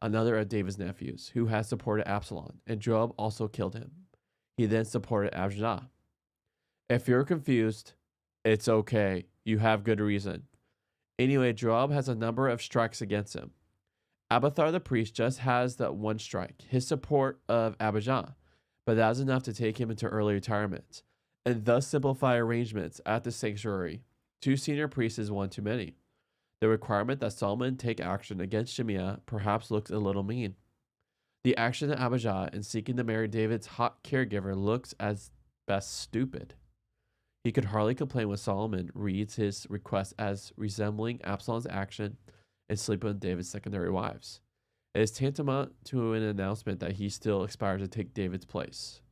A: another of David's nephews, who had supported Absalom, and Joab also killed him. He then supported Abijah. If you're confused, it's okay. You have good reason. Anyway, Joab has a number of strikes against him. Abiathar the priest just has that one strike, his support of Abijah, but that is enough to take him into early retirement, and thus simplify arrangements at the sanctuary. 2 senior priests is one too many. The requirement that Solomon take action against Shimei perhaps looks a little mean. The action of Abijah in seeking to marry David's hot caregiver looks as best stupid. He could hardly complain when Solomon reads his request as resembling Absalom's action in sleeping with David's secondary wives. It is tantamount to an announcement that he still aspires to take David's place.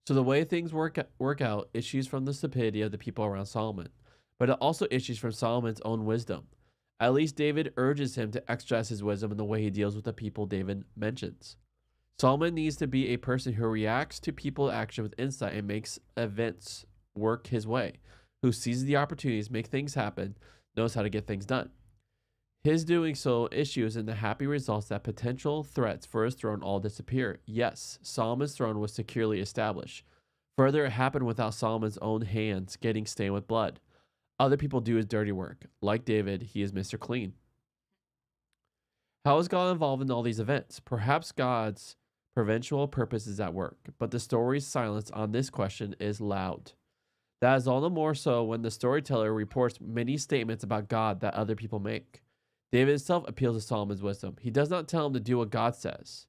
A: So the way things work out issues from the stupidity of the people around Solomon, but it also issues from Solomon's own wisdom. At least David urges him to exercise his wisdom in the way he deals with the people David mentions. Solomon needs to be a person who reacts to people action with insight and makes events work his way, who seizes the opportunities, make things happen, knows how to get things done. His doing so issues in the happy results that potential threats for his throne all disappear. Yes, Solomon's throne was securely established. Further, it happened without Solomon's own hands getting stained with blood. Other people do his dirty work. Like David, he is Mr. Clean. How is God involved in all these events? Perhaps God's providential purpose is at work, but the story's silence on this question is loud. That is all the more so when the storyteller reports many statements about God that other people make. David himself appeals to Solomon's wisdom. He does not tell him to do what God says.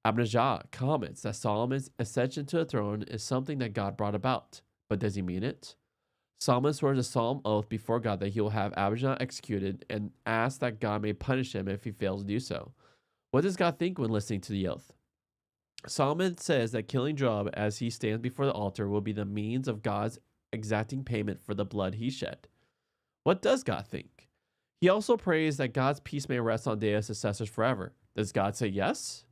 A: Abijah comments that Solomon's ascension to the throne is something that God brought about, but does he mean it? Solomon swears a solemn oath before God that he will have Abijah executed and asks that God may punish him if he fails to do so. What does God think when listening to the oath? Solomon says that killing Joab as he stands before the altar will be the means of God's exacting payment for the blood he shed. What does God think? He also prays that God's peace may rest on David's successors forever. Does God say yes?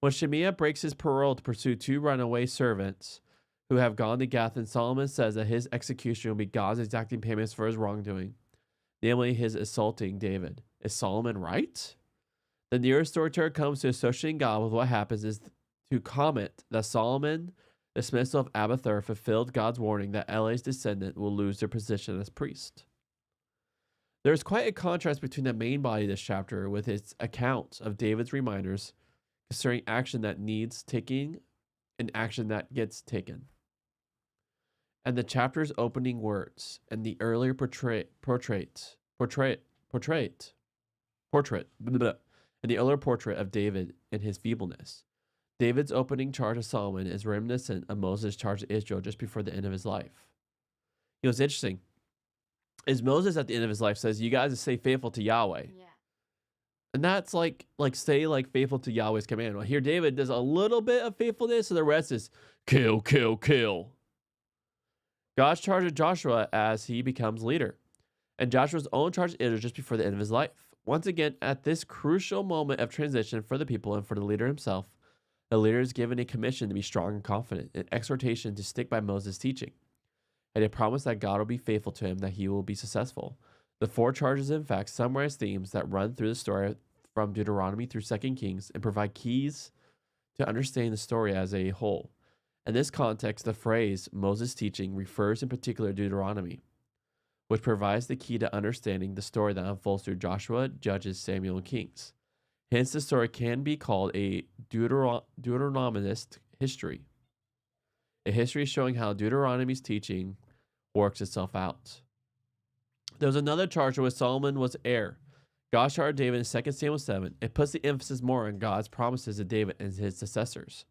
A: When Shimei breaks his parole to pursue 2 runaway servants who have gone to Gath, and Solomon says that his execution will be God's exacting payments for his wrongdoing, namely his assaulting David. Is Solomon right? The nearest storyteller comes to associating God with what happens is to comment that Solomon dismissal of Abiathar fulfilled God's warning that Eli's descendant will lose their position as priest. There is quite a contrast between the main body of this chapter with its account of David's reminders concerning action that needs taking and action that gets taken, and the chapter's opening words and the earlier portrait, and the earlier portrait of David in his feebleness. David's opening charge of Solomon is reminiscent of Moses' charge to Israel just before the end of his life. You know, it's interesting. Is Moses at the end of his life says, "You guys stay faithful to Yahweh." Yeah. And that's like stay like faithful to Yahweh's command. Well, here David does a little bit of faithfulness, so the rest is kill, kill, kill. God's charge of Joshua as he becomes leader, and Joshua's own charge to Israel just before the end of his life. Once again, at this crucial moment of transition for the people and for the leader himself, the leader is given a commission to be strong and confident, an exhortation to stick by Moses' teaching, and a promise that God will be faithful to him, that he will be successful. The 4 charges, in fact, summarize themes that run through the story from Deuteronomy through 2 Kings and provide keys to understanding the story as a whole. In this context, the phrase Moses' teaching refers in particular to Deuteronomy, which provides the key to understanding the story that unfolds through Joshua, Judges, Samuel, and Kings. Hence, the story can be called a Deuteronomist history, a history showing how Deuteronomy's teaching works itself out. There was another charge where Solomon was heir. God charged David in 2 Samuel 7. It puts the emphasis more on God's promises to David and his successors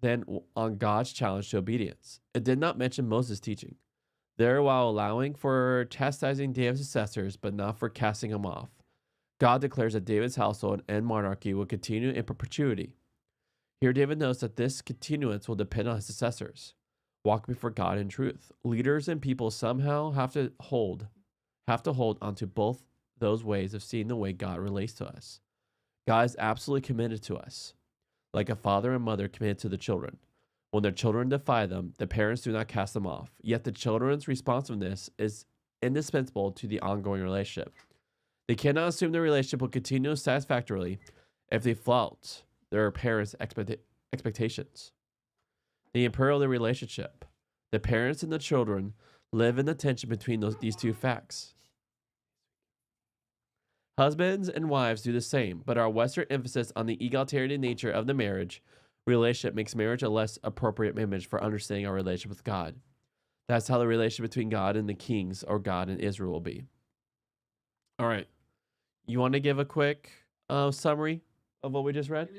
A: than on God's challenge to obedience. It did not mention Moses' teaching there, while allowing for chastising David's successors, but not for casting him off. God declares that David's household and monarchy will continue in perpetuity. Here, David knows that this continuance will depend on his successors. Walk before God in truth. Leaders and people somehow have to hold onto both those ways of seeing the way God relates to us. God is absolutely committed to us, like a father and mother committed to the children. When their children defy them, the parents do not cast them off. Yet the children's responsiveness is indispensable to the ongoing relationship. They cannot assume the relationship will continue satisfactorily if they flout their parents' expectations. The imperil the relationship. The parents and the children live in the tension between these two facts. Husbands and wives do the same, but our Western emphasis on the egalitarian nature of the marriage relationship makes marriage a less appropriate image for understanding our relationship with God. That's how the relationship between God and the kings, or God and Israel, will be. All right. You want to give a quick summary of what we just read?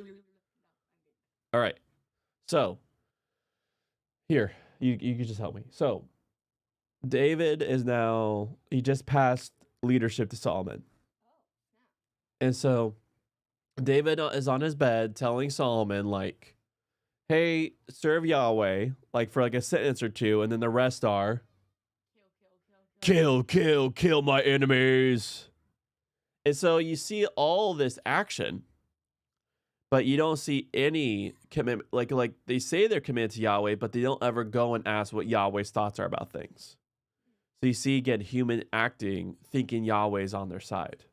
A: All right. So, here, you can just help me. So, David is now, he just passed leadership to Solomon. And so, David is on his bed telling Solomon, like, hey, serve Yahweh, like for like a sentence or two, and then the rest are kill my enemies. And so you see all this action, but you don't see any commitment. Like they say they're committed to Yahweh, but they don't ever go and ask what Yahweh's thoughts are about things. So you see again human acting, thinking Yahweh's on their side.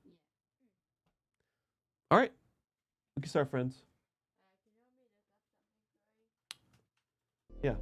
A: All right, we can start, friends. Yeah.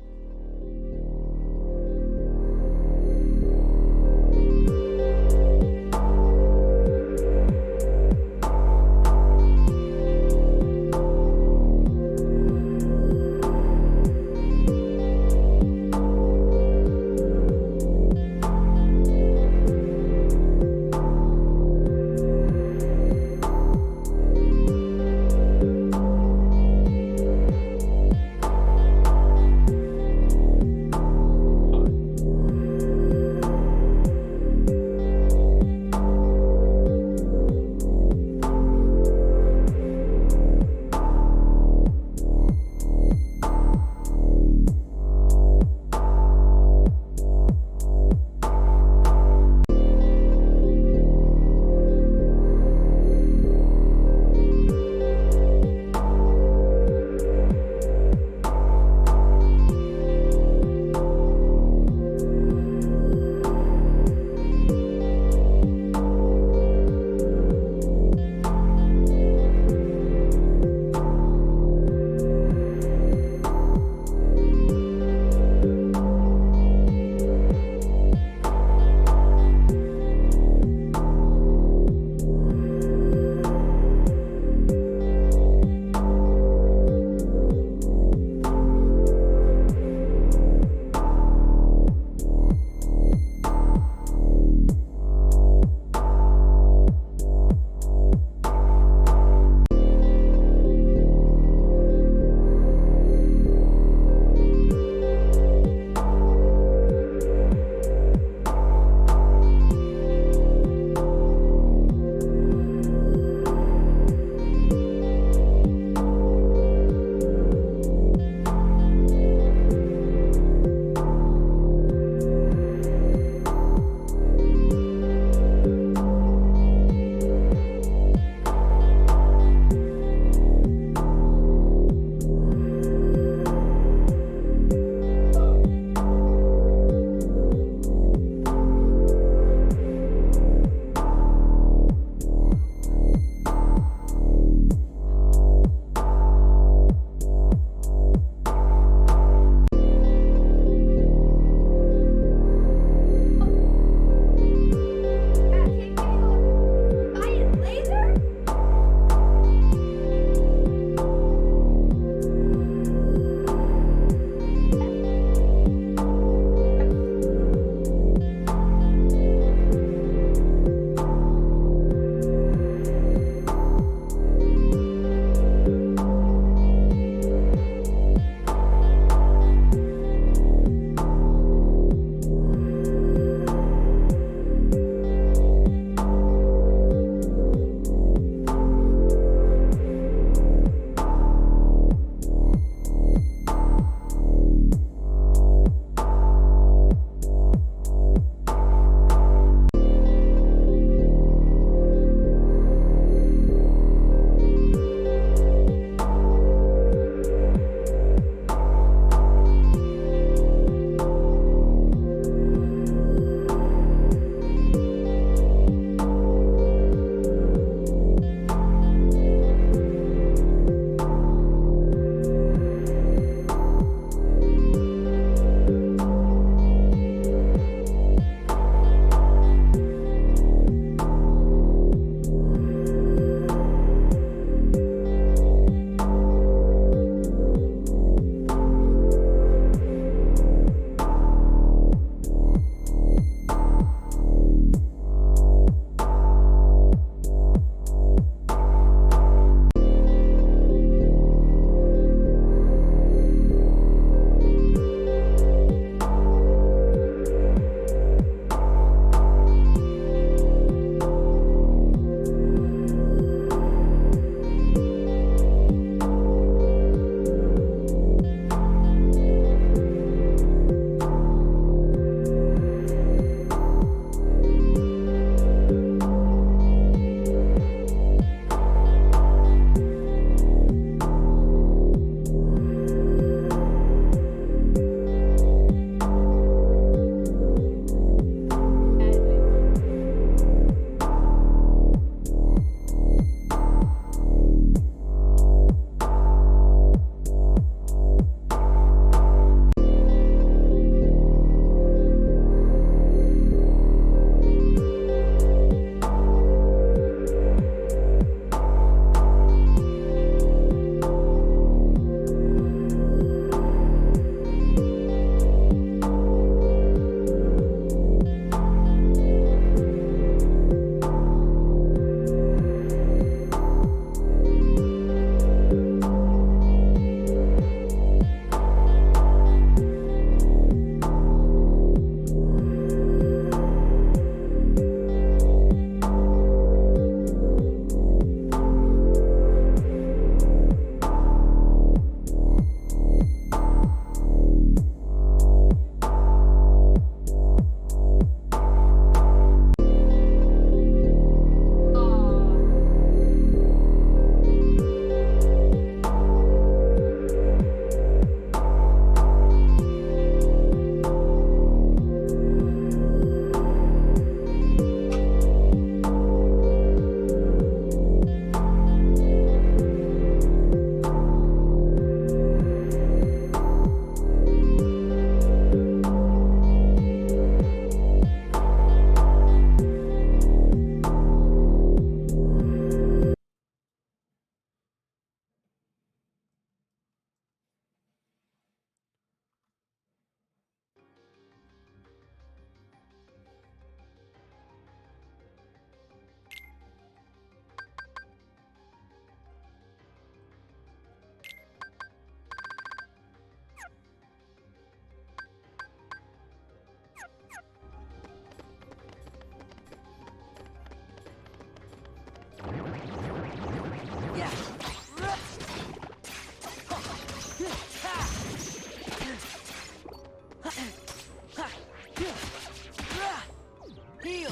P: Heal!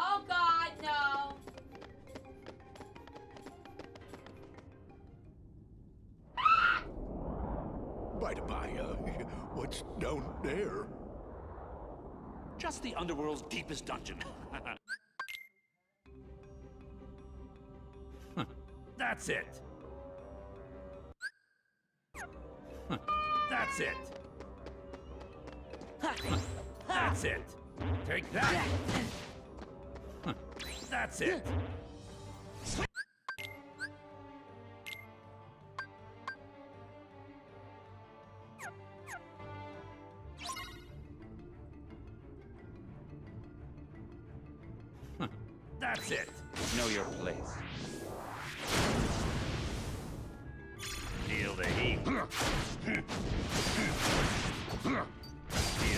C: Oh God, no.
K: By the by, what's down there?
M: Just the underworld's deepest dungeon. That's it. That's it. That's it. Take that. That's it. That's it.
R: Know your place.
M: Feel the heat. Feel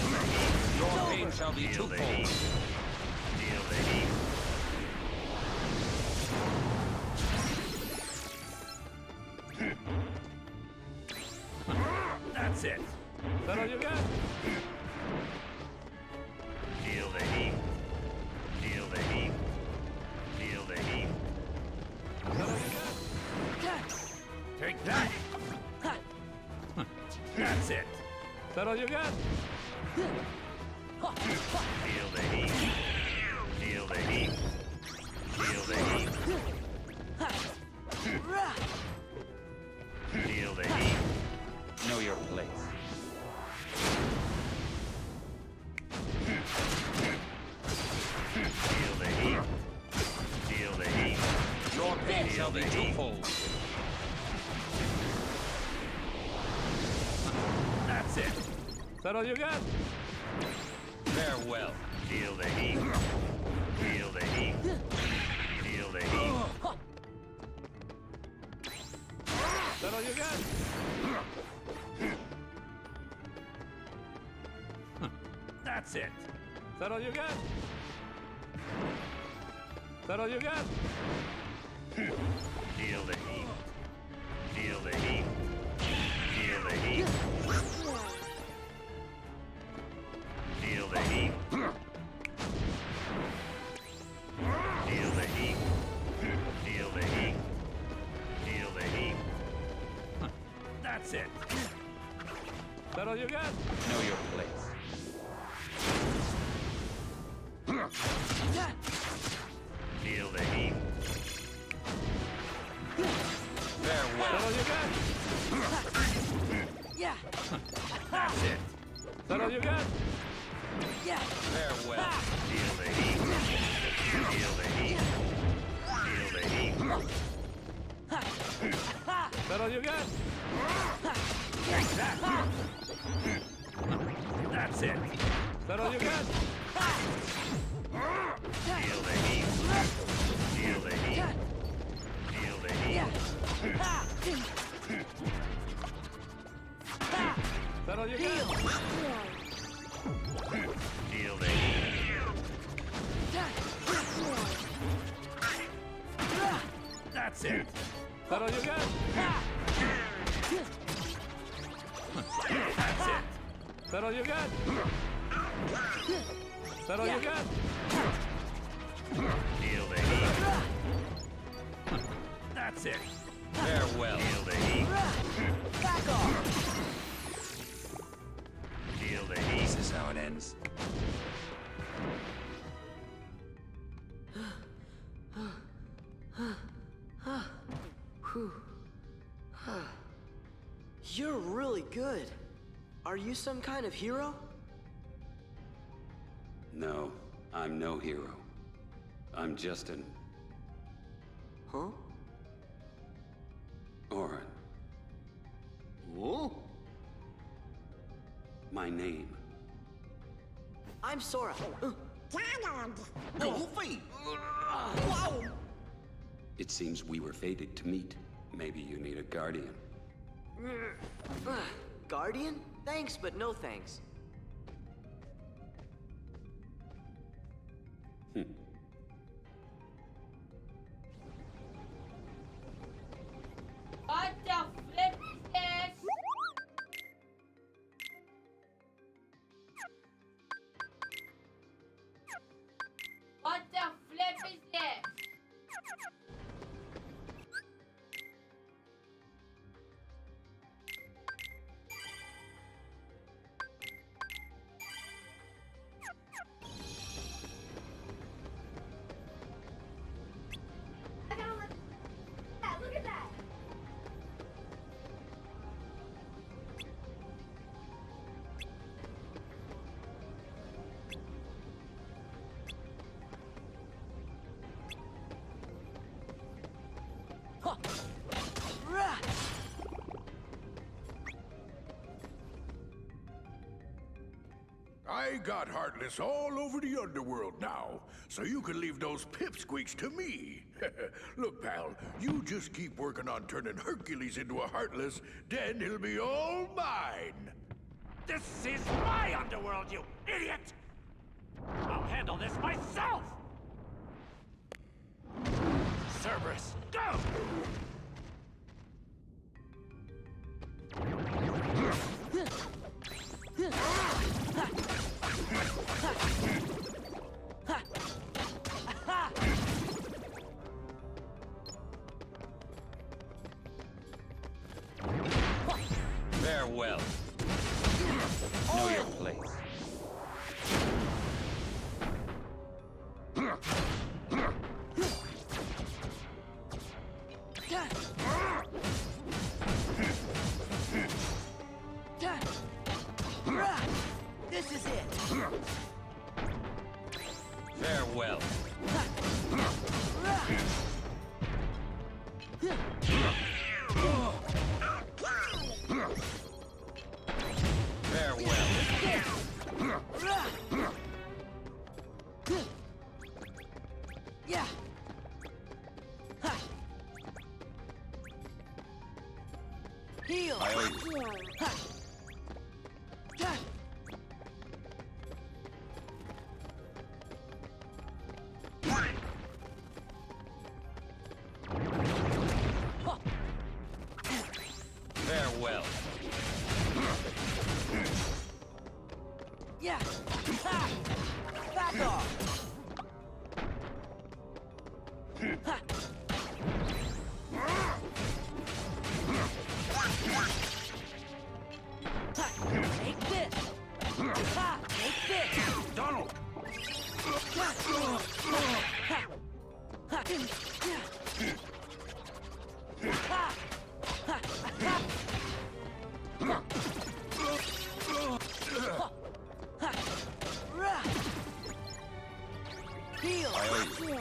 M: the heat.
R: Your pain shall be
M: Feel the
R: twofold.
M: heat. Feel the heat. That's it. Is that all you got? Feel the heat. Feel the heat. Feel the heat. Is that all you got? Take that. That's it. Is that all you got? Feel the heat. Feel the heat. Feel the heat. Feel the heat.
R: Know your place.
M: Feel the heat. Feel the heat.
R: Your pain shall be twofold.
M: That's it. Is that all you got?
R: Farewell.
M: Feel the heat. Feel the heat. Feel the heat. Is that all you got? That's it. Is that all you got? Is that all you got? Feel the heat. Feel the heat. Feel the heat. Feel the heat. Feel the heat. Feel the heat. Feel the heat. That's it. Is that all you got?
R: Know your place.
M: Feel the heat.
R: Farewell.
M: Is that all you got?
P: Yeah.
M: That's it. Is that all you got?
P: Yeah.
R: Farewell.
M: Feel the heat. Feel the heat. Feel the heat. Is that all you got? Take that. That's it. Is that all you got? Feel the heat. Feel the heat. Feel the heat. Is that all you got? Feel the heat. That's it. Is that all you got? That's it. Is that all you got? Is that all you got? Feel the heat. That's it.
R: Farewell.
M: Feel the heat.
P: Back off.
M: Feel the heat.
R: This is how it ends.
D: You're really good. Are you some kind of hero?
R: No, I'm no hero. I'm just an
D: Huh?
R: Orin.
F: Whoa?
R: My name.
D: I'm Sora.
E: Donald!
F: Goofy!
R: It seems we were fated to meet. Maybe you need a guardian.
D: Guardian? Thanks, but no thanks.
C: What the flip is this? What the flip is this? I gotta look at that. Look at that.
K: I got Heartless all over the underworld now, so you can leave those pipsqueaks to me. Look, pal, you just keep working on turning Hercules into a Heartless, then he'll be all mine.
M: This is my underworld, you idiot! I'll handle this myself! Cerberus, go!
R: Farewell. Know your place.
P: This is it.
R: Farewell.
P: Yeah. Heal.
R: I owe you. Farewell.
P: Yeah. Ha. Back off. Ha. Take this. Ha. Take this.
M: Donald!
P: Ha. Ha. Ha. Ha. Ha. Ha. Heal.
R: I owe you.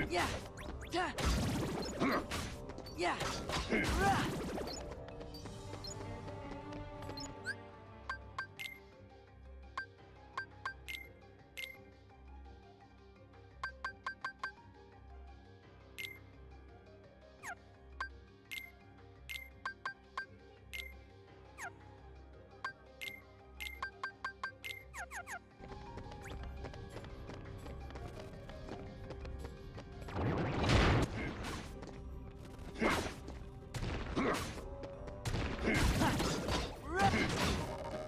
P: Yeah. Yeah.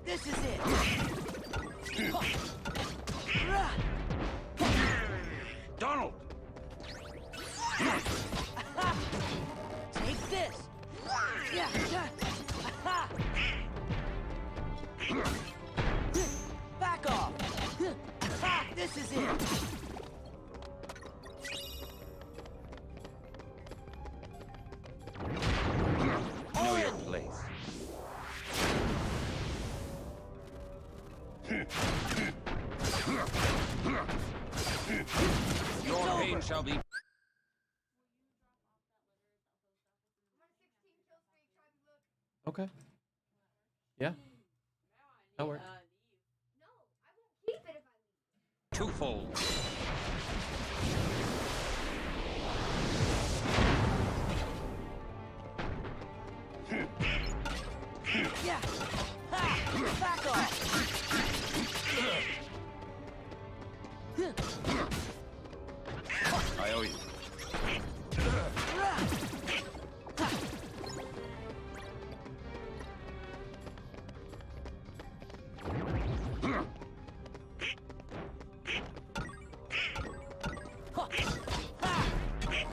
P: This is it.
M: Donald!
P: Take this. Yeah.
M: Your pain shall be.
A: Okay. Yeah. That works.
M: Twofold.
P: Yeah! Ha! Back off!
M: I owe you.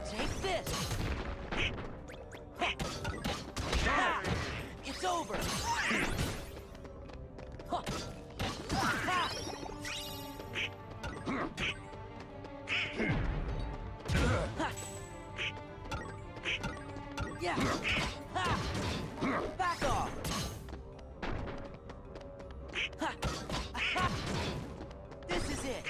P: Take this! Ha! It's over! Ha! Ha! Yeah! Ha! Back off! Ha! Ha! This is it!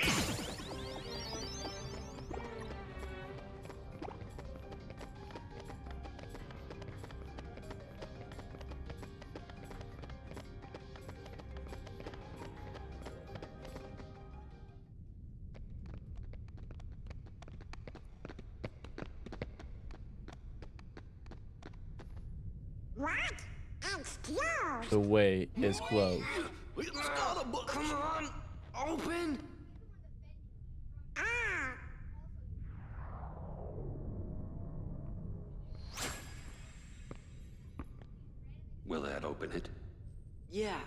E: What? Excuse.
A: The way is closed.
F: It's got a book.
P: Come on! Open!
E: Ah,
R: Will that open it?
D: Yeah,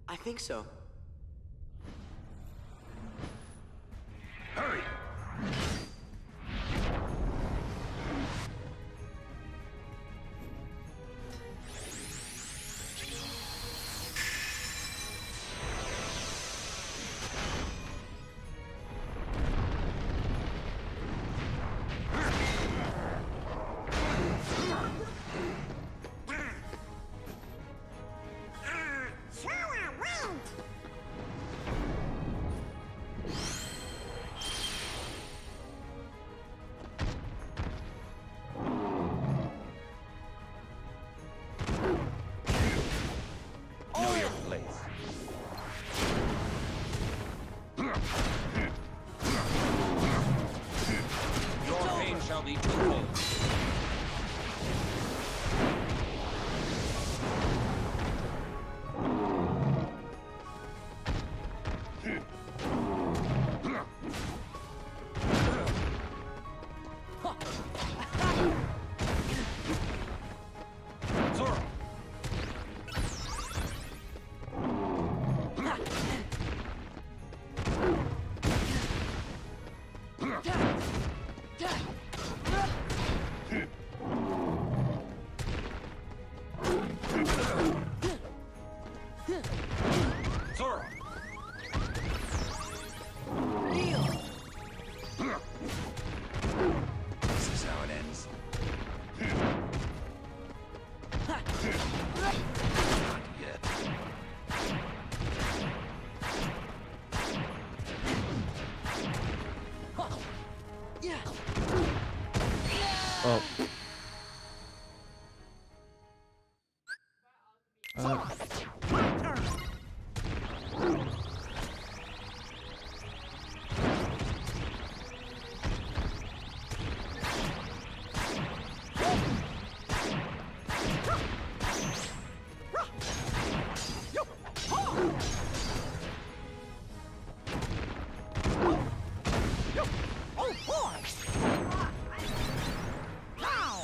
D: I think so.
M: Hurry!
E: sure I won't.
M: Know your place. Your pain shall be twofold. Zoro! Zoro! This is how it ends. Not yet.
P: Yeah!
A: Oh.
P: Oh boy! Pow!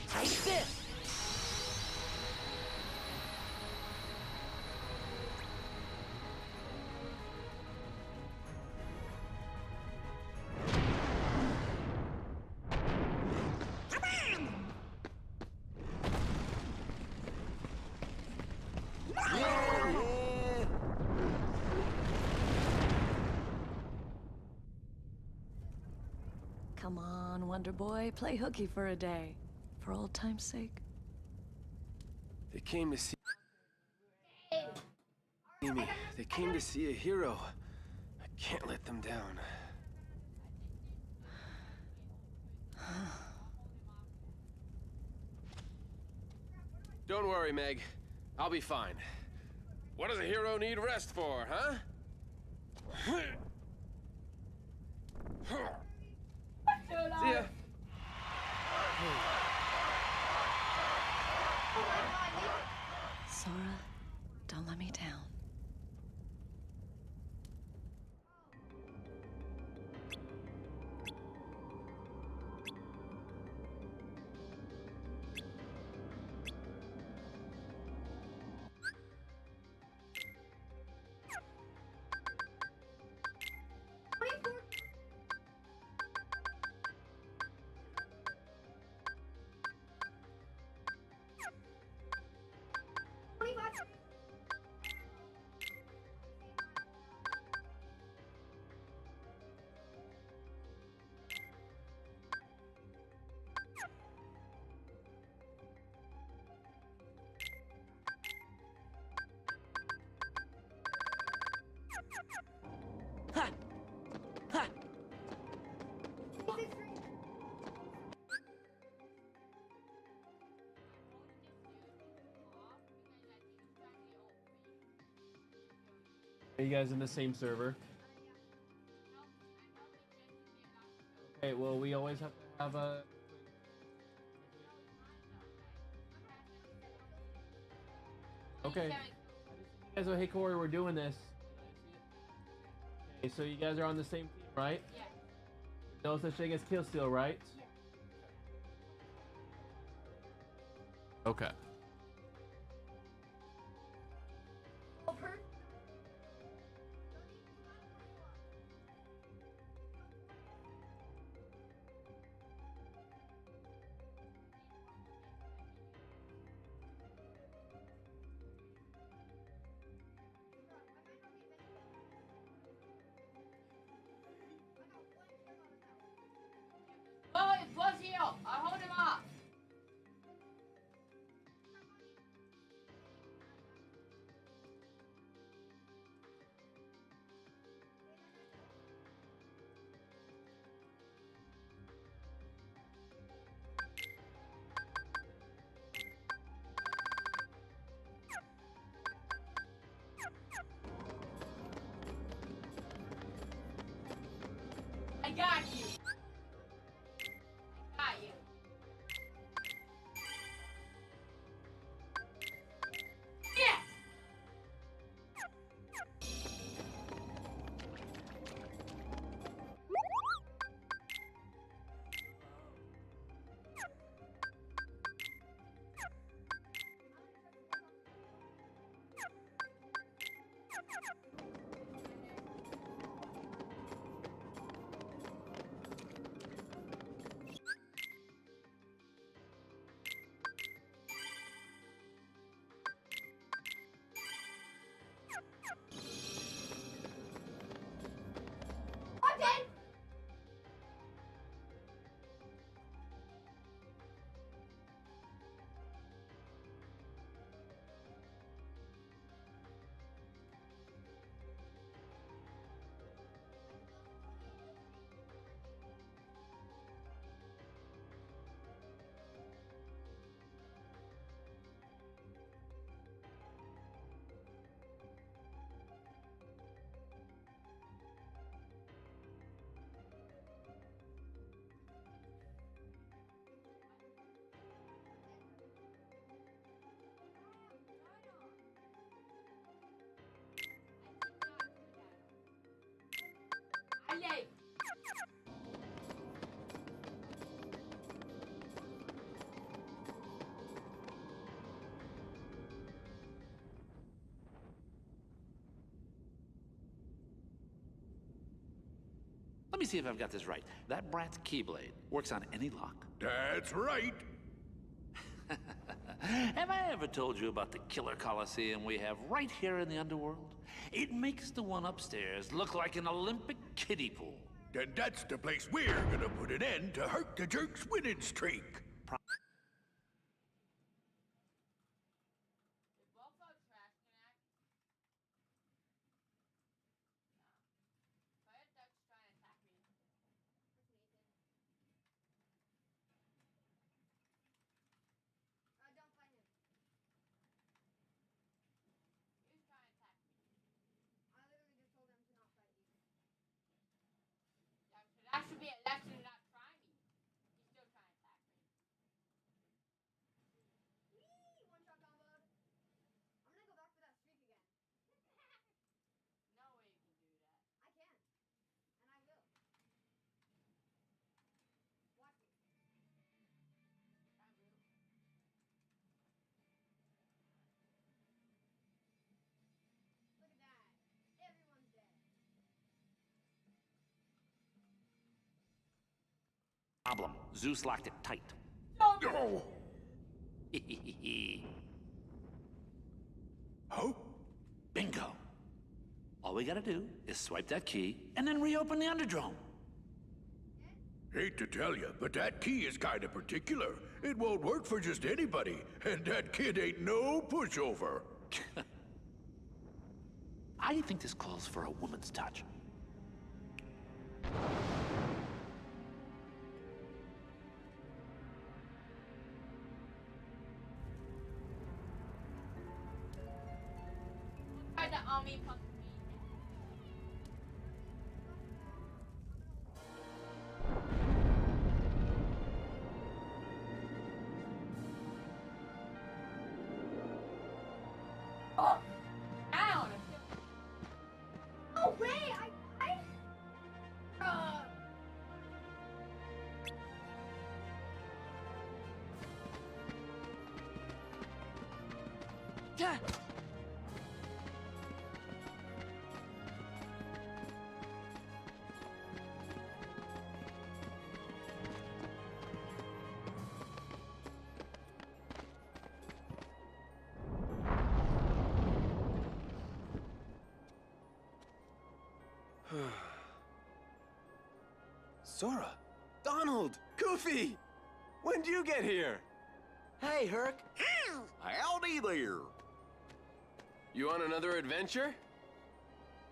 P: Take this!
Q: Come on, Wonder Boy, play hooky for a day. For old time's sake.
S: They came to see me. They came to see a hero. I can't let them down. Don't worry, Meg. I'll be fine. What does a hero need rest for, huh? See ya.
Q: Sora, don't let me down.
A: Are you guys in the same server? Okay, well, we always have to have a... Okay. You guys, oh, hey, Corey, we're doing this. Okay, so you guys are on the same team, right? Yeah. No such thing as kill steal, right? Yeah. Okay.
C: Oh, it's plus heal. I'll hold him off.
M: Let me see if I've got this right. That brat's Keyblade works on any lock.
K: That's right.
M: Have I ever told you about the killer coliseum we have right here in the underworld? It makes the one upstairs look like an Olympic kiddie pool.
K: Then that's the place we're gonna put an end to Hurt the Jerk's winning streak.
C: That should be a lesson to not try me. He's still trying to attack me.
T: One shot comboed. I'm gonna go back for that streak again.
C: No way you can do that.
T: I can. And I will. Watch me.
C: I will.
T: Look at that. Everyone's dead.
M: Problem. Zeus locked it tight.
K: Oh! Oh?
M: Bingo. All we gotta do is swipe that key and then reopen the Underdrome.
K: Hate to tell you, but that key is kinda particular. It won't work for just anybody, and that kid ain't no pushover.
M: I think this calls for a woman's touch.
C: Try the army pump me. Oh! Down!
T: No way!
S: Sora! Donald! Goofy! When'd you get here?
D: Hey, Herc.
F: Howdy there.
S: You on another adventure?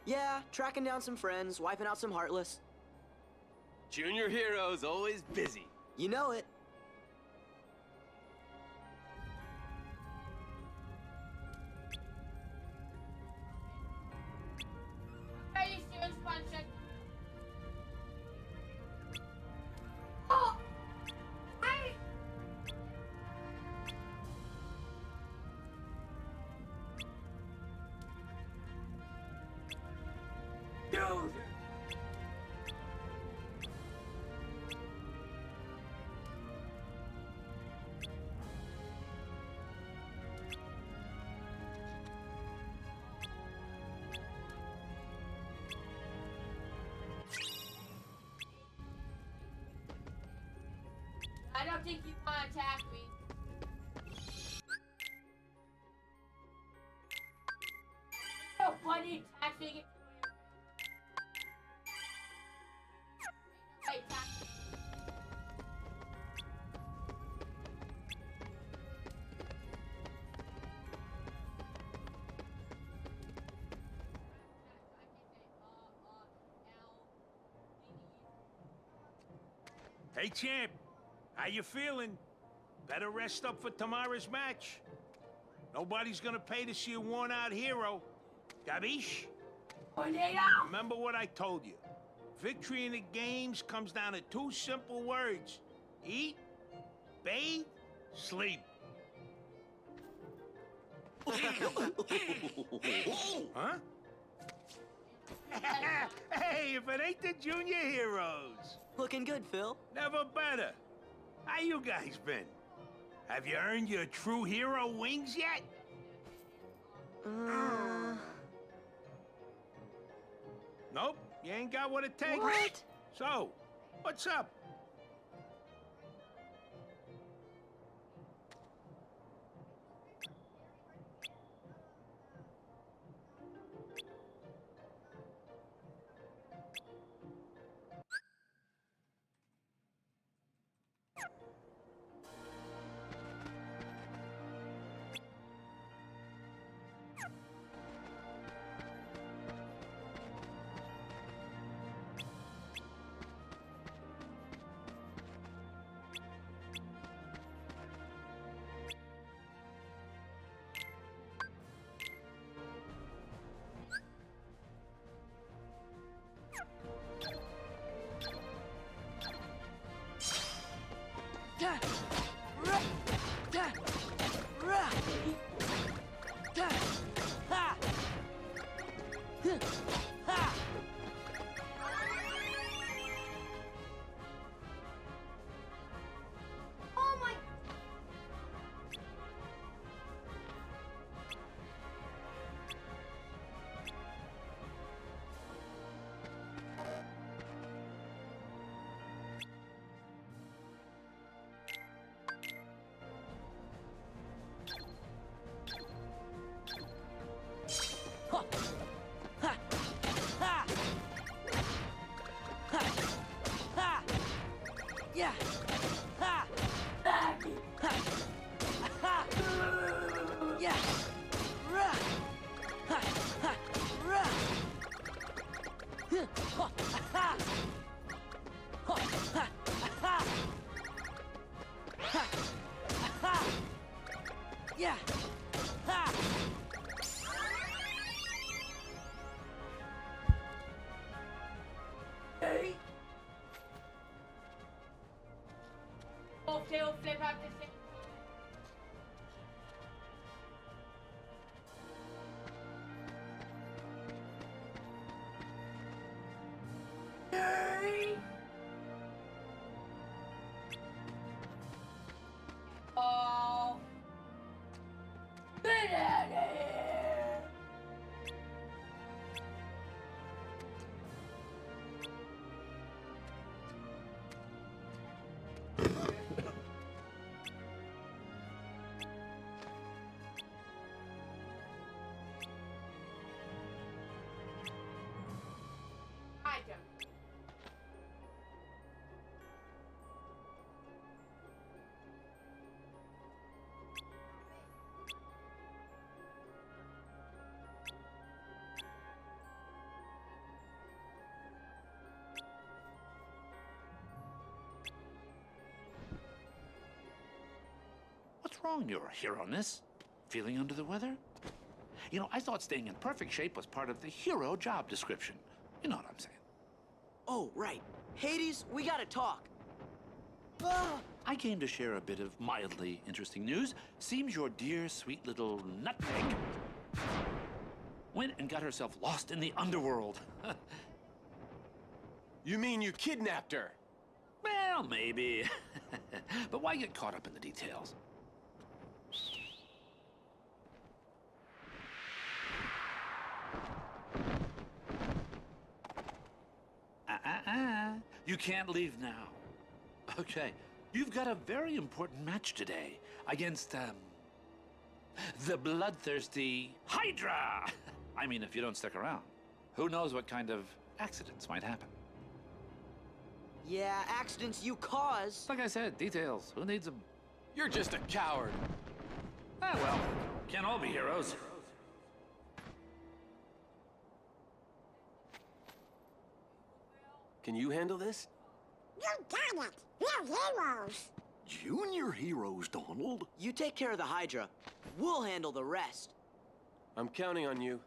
D: Yeah, tracking down some friends, wiping out some Heartless.
S: Junior hero's always busy.
D: You know it.
C: Ready soon, Sponge. Oh!
S: Dude!
C: I don't think you want to attack me. So funny attacking it. Hey, attack me.
U: Hey, champ. How you feeling? Better rest up for tomorrow's match. Nobody's gonna pay to see a worn-out hero. Gabish? Remember what I told you. Victory in the games comes down to two simple words. Eat, bathe, sleep. Huh? Hey, if it ain't the junior heroes.
D: Looking good, Phil.
U: Never better. How you guys been? Have you earned your true hero wings yet? Nope, you ain't got what it takes.
D: What?
U: So, what's up?
T: Oh my!
P: Yeah. Ha. Ha. Ha. Yeah. Rah. Ha. Ha. Rah. Ha. Ha. Ha. Ha. Ha. Ha. Yeah. Ha.
C: Hey. Tail flip out this thing. Oh. Get out of here. Item.
M: What's wrong, Your Hero-ness? Feeling under the weather? You know, I thought staying in perfect shape was part of the hero job description. You know what I'm saying.
D: Oh, right. Hades, we gotta talk. Ah!
M: I came to share a bit of mildly interesting news. Seems your dear, sweet little nutmeg went and got herself lost in the underworld.
S: You mean you kidnapped her?
M: Well, maybe. But why get caught up in the details? You can't leave now. Okay, you've got a very important match today against, the bloodthirsty Hydra! I mean, if you don't stick around, who knows what kind of accidents might happen.
D: Yeah, accidents you cause.
M: Like I said, details. Who needs them?
S: You're just a coward.
M: Ah, well, can't all be heroes.
S: Can you handle this?
E: You got it. We're heroes.
F: Junior heroes, Donald.
D: You take care of the Hydra. We'll handle the rest.
S: I'm counting on you.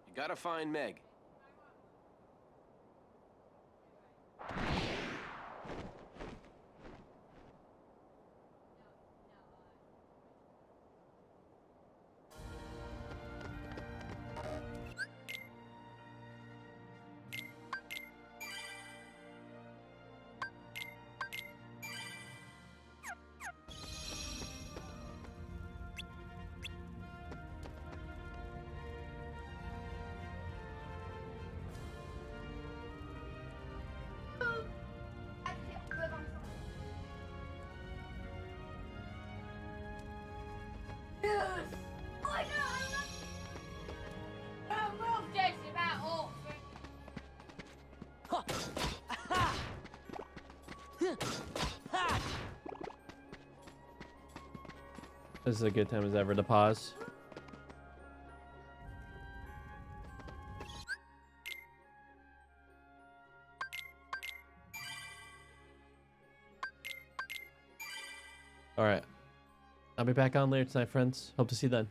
S: You gotta find Meg.
A: This is a good time as ever to pause. All right. I'll be back on later tonight, friends. Hope to see you then.